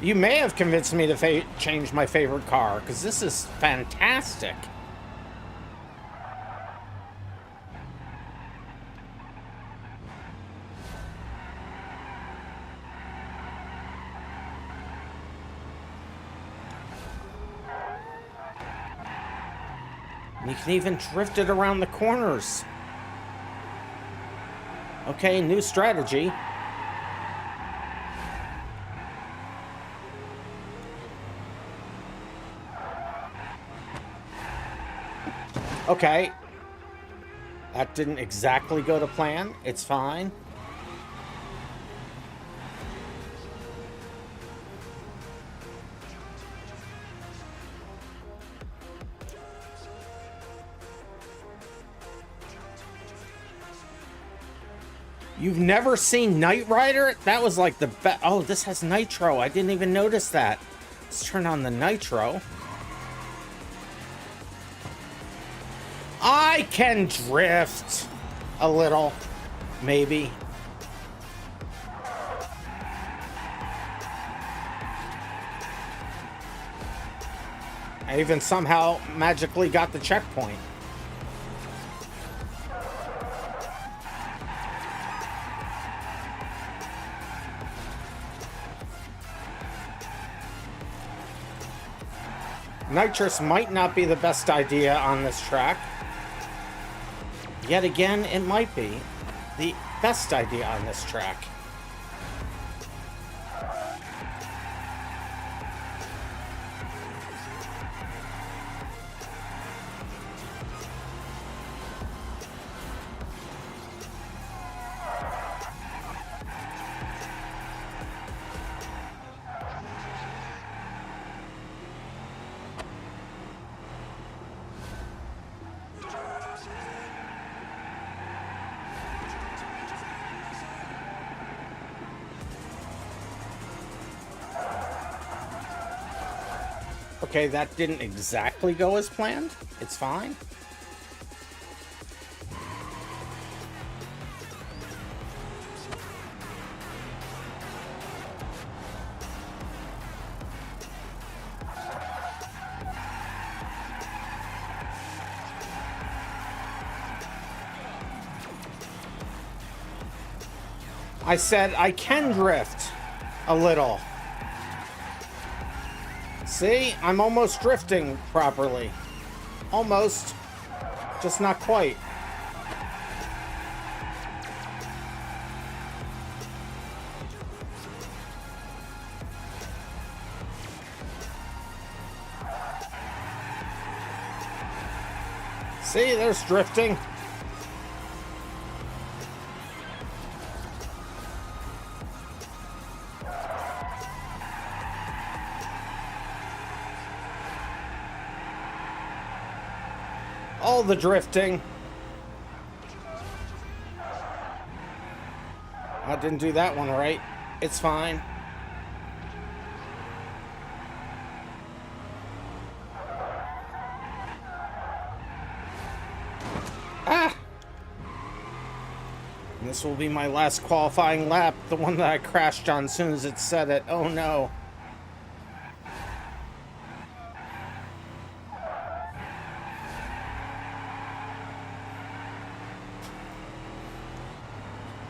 You may have convinced me to change my favorite car, because this is fantastic. You can even drift it around the corners. Okay, new strategy. Okay. That didn't exactly go to plan. It's fine. You've never seen Knight Rider? That was like the best. Oh, this has nitro. I didn't even notice that. Let's turn on the nitro. I can drift a little, maybe. I even somehow magically got the checkpoint. Nitrous might not be the best idea on this track. Yet again, it might be the best idea on this track. Okay, that didn't exactly go as planned. It's fine. I said I can drift a little. See, I'm almost drifting properly. Almost. Just not quite. See, there's drifting. All the drifting. I didn't do that one right. It's fine. Ah! And this will be my last qualifying lap, the one that I crashed on as soon as it said it. Oh no.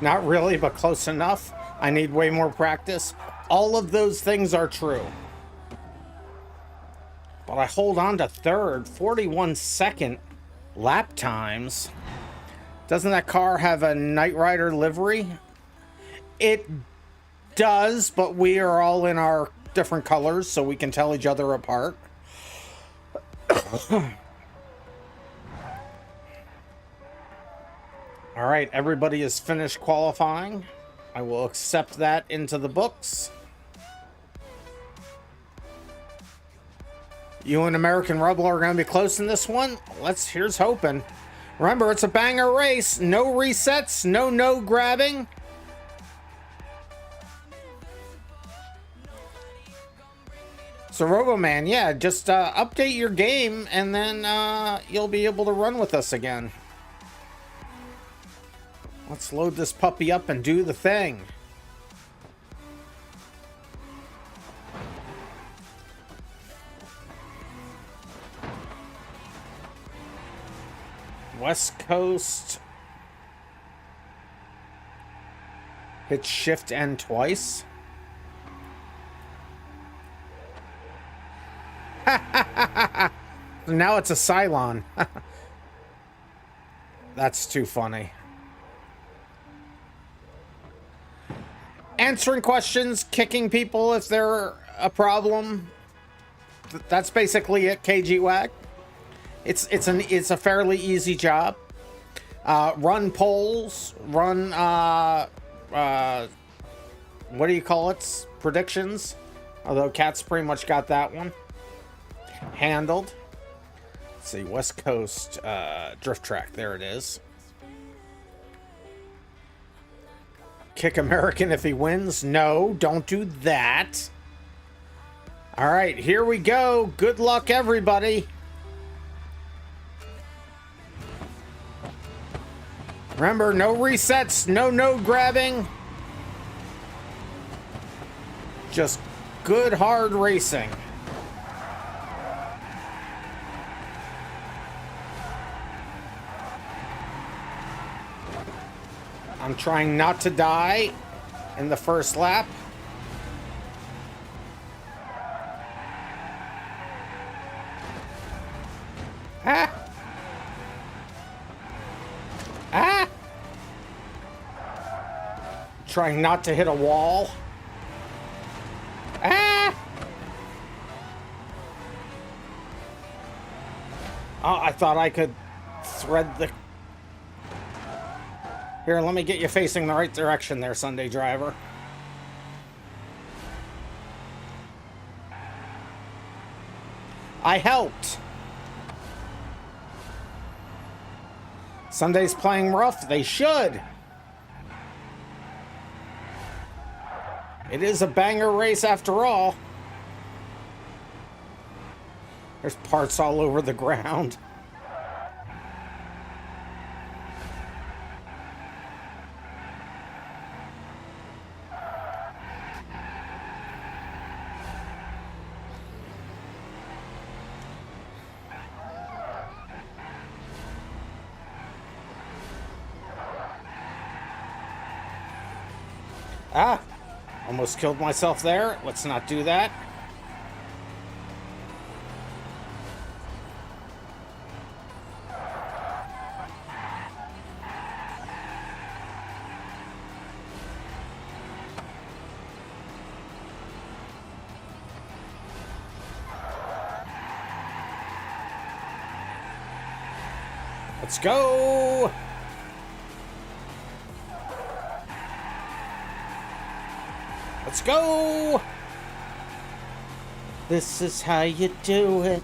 Not really, but close enough. I need way more practice. All of those things are true. But I hold on to third, 41-second lap times. Doesn't that car have a Knight Rider livery? It does, but we are all in our different colors, so we can tell each other apart. All right, everybody is finished qualifying. I will accept that into the books. You and American Rebel are going to be close in this one. Here's hoping. Remember, it's a banger race. No resets, no grabbing. So RoboMan, yeah, just update your game and then you'll be able to run with us again. Let's load this puppy up and do the thing. West Coast. Hit Shift N twice. Now it's a Cylon. That's too funny. Answering questions, kicking people if they're a problem. That's basically it, KG-WAG. It's a fairly easy job. Run polls, run what do you call it? Predictions. Although Cat's pretty much got that one handled. Let's see, West Coast drift track. There it is. Kick American if he wins. No, don't do that. All right, here we go. Good luck, everybody. Remember, no resets, no grabbing. Just good, hard racing. I'm trying not to die in the first lap. Ah! Ah! Trying not to hit a wall. Ah! Oh, I thought I could thread the... Here, let me get you facing the right direction there, Sunday driver. I helped. Sunday's playing rough. They should. It is a banger race after all. There's parts all over the ground. Ah, almost killed myself there. Let's not do that. Let's go. Let's go. This is how you do it.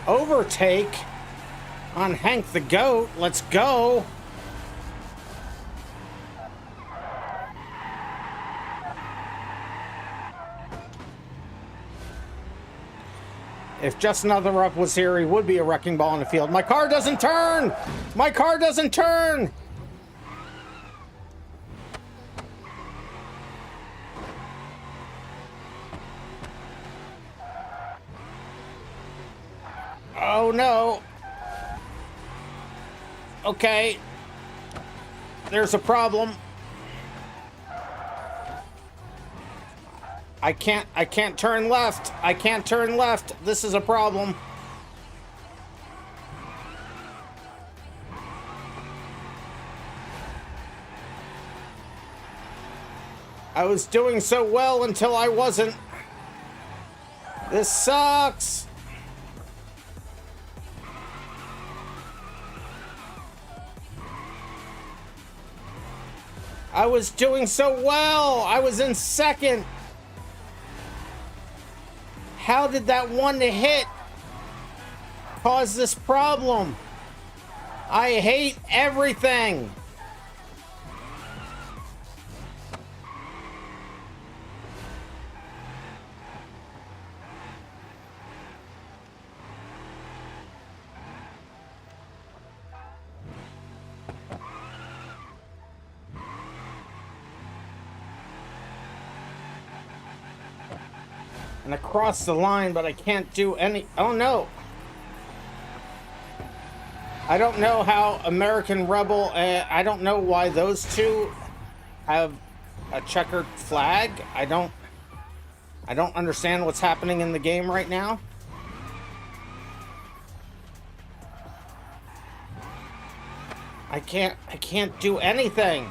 Overtake on Hank the Goat. Let's go. If Just Another Up was here, he would be a wrecking ball in the field. My car doesn't turn! My car doesn't turn! Oh no. Okay. There's a problem. I can't turn left. I can't turn left. This is a problem. I was doing so well until I wasn't. This sucks. I was doing so well. I was in second. How did that one hit cause this problem? I hate everything. And across the line, but I can't do any. Oh no. I don't know how American Rebel, I don't know why those two have a checkered flag. I don't understand what's happening in the game right now. I can't do anything.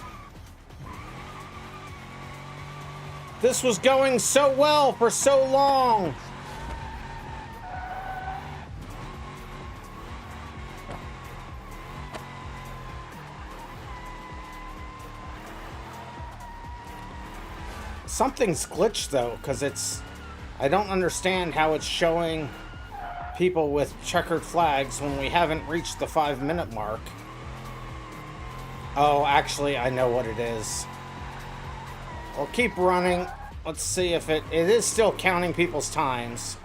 This was going so well for so long. Something's glitched though, because I don't understand how it's showing people with checkered flags when we haven't reached the 5-minute mark. Oh, actually, I know what it is. We'll keep running. Let's see if it is still counting people's times.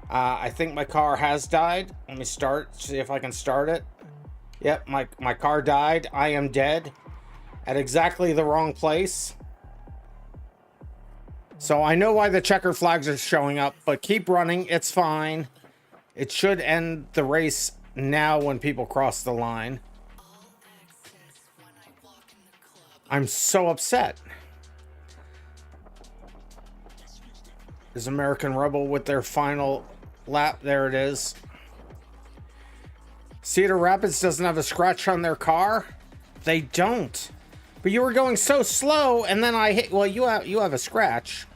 I think my car has died. Let me see if I can start it. Yep, my car died. I am dead at exactly the wrong place. So I know why the checker flags are showing up, but keep running. It's fine. It should end the race now when people cross the line. I'm so upset. Is American Rebel with their final lap? There it is. Cedar Rapids doesn't have a scratch on their car? They don't. But you were going so slow, and then I hit. Well, you have a scratch.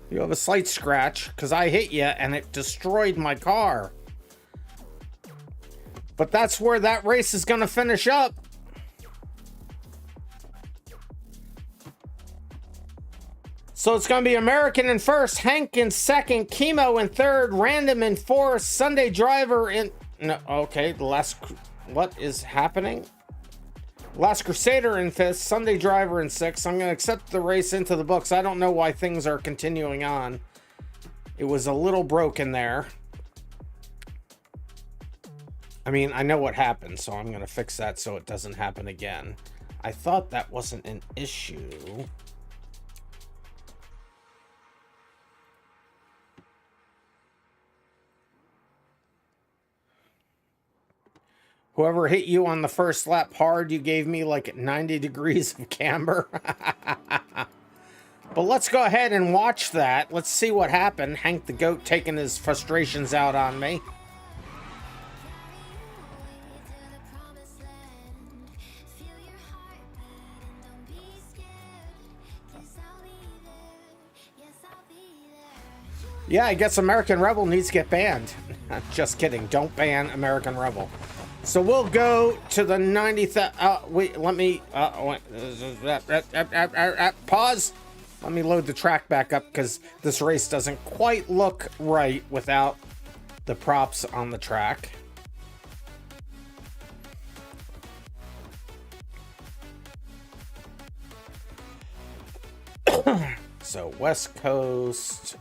You have a slight scratch, because I hit you, and it destroyed my car. But that's where that race is going to finish up. So it's going to be American in first, Hank in second, Chemo in third, Random in fourth, Sunday Driver in... No, okay, what is happening? Last Crusader in fifth, Sunday Driver in sixth. I'm going to accept the race into the books. I don't know why things are continuing on. It was a little broken there. I mean, I know what happened, so I'm going to fix that so it doesn't happen again. I thought that wasn't an issue. Whoever hit you on the first lap hard, you gave me like 90 degrees of camber. But let's go ahead and watch that. Let's see what happened. Hank the Goat taking his frustrations out on me. Yeah, I guess American Rebel needs to get banned. Just kidding. Don't ban American Rebel. So we'll go to the 90th. Wait, let me pause. Let me load the track back up because this race doesn't quite look right without the props on the track. So West Coast.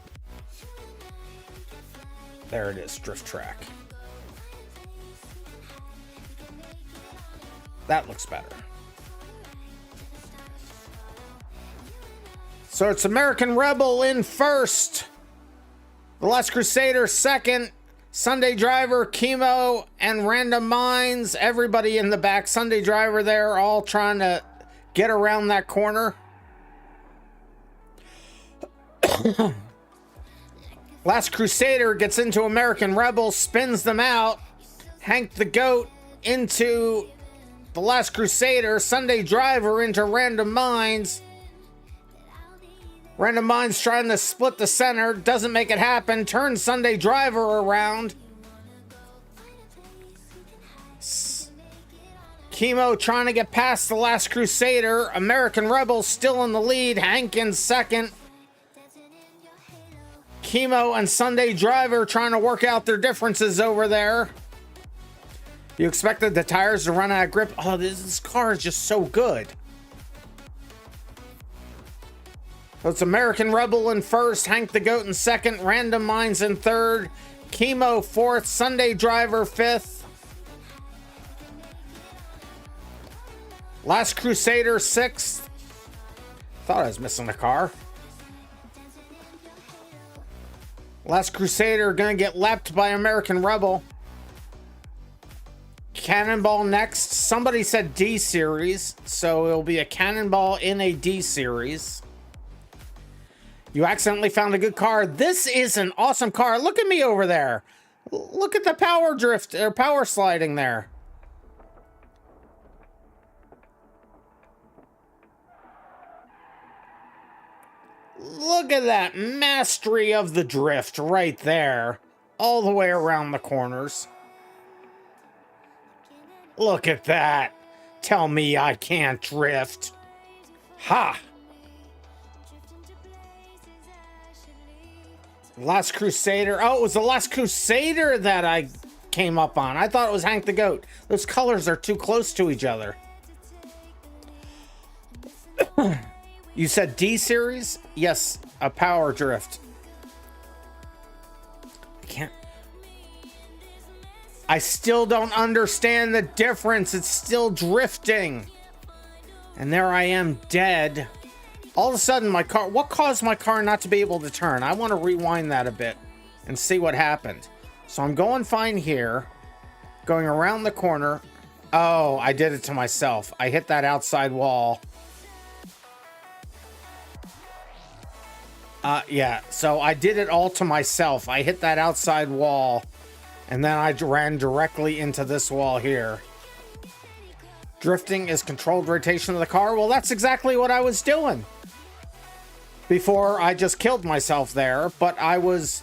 There it is, drift track. That looks better. So it's American Rebel in first. The Last Crusader second. Sunday Driver, Chemo, and RandomMinds. Everybody in the back. Sunday Driver there, all trying to get around that corner. Last Crusader gets into American Rebel, spins them out. Hank the Goat into the Last Crusader. Sunday Driver into RandomMinds. RandomMinds trying to split the center. Doesn't make it happen. Turns Sunday Driver around. Chemo trying to get past the Last Crusader. American Rebel still in the lead. Hank in second. Chemo and Sunday Driver trying to work out their differences over there. You expected the tires to run out of grip. Oh, this car is just so good. So it's American Rebel in first, Hank the Goat in second, RandomMinds in third, Chemo fourth, Sunday Driver fifth, Last Crusader sixth. Thought I was missing a car. Last Crusader gonna get lapped by American Rebel. Cannonball next. Somebody said D series, so it'll be a Cannonball in a D series. You accidentally found a good car. This is an awesome car. Look at me over there. Look at the power drift or power sliding there. Look at that mastery of the drift right there. All the way around the corners. Look at that. Tell me I can't drift. Ha! Last Crusader. Oh, it was the Last Crusader that I came up on. I thought it was Hank the Goat. Those colors are too close to each other. You said D series? Yes, a power drift. I still don't understand the difference. It's still drifting. And there I am dead. All of a sudden my car, what caused my car not to be able to turn? I want to rewind that a bit and see what happened. So I'm going fine here. Going around the corner. Oh, I did it to myself. I hit that outside wall. Yeah, so I did it all to myself. I hit that outside wall, and then I ran directly into this wall here. Drifting is controlled rotation of the car. Well, that's exactly what I was doing before I just killed myself there. But I was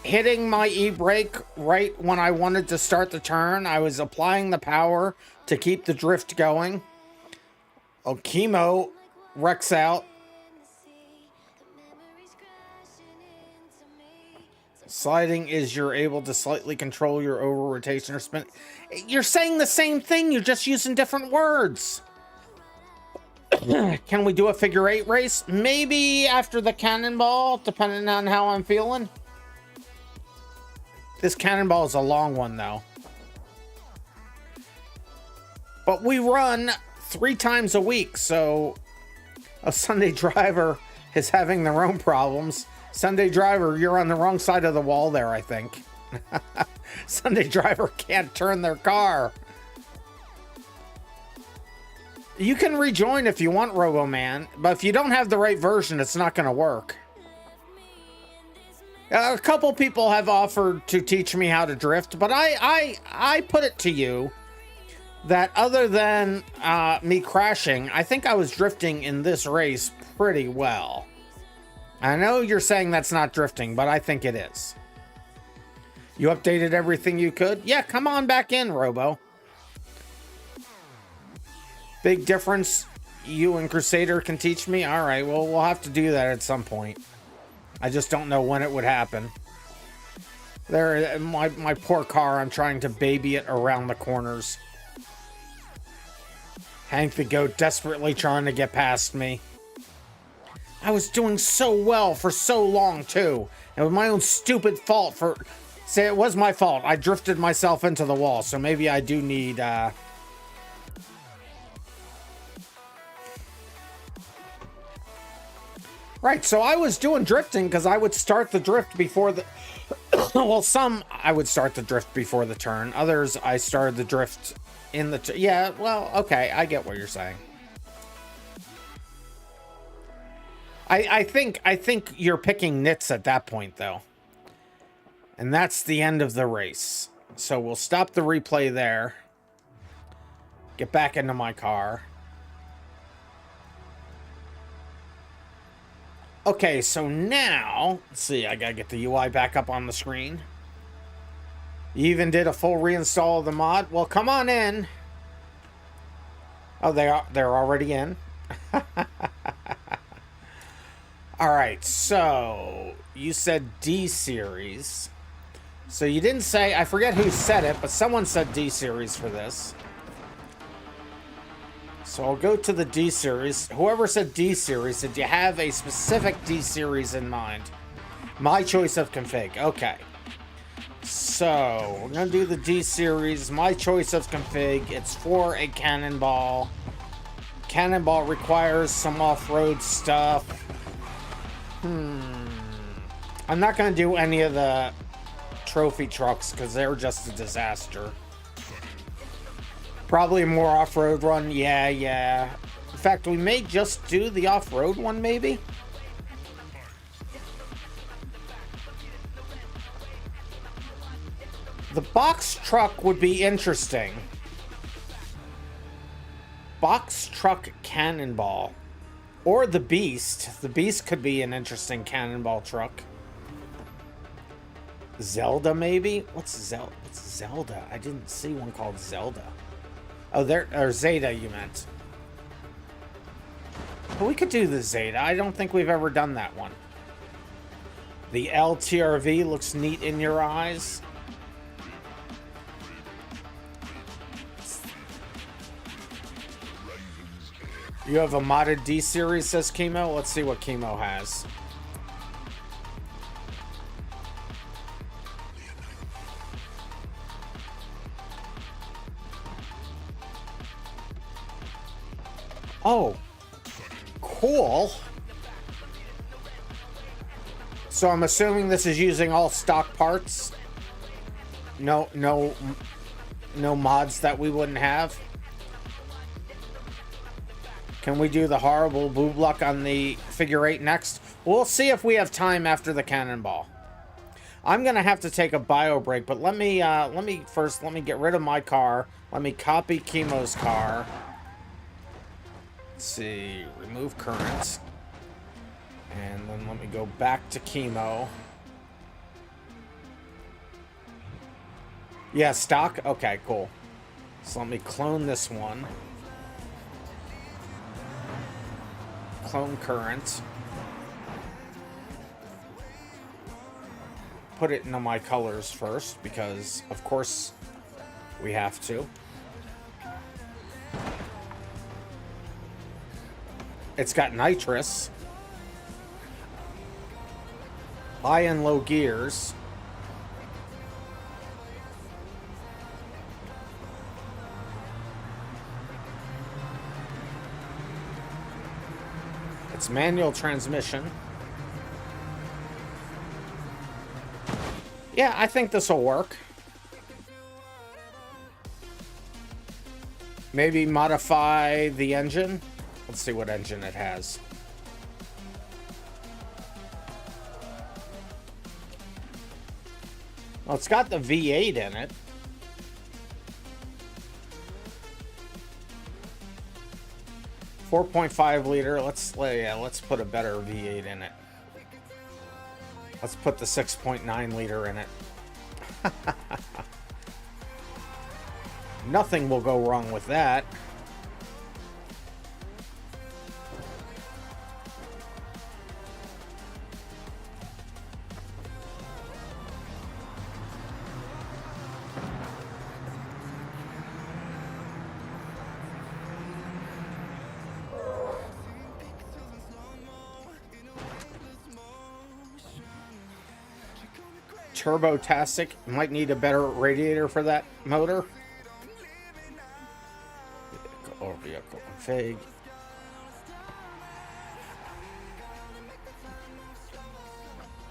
hitting my e-brake right when I wanted to start the turn. I was applying the power to keep the drift going. Oh, Chemo wrecks out. Sliding is you're able to slightly control your over rotation or spin. You're saying the same thing, you're just using different words. Can we do a figure 8 race? Maybe after the Cannonball, depending on how I'm feeling. This Cannonball is a long one, though. But we run 3 times a week, so a Sunday Driver is having their own problems. Sunday Driver, you're on the wrong side of the wall there, I think. Sunday Driver can't turn their car. You can rejoin if you want, Roboman, but if you don't have the right version, it's not going to work. A couple people have offered to teach me how to drift, but I put it to you that other than me crashing, I think I was drifting in this race pretty well. I know you're saying that's not drifting, but I think it is. You updated everything you could? Yeah, come on back in, Robo. Big difference you and Crusader can teach me? All right, well, we'll have to do that at some point. I just don't know when it would happen. There, my poor car, I'm trying to baby it around the corners. Hank the goat desperately trying to get past me. I was doing so well for so long, too. It was my own stupid fault for... Say, it was my fault. I drifted myself into the wall, so maybe I do need, Right, so I was doing drifting because I would start the drift before the... Well, some I would start the drift before the turn. Others, I started the drift in the... Yeah, well, okay, I get what you're saying. I think you're picking nits at that point, though. And that's the end of the race. So we'll stop the replay there. Get back into my car. Okay, so now, let's see, I gotta get the UI back up on the screen. You even did a full reinstall of the mod? Well, come on in. Oh, they're already in. All right, so you said D series. So you didn't say, I forget who said it, but someone said D series for this. So I'll go to the D series. Whoever said D series, did you have a specific D series in mind? My choice of config. Okay. So we're going to do the D series. My choice of config. It's for a cannonball. Cannonball requires some off-road stuff. I'm not going to do any of the trophy trucks because they're just a disaster. Probably a more off-road run. Yeah. In fact, we may just do the off-road one, maybe? The box truck would be interesting. Box truck cannonball. Or the Beast. The Beast could be an interesting cannonball truck. Zelda, maybe? What's Zelda? I didn't see one called Zelda. Oh, or Zeta, you meant. But we could do the Zeta. I don't think we've ever done that one. The LTRV looks neat in your eyes. You have a modded D series, says Chemo. Let's see what Chemo has. Oh, cool. So I'm assuming this is using all stock parts. No mods that we wouldn't have. Can we do the horrible boob luck on the figure 8 next? We'll see if we have time after the cannonball. I'm gonna have to take a bio break, but let me get rid of my car. Let me copy Chemo's car. Let's see, remove current. And then let me go back to Chemo. Yeah, stock? Okay, cool. So let me clone this one. Clone current. Put it into my colors first, because of course we have to. It's got nitrous. High and low gears. It's manual transmission. Yeah, I think this will work. Maybe modify the engine. Let's see what engine it has. Well, it's got the V8 in it. .5 liter. Let's put a better V8 in it. Let's put the 6.9 liter in it. Nothing will go wrong with that. Turbo-tastic. Might need a better radiator for that motor. Vehicle config.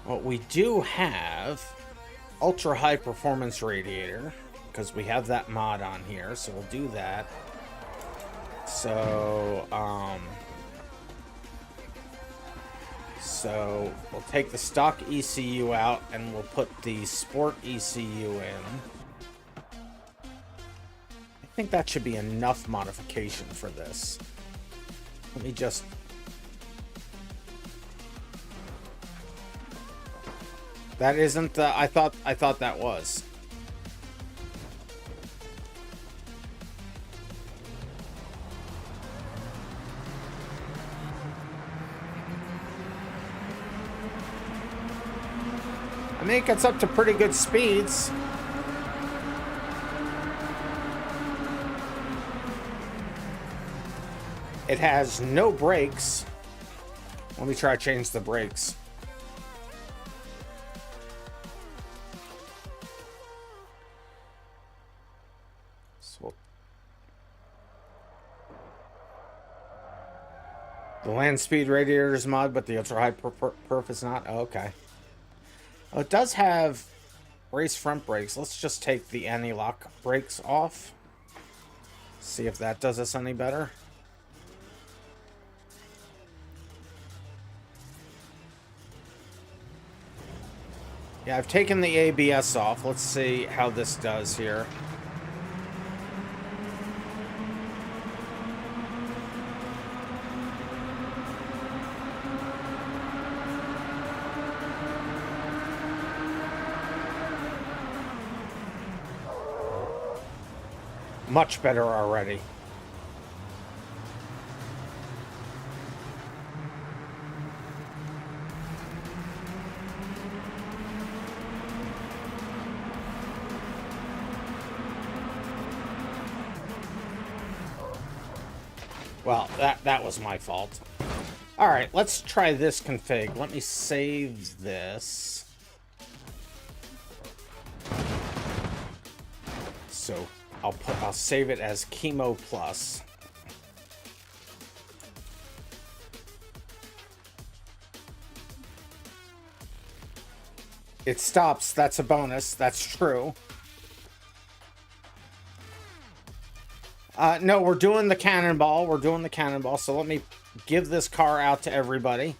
Well, we do have ultra high performance radiator because we have that mod on here, so we'll do that. So we'll take the stock ECU out and we'll put the sport ECU in. I think that should be enough modification for this. Let me just... That isn't the... I thought that was. I mean, it gets up to pretty good speeds. It has no brakes. Let me try to change the brakes. So the land speed radiator is mod, but the ultra high perf is not. Oh, okay. Oh, it does have race front brakes. Let's just take the anti-lock brakes off. See if that does us any better. Yeah, I've taken the ABS off. Let's see how this does here. Much better already. Well, that was my fault. All right, let's try this config. Let me save this. So I'll save it as Chemo Plus. It stops. That's a bonus. That's true. No, we're doing the cannonball. We're doing the cannonball. So let me give this car out to everybody.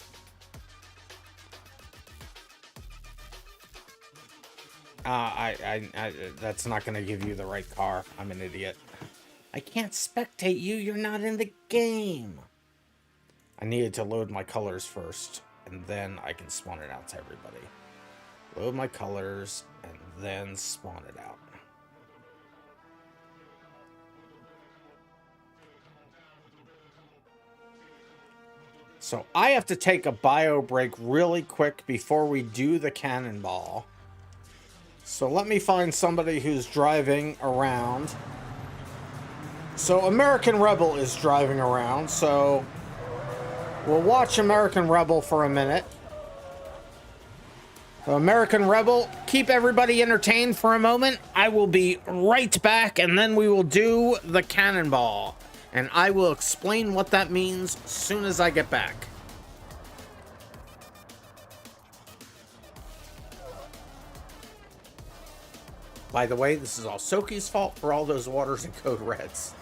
That's not going to give you the right car. I'm an idiot. I can't spectate you. You're not in the game. I needed to load my colors first, and then I can spawn it out to everybody. Load my colors, and then spawn it out. So I have to take a bio break really quick before we do the cannonball. So let me find somebody who's driving around. So American Rebel is driving around, so we'll watch American Rebel for a minute. So American Rebel, keep everybody entertained for a moment. I will be right back, and then we will do the cannonball. And I will explain what that means as soon as I get back. By the way, this is all Soki's fault for all those waters and code reds.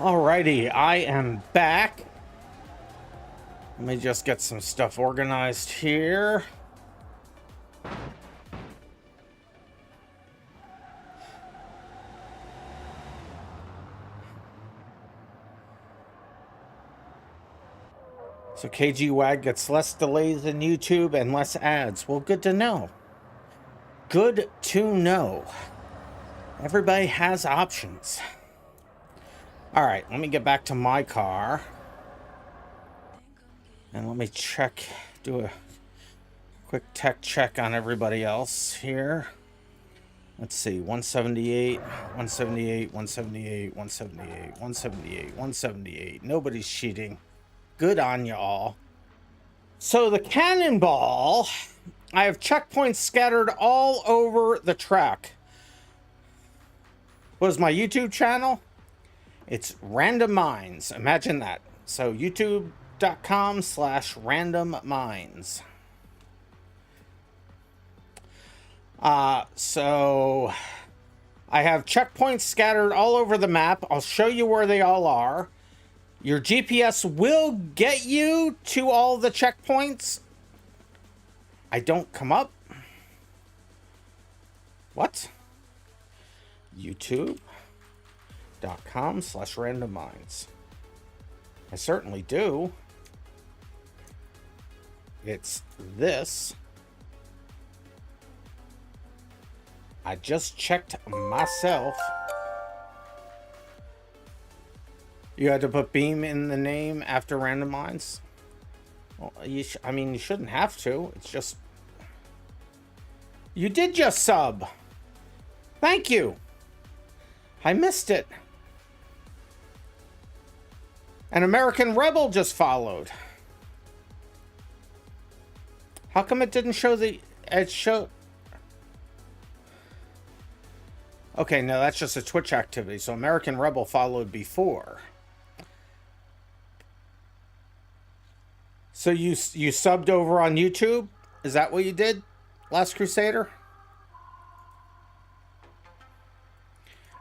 Alrighty, I am back. Let me just get some stuff organized here. So KG-WAG gets less delays in YouTube and less ads. Well, good to know. Good to know. Everybody has options. All right, let me get back to my car. And let me check, do a quick tech check on everybody else here. Let's see, 178, 178, 178, 178, 178, 178. Nobody's cheating. Good on you all. So the cannonball, I have checkpoints scattered all over the track. What is my YouTube channel? It's RandomMinds. Imagine that. So youtube.com/RandomMinds. So I have checkpoints scattered all over the map. I'll show you where they all are. Your GPS will get you to all the checkpoints. I don't come up. What? youtube.com/RandomMinds. I certainly do. It's this. I just checked myself. You had to put Beam in the name after RandomMinds? Well, I mean, you shouldn't have to. It's just... You did just sub. Thank you. I missed it. An American Rebel just followed. How come it didn't show the... It showed... Okay, no, that's just a Twitch activity. So American Rebel followed before. So you subbed over on YouTube? Is that what you did, Last Crusader?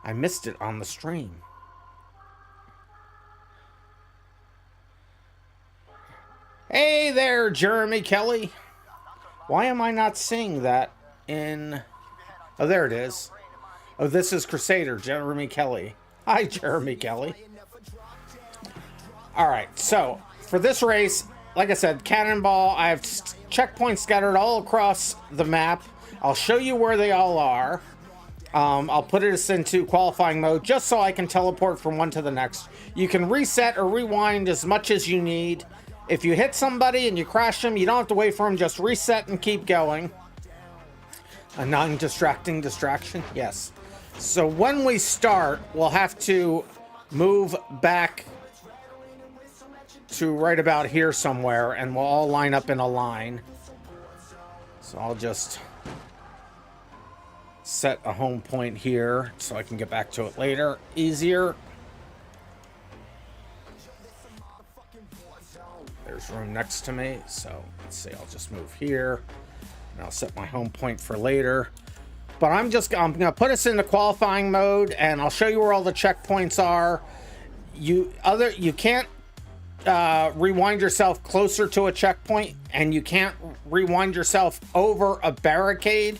I missed it on the stream. Hey there, Jeremy Kelly. Why am I not seeing that in... Oh, there it is. Oh, this is Crusader, Jeremy Kelly. Hi, Jeremy Kelly. All right, so for this race, like I said, cannonball, I have checkpoints scattered all across the map. I'll show you where they all are. I'll put this into qualifying mode just so I can teleport from one to the next. You can reset or rewind as much as you need. If you hit somebody and you crash them, you don't have to wait for them. Just reset and keep going. A non-distracting distraction? Yes. So when we start, we'll have to move back to right about here somewhere, and we'll all line up in a line. So I'll just set a home point here so I can get back to it later. Easier. There's room next to me, so let's see, I'll just move here, and I'll set my home point for later. But I'm gonna put us into qualifying mode, and I'll show you where all the checkpoints are. You can't rewind yourself closer to a checkpoint, and you can't rewind yourself over a barricade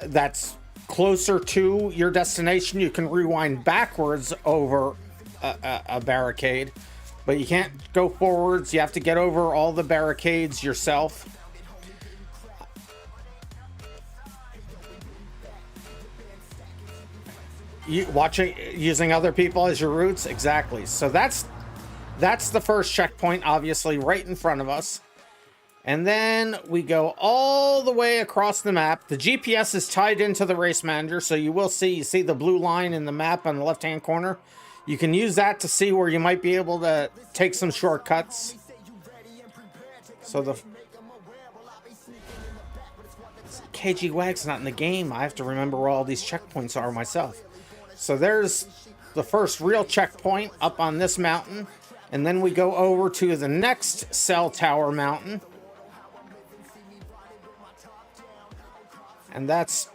that's closer to your destination. You can rewind backwards over a barricade, but you can't go forwards. You have to get over all the barricades yourself. Using other people as your routes? Exactly. So that's the first checkpoint, obviously, right in front of us. And then we go all the way across the map. The GPS is tied into the race manager, so you see the blue line in the map on the left-hand corner. You can use that to see where you might be able to take some shortcuts. So the KG-WAG's not in the game. I have to remember where all these checkpoints are myself. So there's the first real checkpoint up on this mountain. And then we go over to the next cell tower mountain. And that's...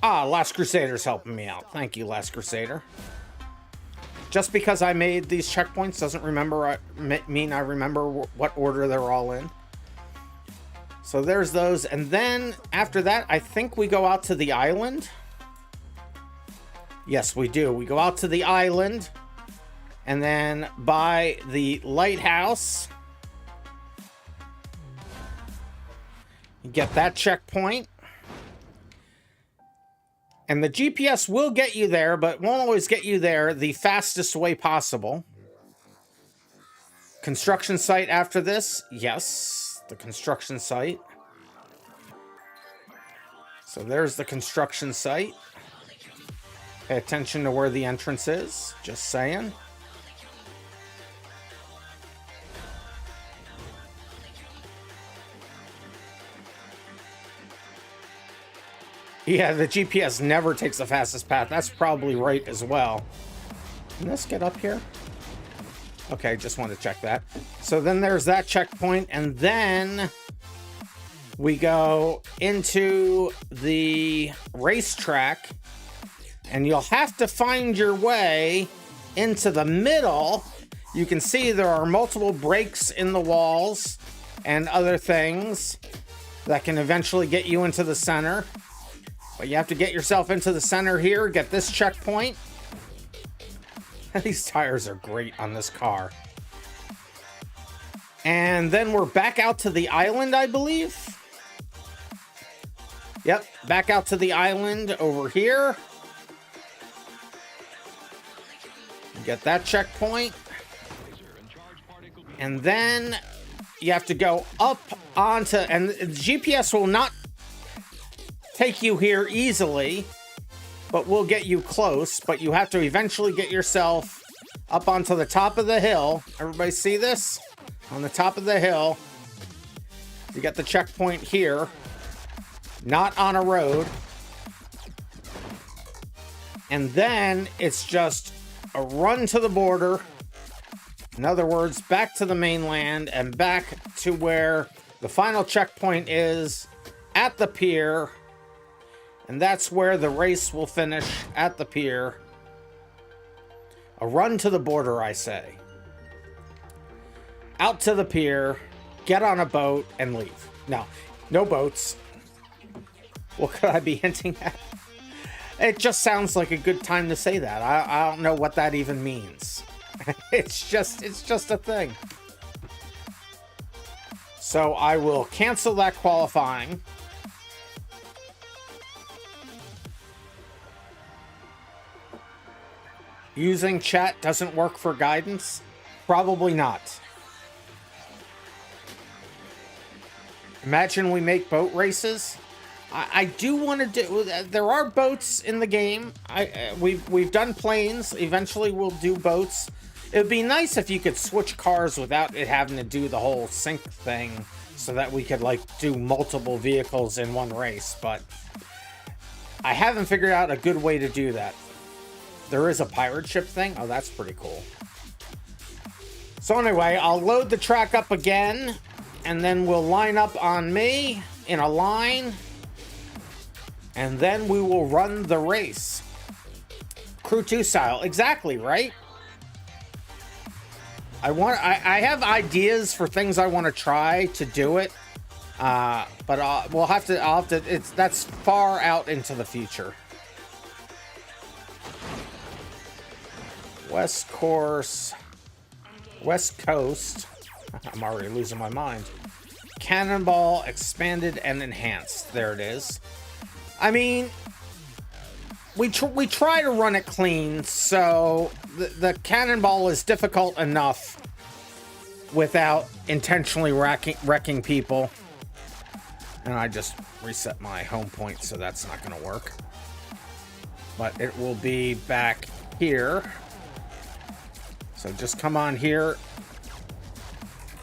Last Crusader's helping me out. Thank you, Last Crusader. just because I made these checkpoints doesn't mean I remember what order they're all in. So there's those. And then after that, I think we go out to the island. Yes, we do. We go out to the island. And then by the lighthouse. You get that checkpoint. And the GPS will get you there, but won't always get you there the fastest way possible. Construction site after this? Yes, the construction site. So there's the construction site. Pay attention to where the entrance is, just saying. Yeah, the GPS never takes the fastest path. That's probably right as well. Can this get up here? Okay, just want to check that. So then there's that checkpoint, and then we go into the racetrack, and you'll have to find your way into the middle. You can see there are multiple breaks in the walls and other things that can eventually get you into the center. But you have to get yourself into the center here, get this checkpoint. These tires are great on this car. And then we're back out to the island, I believe. Yep, back out to the island over here. Get that checkpoint. And then you have to go up onto, and the GPS will not take you here easily, but we'll get you close. But you have to eventually get yourself up onto the top of the hill. Everybody see this? On the top of the hill. You get the checkpoint here. Not on a road. And then it's just a run to the border. In other words, back to the mainland and back to where the final checkpoint is at the pier. And that's where the race will finish, at the pier. A run to the border, I say. Out to the pier, get on a boat, and leave. No boats. What could I be hinting at? It just sounds like a good time to say that. I don't know what that even means. It's just a thing. So I will cancel that qualifying. Using chat doesn't work for guidance? Probably not. Imagine we make boat races. I do want to do. There are boats in the game. We've done planes. Eventually, we'll do boats. It would be nice if you could switch cars without it having to do the whole sync thing, so that we could like do multiple vehicles in one race. But I haven't figured out a good way to do that. There is a pirate ship thing. Oh, that's pretty cool. So anyway, I'll load the track up again, and then we'll line up on me in a line, and then we will run the race. Crew 2 style. Exactly, right? I have ideas for things I want to try to do it. But I'll have to, that's far out into the future. West Coast. I'm already losing my mind. Cannonball expanded and enhanced. There it is. I mean, we try to run it clean, so the cannonball is difficult enough without intentionally wrecking people. And I just reset my home point, so that's not going to work. But it will be back here. So just come on here.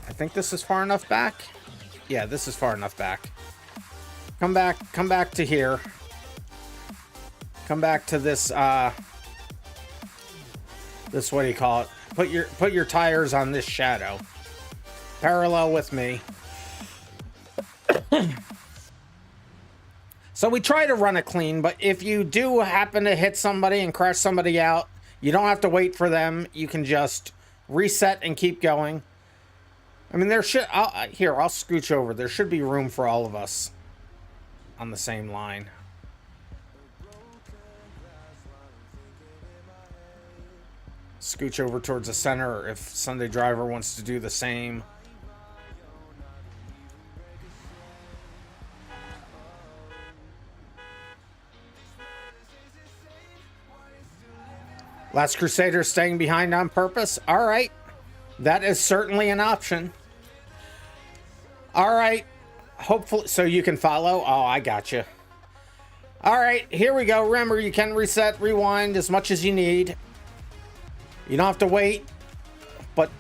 I think this is far enough back. Yeah, this is far enough back. Come back to here. Come back to this, this, what do you call it? Put your tires on this shadow. Parallel with me. So we try to run it clean, but if you do happen to hit somebody and crash somebody out, You don't have to wait for them. You can just reset and keep going. I mean, there should... Here, I'll scooch over. There should be room for all of us on the same line. Scooch over towards the center if Sunday Driver wants to do the same. Last Crusader staying behind on purpose. All right. That is certainly an option. All right. Hopefully, so you can follow. Oh, I got you. All right, here we go. Remember, you can reset, rewind as much as you need. You don't have to wait, but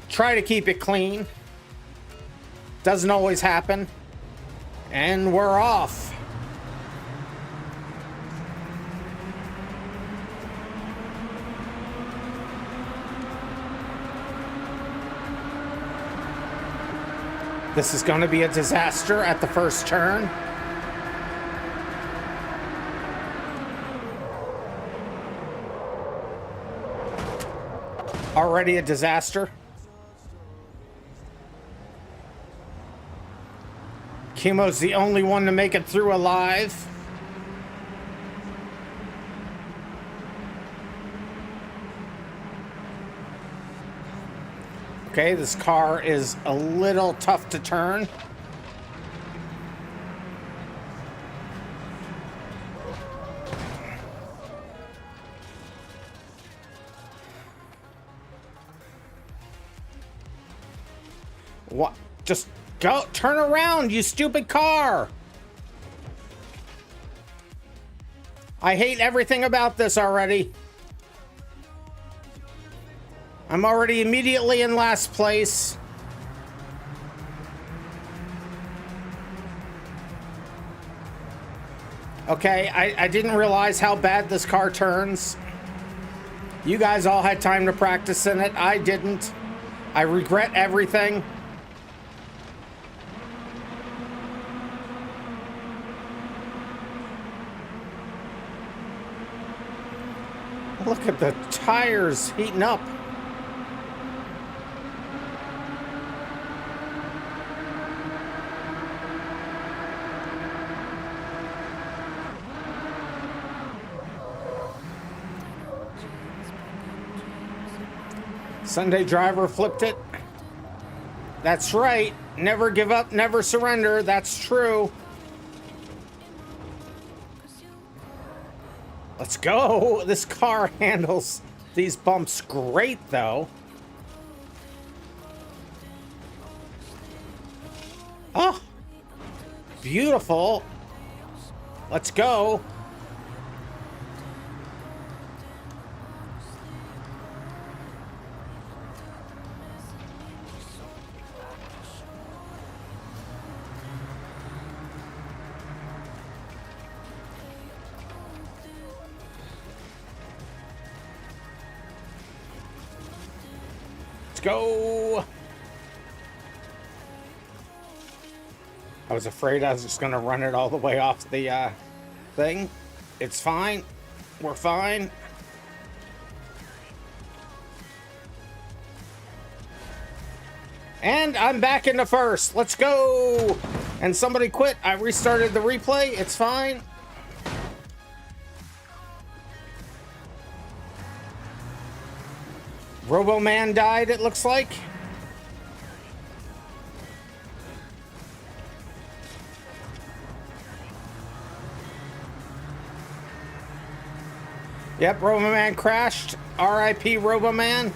try to keep it clean. Doesn't always happen. And we're off. This is going to be a disaster at the first turn. Already a disaster. Chemo's the only one to make it through alive. Okay, this car is a little tough to turn. What? Just go, turn around, you stupid car! I hate everything about this already. I'm already immediately in last place. Okay, I didn't realize how bad this car turns. You guys all had time to practice in it. I didn't. I regret everything. Look at the tires heating up. Sunday Driver flipped it. That's right. Never give up, never surrender. That's true. Let's go. This car handles these bumps great, though. Oh, beautiful. Let's go. Go. I was afraid I was just gonna run it all the way off the thing. It's fine. We're fine. And I'm back in the first. Let's go. And somebody quit. I restarted the replay. It's fine. Robo-Man died, it looks like. Yep, Robo-Man crashed. R.I.P. Robo-Man.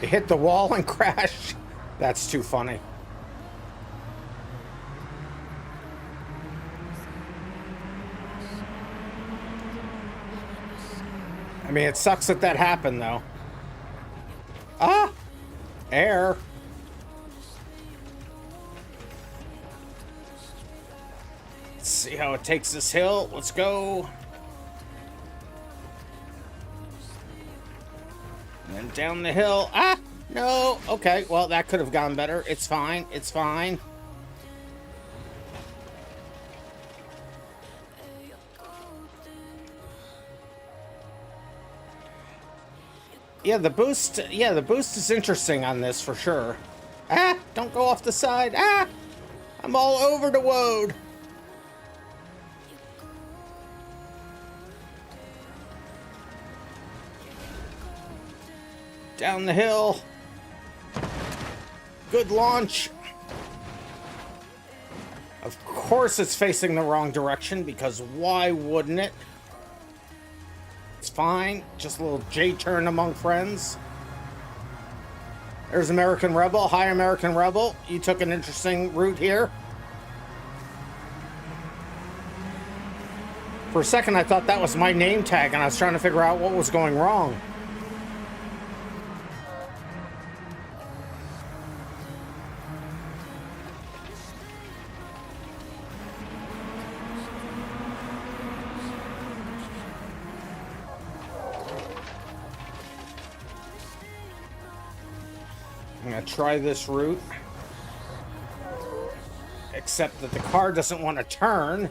It hit the wall and crashed. That's too funny. I mean, it sucks that that happened, though. Ah! Air. Let's see how it takes this hill. Let's go. And then down the hill. Ah! No. Okay, well, that could have gone better. It's fine. It's fine. Yeah, the boost is interesting on this for sure. Ah, don't go off the side. Ah, I'm all over the road. Down the hill. Good launch. Of course it's facing the wrong direction, because why wouldn't it? It's fine. Just a little J-turn among friends. There's American Rebel. Hi, American Rebel. You took an interesting route here. For a second, I thought that was my name tag, and I was trying to figure out what was going wrong. I'm gonna try this route. Except that the car doesn't want to turn.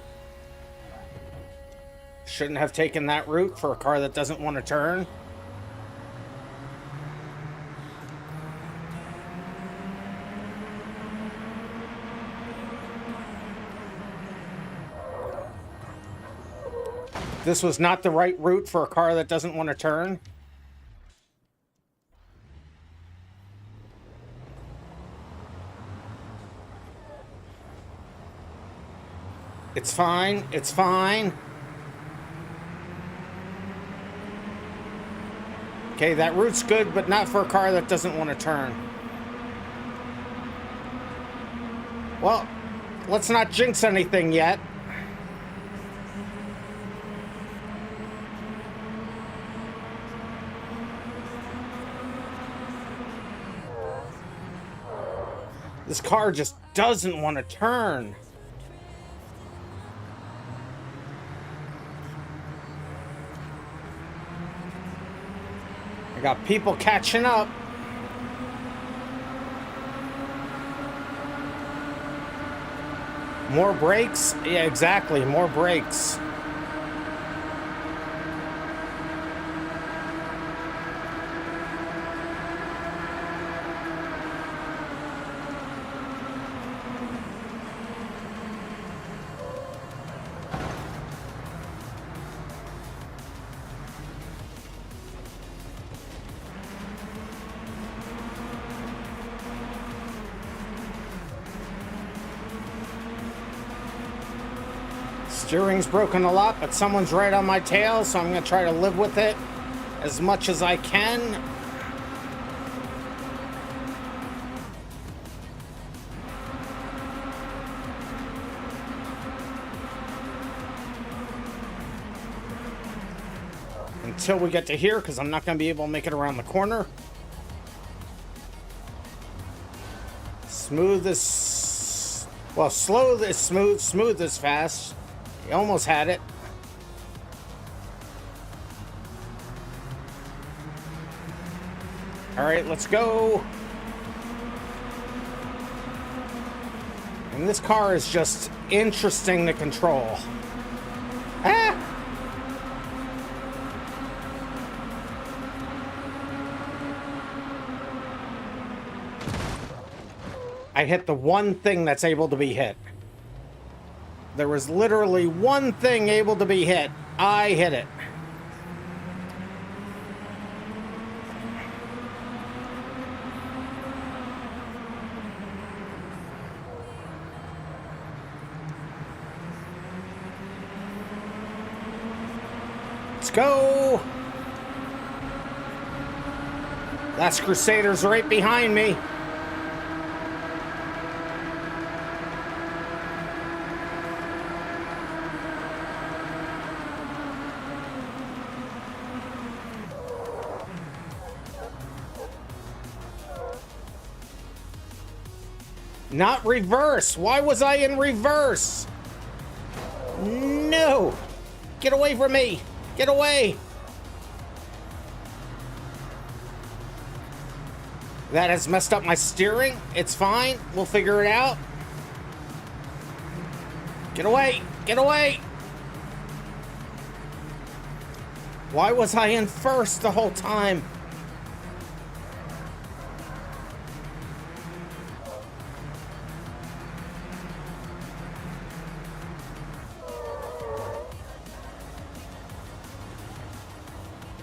Shouldn't have taken that route for a car that doesn't want to turn. This was not the right route for a car that doesn't want to turn. It's fine. It's fine. Okay, that route's good, but not for a car that doesn't want to turn. Well, let's not jinx anything yet. This car just doesn't want to turn. I got people catching up. More brakes? Yeah, exactly. More brakes. Steering's broken a lot, but someone's right on my tail, so I'm going to try to live with it as much as I can. Until we get to here, because I'm not going to be able to make it around the corner. Smooth is... Well, slow is smooth, smooth is fast. You almost had it. All right, let's go. And this car is just interesting to control. Ah! I hit the one thing that's able to be hit. There was literally one thing able to be hit. I hit it. Let's go. Last Crusader's right behind me. Not reverse. Why was I in reverse? No. Get away from me. Get away. That has messed up my steering. It's fine. We'll figure it out. Get away! Get away! Why was I in first the whole time?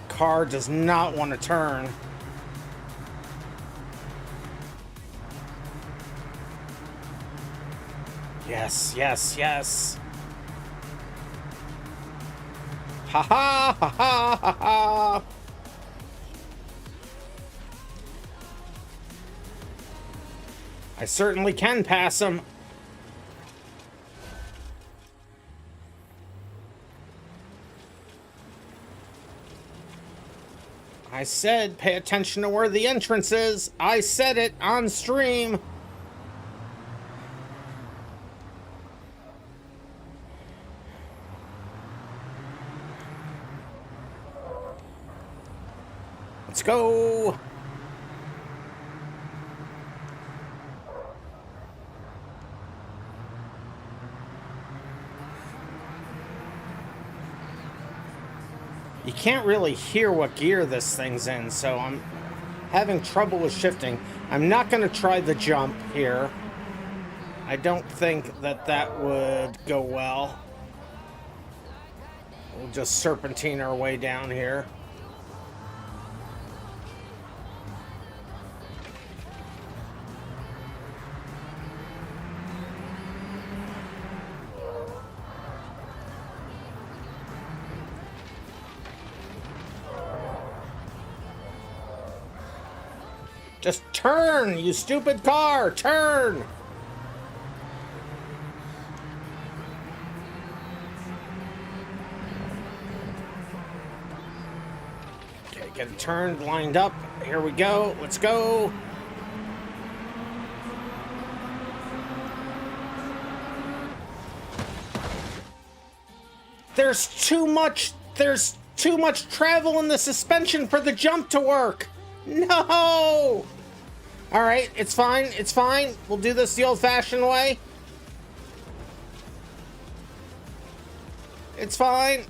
Car does not want to turn. Yes, yes, yes. Ha ha ha ha ha ha. I certainly can pass him. I said pay attention to where the entrance is. I said it on stream. Let's go. You can't really hear what gear this thing's in, so I'm having trouble with shifting. I'm not going to try the jump here. I don't think that that would go well. We'll just serpentine our way down here. Just turn, you stupid car! Turn! Okay, get it turned, lined up. Here we go. Let's go. There's too much travel in the suspension for the jump to work. No! All right, it's fine. It's fine. We'll do this the old-fashioned way. It's fine.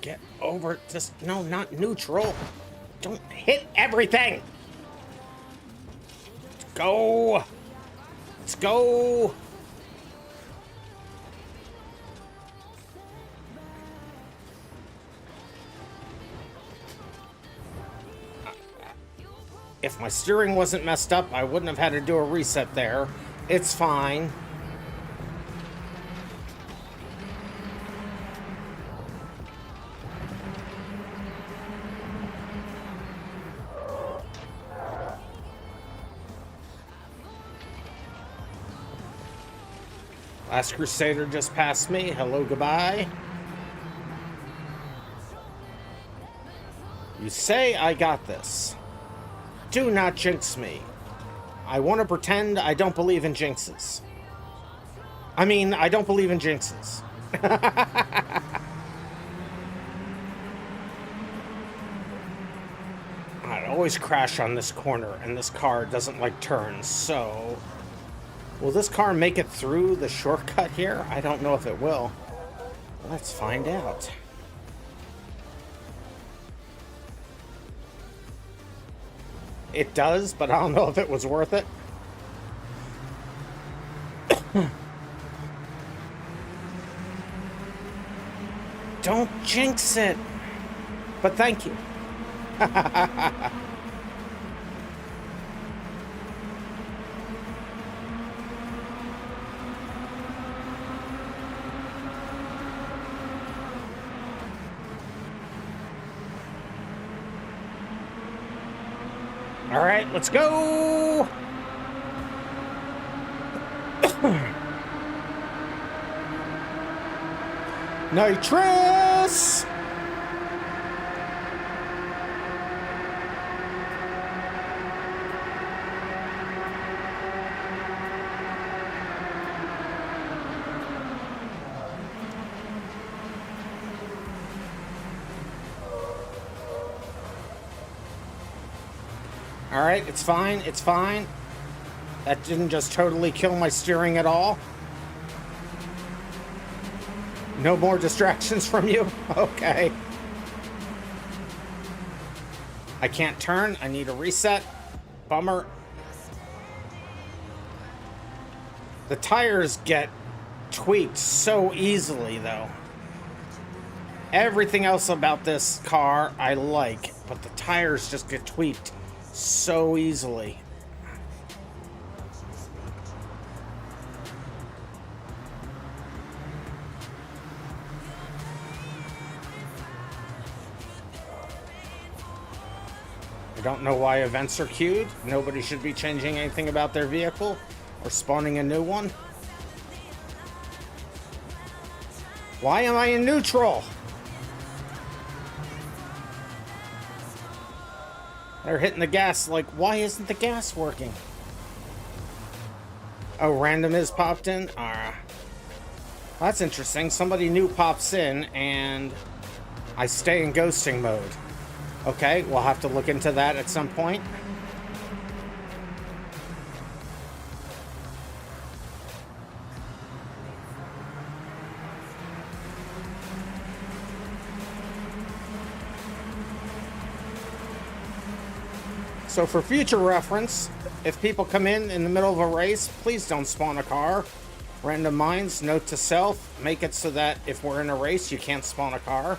Get over this. No, not neutral. Don't hit everything. Let's go. Let's go. If my steering wasn't messed up, I wouldn't have had to do a reset there. It's fine. Last Crusader just passed me. Hello, goodbye. You say I got this. Do not jinx me. I want to pretend I don't believe in jinxes. I mean, I don't believe in jinxes. I always crash on this corner, and this car doesn't like turns, so... Will this car make it through the shortcut here? I don't know if it will. Let's find out. It does, but I don't know if it was worth it. Don't jinx it. But thank you. All right, let's go. Nitrous. All right, it's fine. It's fine. That didn't just totally kill my steering at all. No more distractions from you? Okay. I can't turn. I need a reset. Bummer. The tires get tweaked so easily, though. Everything else about this car I like, but the tires just get tweaked so easily. I don't know why events are queued. Nobody should be changing anything about their vehicle or spawning a new one. Why am I in neutral? They're hitting the gas. Like, why isn't the gas working? Oh, random is popped in? That's interesting. Somebody new pops in and I stay in ghosting mode. Okay, we'll have to look into that at some point. So for future reference, if people come in the middle of a race, please don't spawn a car. RandomMinds, note to self, make it so that if we're in a race, you can't spawn a car.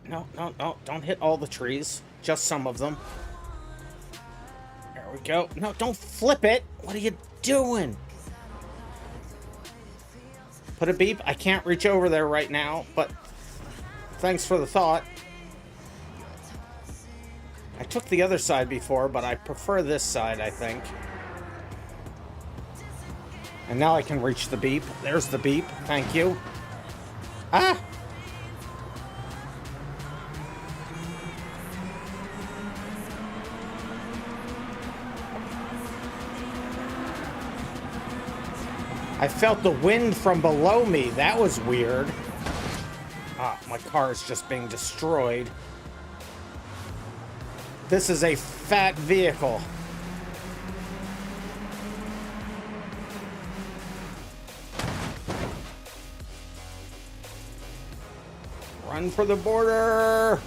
No, don't hit all the trees, just some of them. There we go. No, don't flip it. What are you doing? Put a beep. I can't reach over there right now, but thanks for the thought. I took the other side before, but I prefer this side, I think. And now I can reach the beep. There's the beep. Thank you. Ah! I felt the wind from below me. That was weird. Ah, my car is just being destroyed. This is a fat vehicle. Run for the border.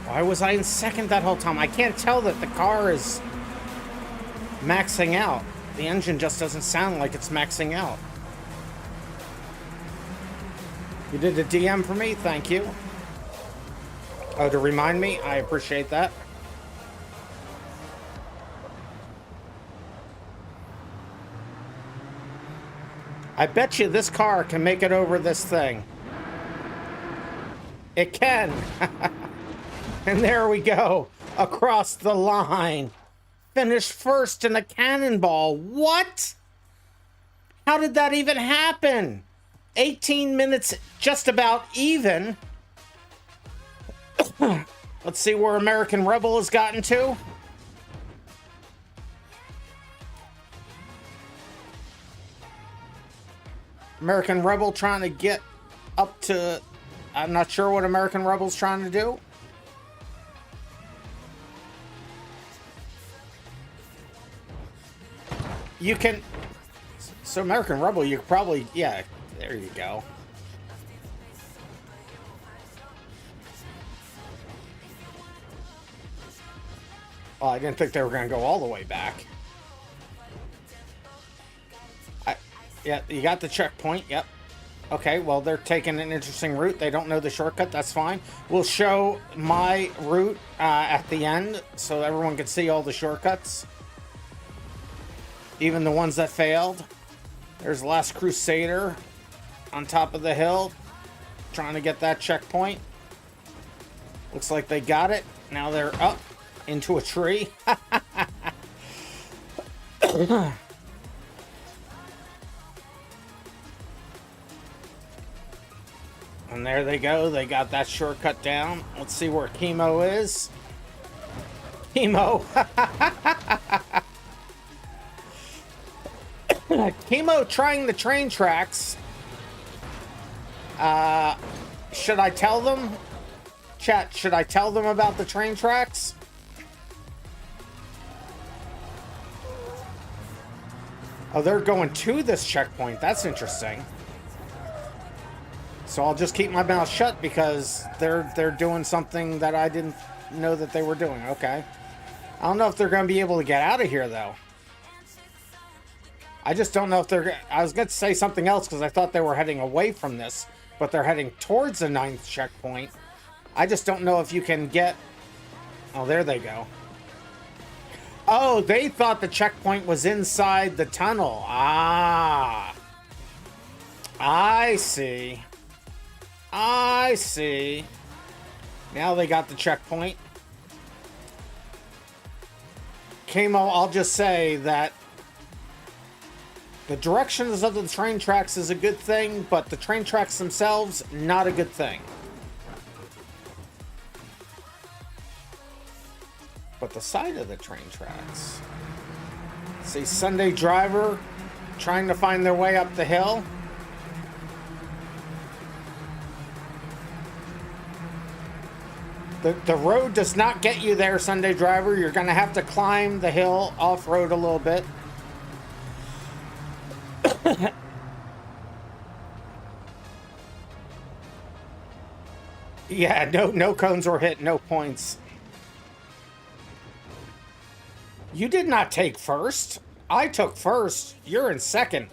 Why was I in second that whole time? I can't tell that the car is maxing out. The engine just doesn't sound like it's maxing out. You did a DM for me? Thank you. Oh, to remind me? I appreciate that. I bet you this car can make it over this thing. It can. And there we go. Across the line. Finished first in a cannonball. What? How did that even happen? 18 minutes, just about even. Let's see where American Rebel has gotten to. American Rebel trying to get up to... I'm not sure what American Rebel's trying to do. You can... So American Rebel, you probably... Yeah, there you go. Oh, I didn't think they were going to go all the way back. Yeah, you got the checkpoint. Yep. Okay, well, they're taking an interesting route. They don't know the shortcut. That's fine. We'll show my route at the end so everyone can see all the shortcuts. Even the ones that failed. There's Last Crusader on top of the hill, trying to get that checkpoint. Looks like they got it. Now they're up into a tree. And there they go. They got that shortcut down. Let's see where Chemo is. Chemo. Chemo trying the train tracks. Should I tell them? Chat, should I tell them about the train tracks? Oh, they're going to this checkpoint. That's interesting. So I'll just keep my mouth shut because they're doing something that I didn't know that they were doing. Okay. I don't know if they're going to be able to get out of here, though. I just don't know if they're... I was going to say something else because I thought they were heading away from this, but they're heading towards the 9th checkpoint. I just don't know if you can get... Oh, there they go. Oh, they thought the checkpoint was inside the tunnel. Ah. I see. I see. Now they got the checkpoint. Kamo, I'll just say that the directions of the train tracks is a good thing, but the train tracks themselves, not a good thing. But the side of the train tracks. See, Sunday Driver trying to find their way up the hill. The road does not get you there, Sunday Driver. You're going to have to climb the hill off-road a little bit. Yeah, no cones were hit, no points. You did not take first. I took first. You're in second.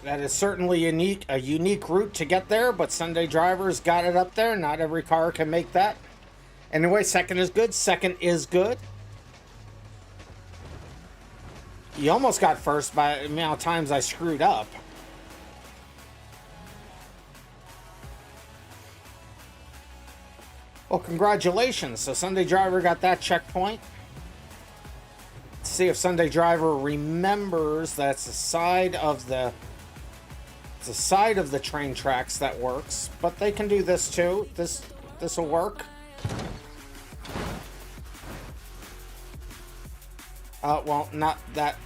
That is certainly a unique route to get there, but Sunday Driver's got it up there. Not every car can make that. Anyway, second is good. Second is good. You almost got first by the amount of times I screwed up. Well, congratulations. So Sunday Driver got that checkpoint. Let's see if Sunday Driver remembers that's the side of the train tracks that works, but they can do this too. This will work. Well, not that.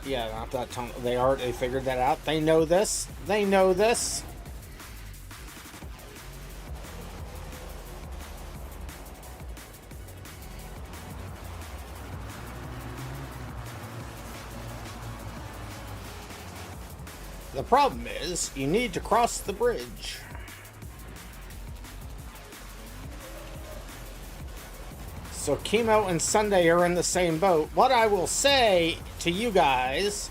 Yeah, not that tunnel. They figured that out. They know this. They know this. The problem is, you need to cross the bridge. So Chemo and Sunday are in the same boat. What I will say to you guys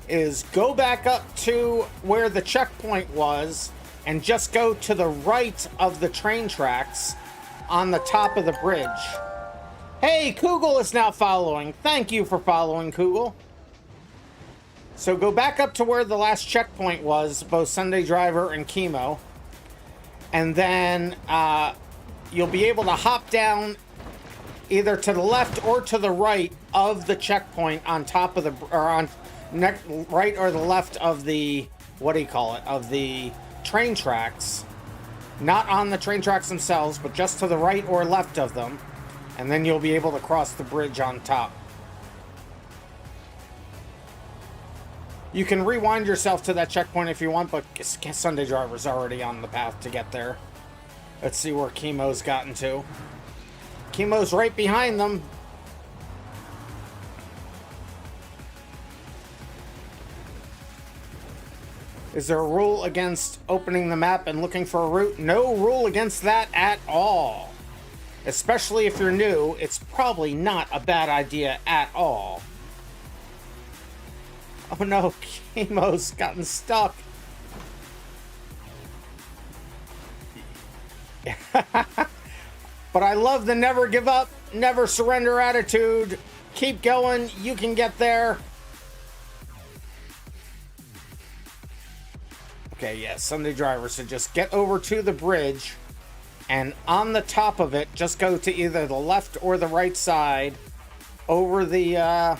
is go back up to where the checkpoint was and just go to the right of the train tracks on the top of the bridge. Hey, Kugel is now following. Thank you for following, Kugel. So go back up to where the last checkpoint was, both Sunday Driver and Chemo. And then you'll be able to hop down either to the left or to the right of the checkpoint on top of the, or on right or the left of the, what do you call it, of the train tracks. Not on the train tracks themselves, but just to the right or left of them. And then you'll be able to cross the bridge on top. You can rewind yourself to that checkpoint if you want, but Sunday Driver's already on the path to get there. Let's see where Chemo's gotten to. Chemo's right behind them. Is there a rule against opening the map and looking for a route? No rule against that at all. Especially if you're new, it's probably not a bad idea at all. Oh no, Chemo's gotten stuck. But I love the never give up, never surrender attitude. Keep going, you can get there. Okay, yeah, Sunday Driver, so just get over to the bridge. And on the top of it, just go to either the left or the right side over the,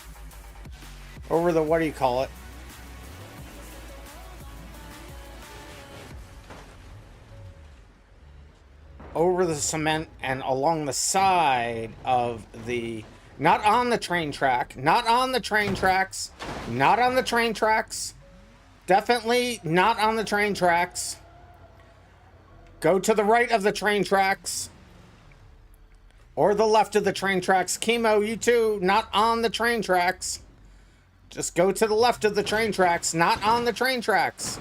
what do you call it? Over the cement and along the side of the, not on the train track, not on the train tracks, not on the train tracks, definitely not on the train tracks. Go to the right of the train tracks or the left of the train tracks. Chemo, you too, not on the train tracks. Just go to the left of the train tracks, not on the train tracks.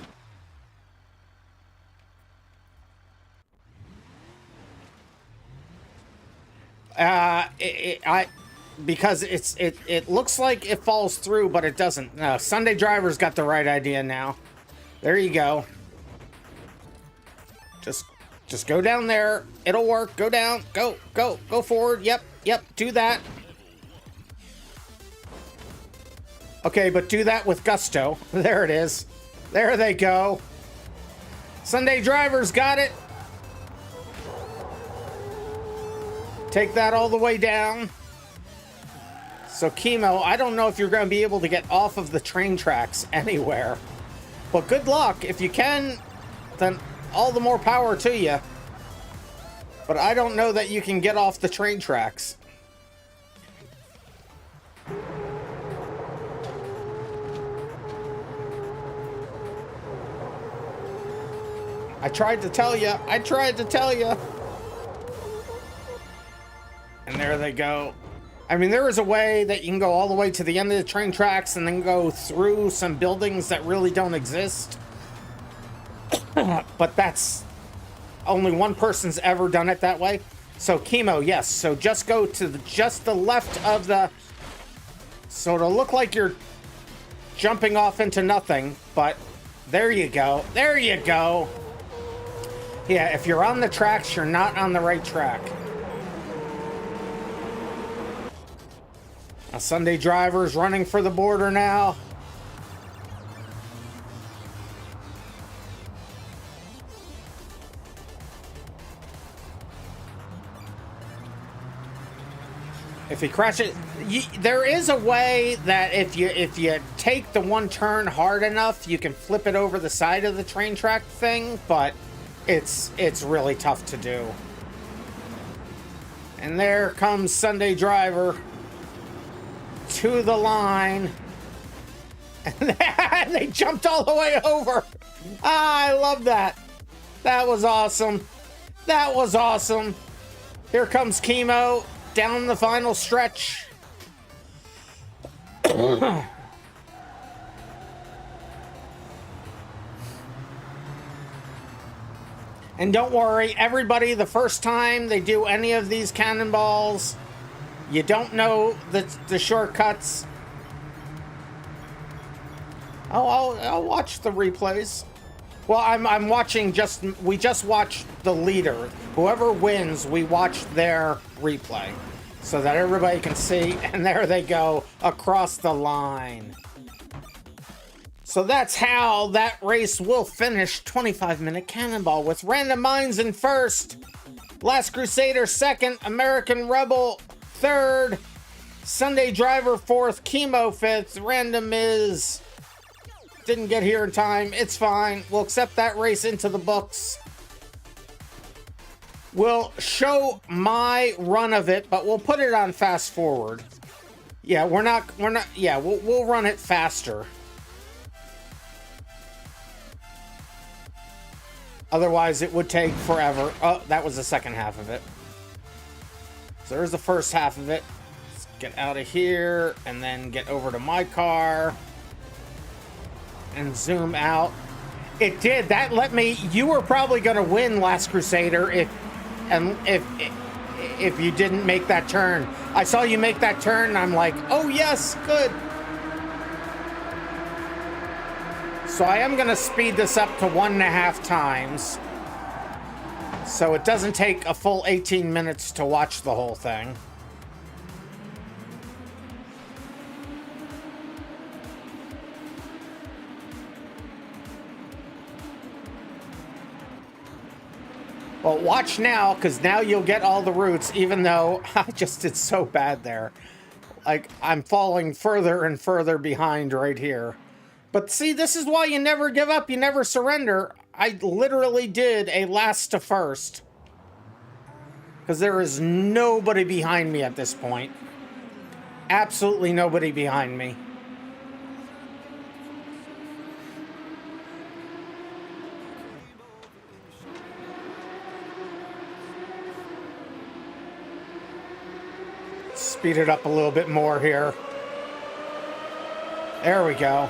Because it looks like it falls through, but it doesn't. No, Sunday Driver's got the right idea now. There you go. Just go down there. It'll work. Go down. Go forward. Yep. Do that. Okay, but do that with gusto. There it is. There they go. Sunday Driver's got it. Take that all the way down. So, Chemo, I don't know if you're going to be able to get off of the train tracks anywhere. But good luck. If you can, then all the more power to you. But I don't know that you can get off the train tracks. I tried to tell you. And there they go. I mean, there is a way that you can go all the way to the end of the train tracks and then go through some buildings that really don't exist. But that's only one person's ever done it that way. So, Chemo, yes. So just go to just the left of the... So it'll look like you're jumping off into nothing, but there you go. There you go. Yeah, if you're on the tracks, you're not on the right track. A Sunday Driver's running for the border now. If he crashes, there is a way that if you take the one turn hard enough, you can flip it over the side of the train track thing, but it's really tough to do. And there comes Sunday Driver to the line. And they jumped all the way over. Ah, I love that. That was awesome. That was awesome. Here comes Chemo down the final stretch. And don't worry, everybody, the first time they do any of these cannonballs, you don't know the shortcuts. Oh, I'll watch the replays. Well, I'm watching we just watched the leader. Whoever wins, we watch their replay so that everybody can see. And there they go across the line. So that's how that race will finish. 25-minute cannonball with RandomMinds in first, Last Crusader second, American Rebel third, Sunday Driver fourth, Chemo fifth. RandomMinds didn't get here in time. It's fine. We'll accept that race into the books. We'll show my run of it, but we'll put it on fast forward. Yeah, we'll run it faster. Otherwise, it would take forever. Oh, that was the second half of it. So there's the first half of it. Let's get out of here and then get over to my car and zoom out. It did. That let me... You were probably going to win, Last Crusader, if you didn't make that turn. I saw you make that turn, and I'm like, oh, yes, good. So I am going to speed this up to 1.5 times. So it doesn't take a full 18 minutes to watch the whole thing. Well, watch now, because now you'll get all the routes, even though I just did so bad there. Like, I'm falling further and further behind right here. But see, this is why you never give up, you never surrender. I literally did a last to first. Because there is nobody behind me at this point. Absolutely nobody behind me. Speed it up a little bit more here. There we go.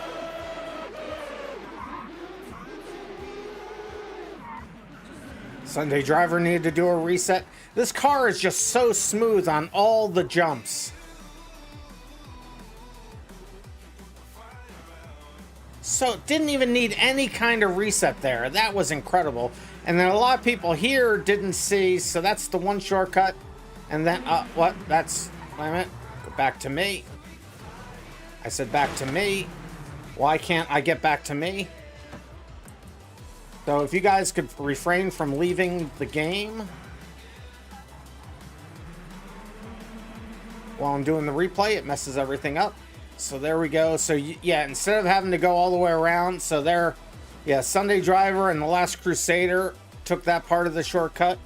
Sunday driver needed to do a reset. This car is just so smooth on all the jumps. So it didn't even need any kind of reset there. That was incredible. And then a lot of people here didn't see, so that's the one shortcut. And then, what? That's, wait a minute. Go back to me. I said back to me. Why can't I get back to me? So if you guys could refrain from leaving the game while I'm doing the replay, it messes everything up. So there we go. So yeah, instead of having to go all the way around, so there, yeah, Sunday Driver and the Last Crusader took that part of the shortcut.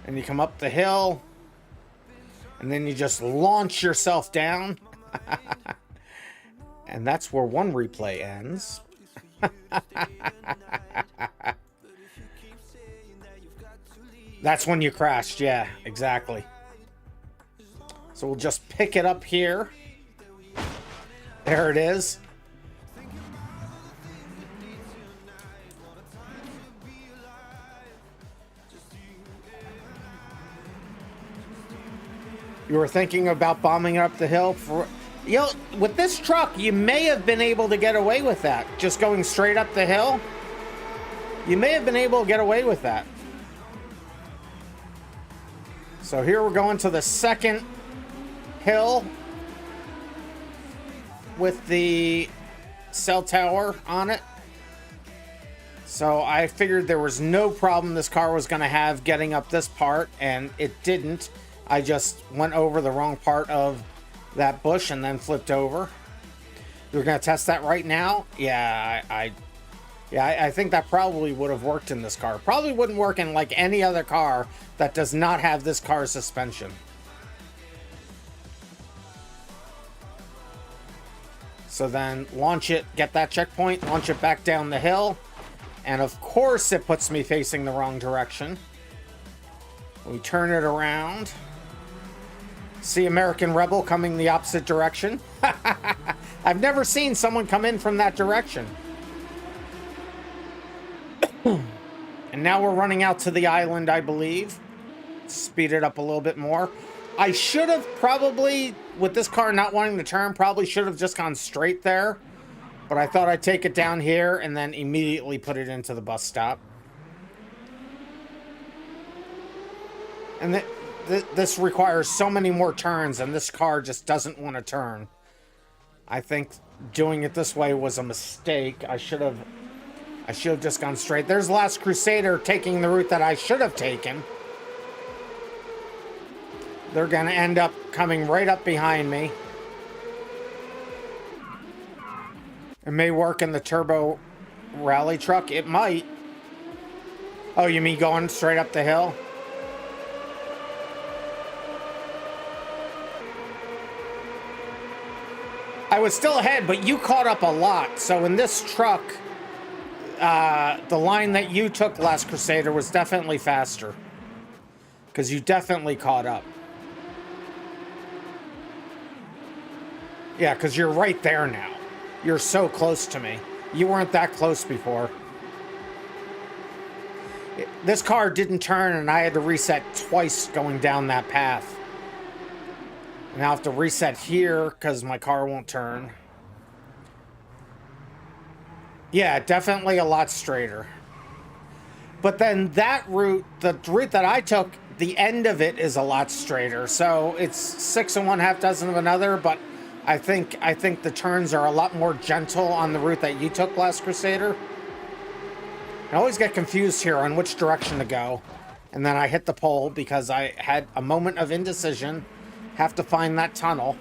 And you come up the hill, and then you just launch yourself down. And that's where one replay ends. That's when you crashed. Yeah, exactly. So we'll just pick it up here. There it is. You were thinking about bombing up the hill for... You know, with this truck, you may have been able to get away with that. Just going straight up the hill. You may have been able to get away with that. So here we're going to the second hill with the cell tower on it. So I figured there was no problem this car was going to have getting up this part, and it didn't. I just went over the wrong part of that bush and then flipped over. We're going to test that right now. Yeah, I think that probably would have worked in this car. Probably wouldn't work in like any other car that does not have this car's suspension. So then launch it, get that checkpoint, launch it back down the hill. And of course it puts me facing the wrong direction. We turn it around. See American Rebel coming the opposite direction. I've never seen someone come in from that direction. And now we're running out to the island, I believe. Speed it up a little bit more. I should have probably, with this car not wanting to turn, probably should have just gone straight there. But I thought I'd take it down here and then immediately put it into the bus stop. And this requires so many more turns, and this car just doesn't want to turn. I think doing it this way was a mistake. I should have just gone straight. There's Last Crusader taking the route that I should have taken. They're going to end up coming right up behind me. It may work in the turbo rally truck. It might. Oh, you mean going straight up the hill? I was still ahead, but you caught up a lot. So in this truck, the line that you took, Last Crusader, was definitely faster. Because you definitely caught up. Yeah, because you're right there now. You're so close to me. You weren't that close before. This car didn't turn, and I had to reset twice going down that path. And I'll have to reset here because my car won't turn. Yeah, definitely a lot straighter. But then that route, the route that I took, the end of it is a lot straighter. So it's 6 1/2 dozen of another, but I think the turns are a lot more gentle on the route that you took, Last Crusader. I always get confused here on which direction to go. And then I hit the pole because I had a moment of indecision. Have to find that tunnel.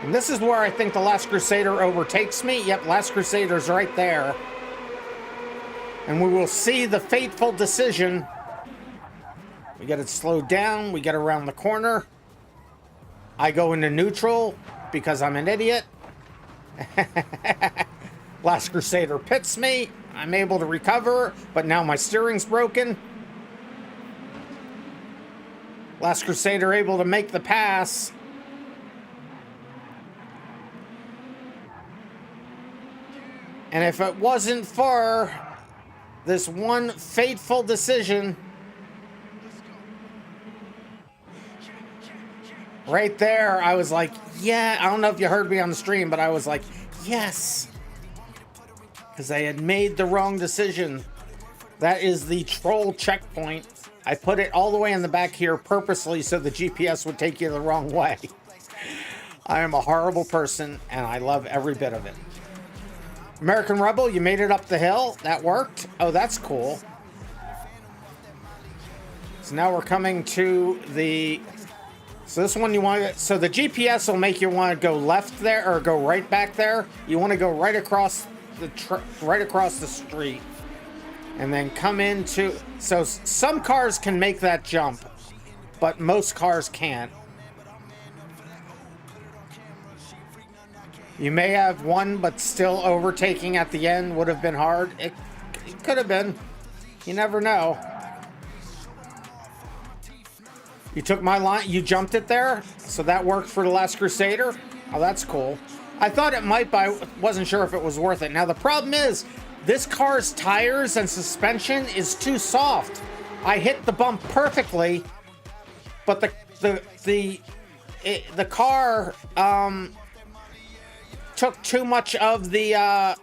And this is where I think the Last Crusader overtakes me. Yep, Last Crusader's right there. And we will see the fateful decision. We get it slowed down. We get around the corner. I go into neutral because I'm an idiot. Last Crusader pits me. I'm able to recover, but now my steering's broken. Last Crusader able to make the pass. And if it wasn't for this one fateful decision right there, I was like, yeah, I don't know if you heard me on the stream, but I was like, yes. Because I had made the wrong decision. That is the troll checkpoint. I put it all the way in the back here purposely so the GPS would take you the wrong way. I am a horrible person, and I love every bit of it. American Rebel, you made it up the hill. That worked. Oh, that's cool. So now we're coming to the... So this one you want to... So the GPS will make you want to go left there or go right back there. You want to go right across the street. And then come into... So some cars can make that jump, but most cars can't. You may have one, but still overtaking at the end would have been hard. It could have been. You never know. You took my line. You jumped it there. So that worked for the Last Crusader. Oh, that's cool. I thought it might, but I wasn't sure if it was worth it. Now, the problem is, this car's tires and suspension is too soft. I hit the bump perfectly, but the car... took too much of the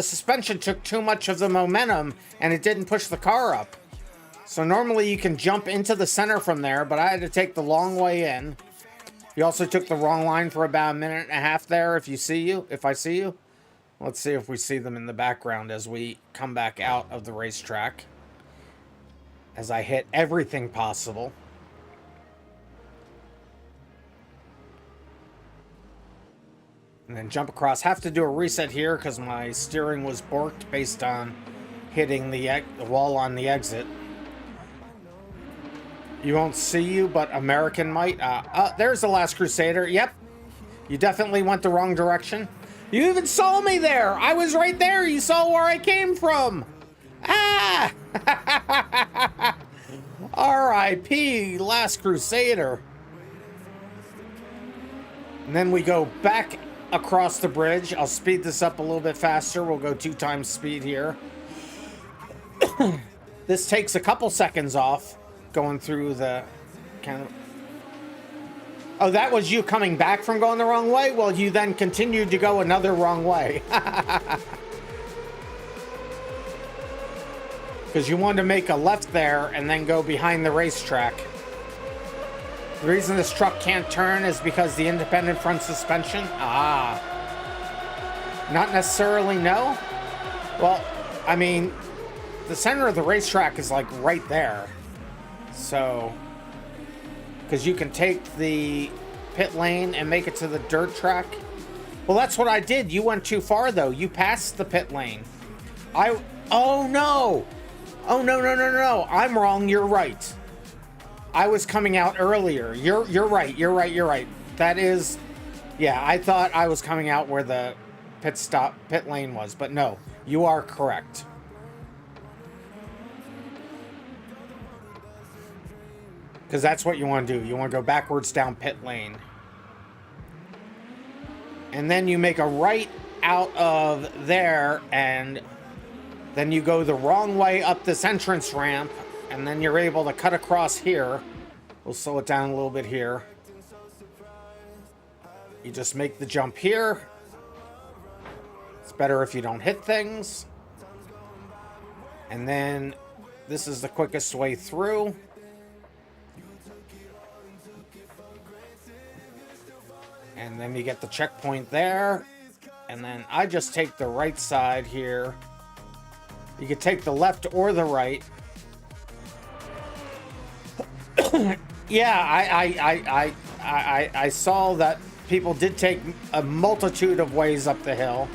suspension took too much of the momentum, and it didn't push the car up. So normally you can jump into the center from there, but I had to take the long way in. You also took the wrong line for about a minute and a half there. If I see you, let's see if we see them in the background as we come back out of the racetrack. As I hit everything possible. And then jump across. Have to do a reset here because my steering was borked based on hitting the wall on the exit. You won't see you, but American might. There's the Last Crusader. Yep. You definitely went the wrong direction. You even saw me there. I was right there. You saw where I came from. Ah! R.I.P. Last Crusader. And then we go back across the bridge. I'll speed this up a little bit faster. We'll go 2 times speed here. This takes a couple seconds off going through the kind of... Oh, that was you coming back from going the wrong way? Well, you then continued to go another wrong way. Because you wanted to make a left there and then go behind the racetrack. The reason this truck can't turn is because the independent front suspension? Ah. Not necessarily, no. Well, I mean, the center of the racetrack is like right there. So, because you can take the pit lane and make it to the dirt track. Well, that's what I did. You went too far, though. You passed the pit lane. Oh, no. Oh, no. I'm wrong. You're right. I was coming out earlier. You're right. That is, yeah, I thought I was coming out where the pit lane was, but no, you are correct. Because that's what you want to do. You want to go backwards down pit lane. And then you make a right out of there, and then you go the wrong way up this entrance ramp, and then you're able to cut across here. We'll slow it down a little bit here. You just make the jump here. It's better if you don't hit things. And then this is the quickest way through. And then you get the checkpoint there. And then I just take the right side here. You could take the left or the right. Yeah, I saw that people did take a multitude of ways up the hill.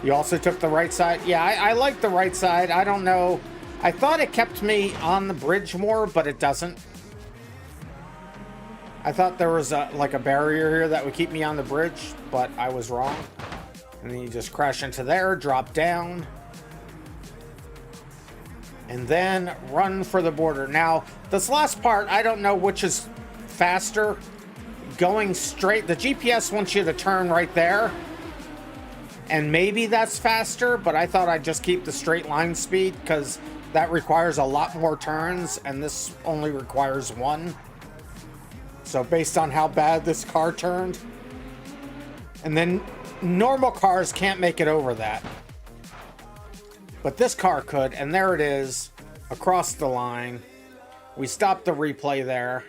You also took the right side. Yeah, I like the right side. I don't know. I thought it kept me on the bridge more, but it doesn't. I thought there was like a barrier here that would keep me on the bridge, but I was wrong. And then you just crash into there, drop down. And then run for the border. Now, this last part, I don't know which is faster. Going straight, the GPS wants you to turn right there. And maybe that's faster, but I thought I'd just keep the straight line speed because that requires a lot more turns, and this only requires one. So based on how bad this car turned. And then normal cars can't make it over that. But this car could, and there it is, across the line. We stopped the replay there.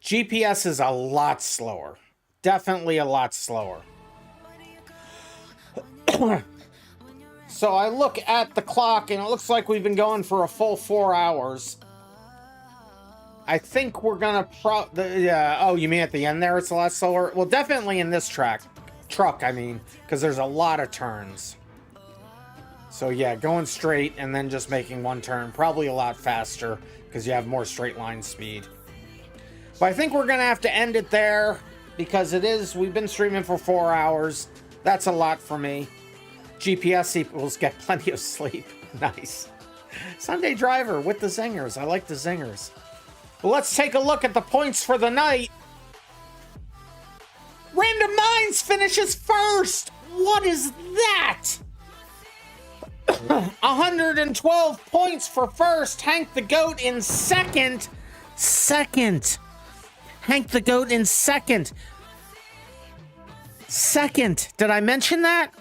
GPS is a lot slower. Definitely a lot slower. So I look at the clock, and it looks like we've been going for a full 4 hours. I think we're gonna oh, you mean at the end there it's a lot slower? Well, definitely in this truck, I mean, because there's a lot of turns. So yeah, going straight and then just making one turn, probably a lot faster because you have more straight line speed. But I think we're gonna have to end it there because we've been streaming for 4 hours. That's a lot for me. GPS equals get plenty of sleep. Nice. Sunday driver with the zingers. I like the zingers. Well, let's take a look at the points for the night. RandomMinds finishes first. What is that? 112 points for first. Hank the Goat in second. Hank the Goat in second. Did I mention that?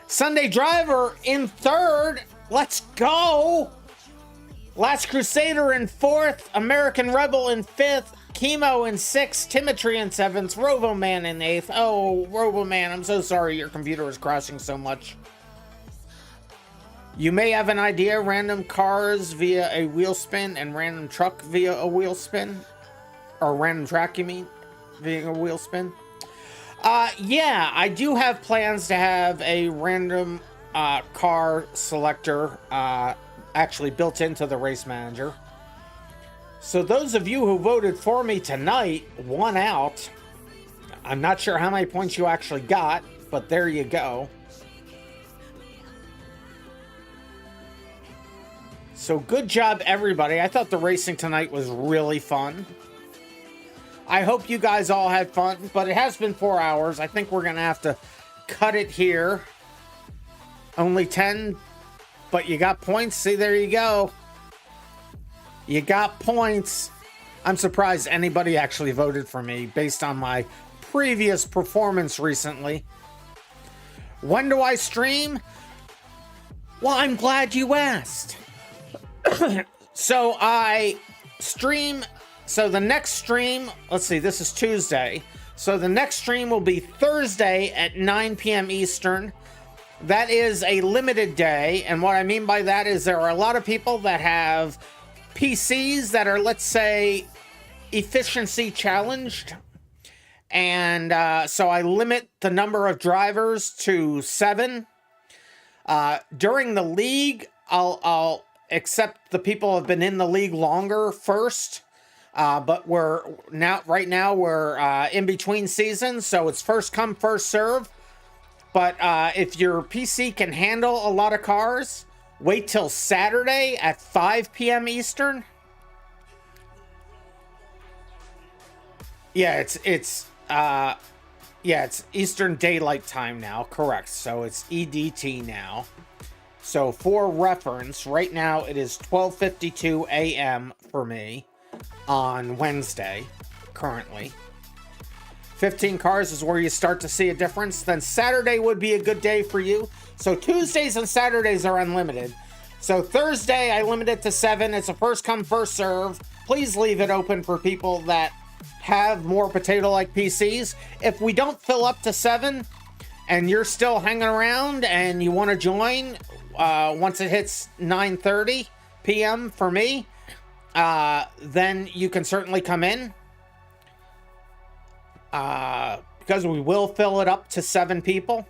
Sunday Driver in third. Let's go. Last Crusader in fourth. American Rebel in fifth. Chemo in sixth. Timotry in seventh. Roboman in eighth. Oh, Roboman, I'm so sorry your computer is crashing so much. You may have an idea. Random cars via a wheel spin and random truck via a wheel spin. Or random track, you mean? Via a wheel spin. Yeah, I do have plans to have a random car selector actually built into the race manager. So those of you who voted for me tonight won out. I'm not sure how many points you actually got, but there you go. So good job, everybody. I thought the racing tonight was really fun. I hope you guys all had fun, but it has been 4 hours. I think we're going to have to cut it here. Only 10, but you got points. See, there you go. You got points. I'm surprised anybody actually voted for me based on my previous performance recently. When do I stream? Well, I'm glad you asked. So I stream... So the next stream, let's see, this is Tuesday. So the next stream will be Thursday at 9 p.m. Eastern. That is a limited day. And what I mean by that is there are a lot of people that have PCs that are, let's say, efficiency challenged. And so I limit the number of drivers to 7. During the league, I'll accept the people who have been in the league longer first. But right now we're in between seasons, so it's first come, first serve. But if your PC can handle a lot of cars, wait till Saturday at 5 p.m. Eastern. Yeah, it's Eastern Daylight Time now, correct. So it's EDT now. So for reference, right now it is 12:52 a.m. for me. On Wednesday, currently. 15 cars is where you start to see a difference. Then Saturday would be a good day for you. So Tuesdays and Saturdays are unlimited. So Thursday, I limit it to 7. It's a first come, first serve. Please leave it open for people that have more potato-like PCs. If we don't fill up to 7 and you're still hanging around and you want to join once it hits 9:30 p.m. for me, then you can certainly come in. Because we will fill it up to 7 people.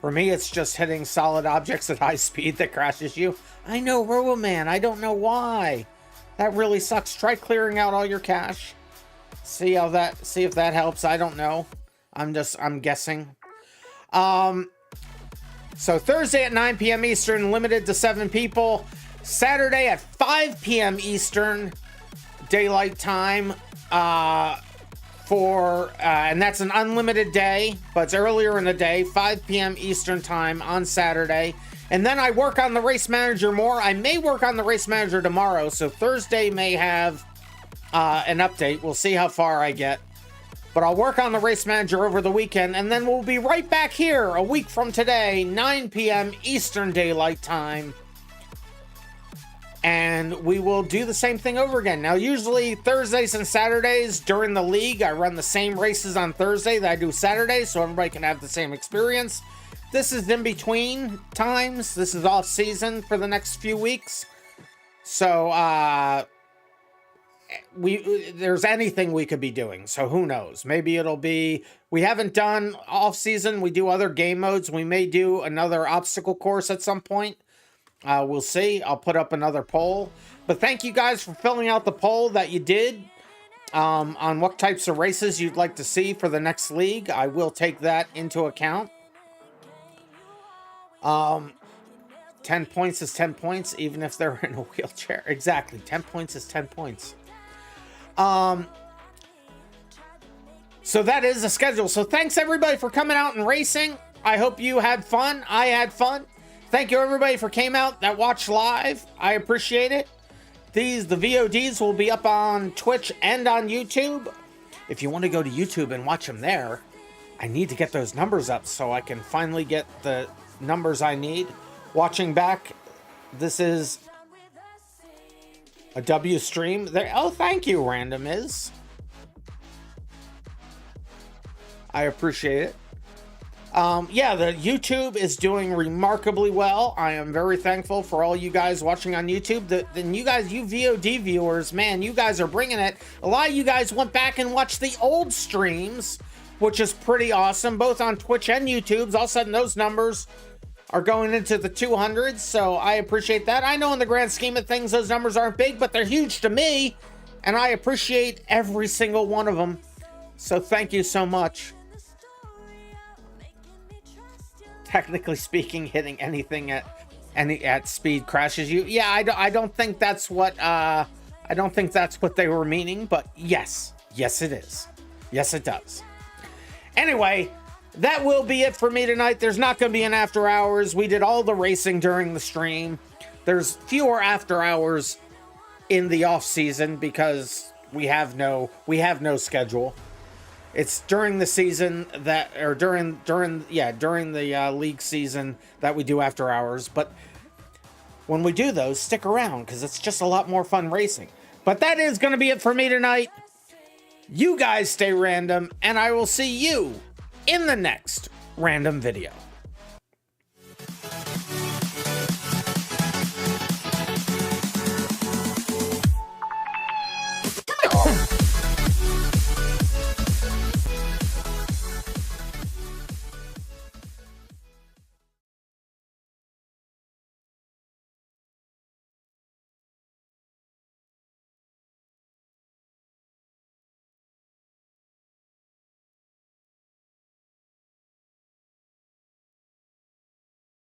For me, it's just hitting solid objects at high speed that crashes you. I know, RoboMan, I don't know why. That really sucks. Try clearing out all your cache. See if that helps. I don't know. I'm guessing. So Thursday at 9 p.m. Eastern, limited to 7 people. Saturday at 5 p.m. Eastern, daylight time, and that's an unlimited day, but it's earlier in the day, 5 p.m. Eastern time on Saturday. And then I work on the race manager more. I may work on the race manager tomorrow, so Thursday may have an update. We'll see how far I get. But I'll work on the race manager over the weekend, and then we'll be right back here a week from today, 9 p.m. Eastern Daylight Time. And we will do the same thing over again. Now, usually Thursdays and Saturdays during the league, I run the same races on Thursday that I do Saturday, so everybody can have the same experience. This is in between times. This is off season for the next few weeks. So, there's anything we could be doing. So who knows? Maybe it'll be, we haven't done off season. We do other game modes. We may do another obstacle course at some point. We'll see. I'll put up another poll. But thank you guys for filling out the poll that you did on what types of races you'd like to see for the next league. I will take that into account. 10 points is 10 points, even if they're in a wheelchair. Exactly. 10 points is 10 points. So that is the schedule. So thanks everybody for coming out and racing. I hope you had fun. I had fun. Thank you everybody for came out that watched live. I appreciate it. The VODs will be up on Twitch and on YouTube. If you want to go to YouTube and watch them there, I need to get those numbers up so I can finally get the numbers I need. Watching back, this is a W stream. There. Oh, thank you, RandomMinds. I appreciate it. Yeah, the YouTube is doing remarkably well. I am very thankful for all you guys watching on YouTube. You guys, you VOD viewers, man, you guys are bringing it. A lot of you guys went back and watched the old streams, which is pretty awesome, both on Twitch and YouTube. All of a sudden, those numbers are going into the 200s, so I appreciate that. I know in the grand scheme of things, those numbers aren't big, but they're huge to me, and I appreciate every single one of them. So thank you so much. Technically speaking, hitting anything at speed crashes you. Yeah, I don't think that's what they were meaning, but yes it is. Yes, it does. Anyway, that will be it for me tonight. There's not going to be an after hours. We did all the racing during the stream. There's fewer after hours in the off season because we have no schedule. It's during the season that, or during the league season that we do after hours. But when we do those, stick around because it's just a lot more fun racing. But that is going to be it for me tonight. You guys stay random, and I will see you in the next random video.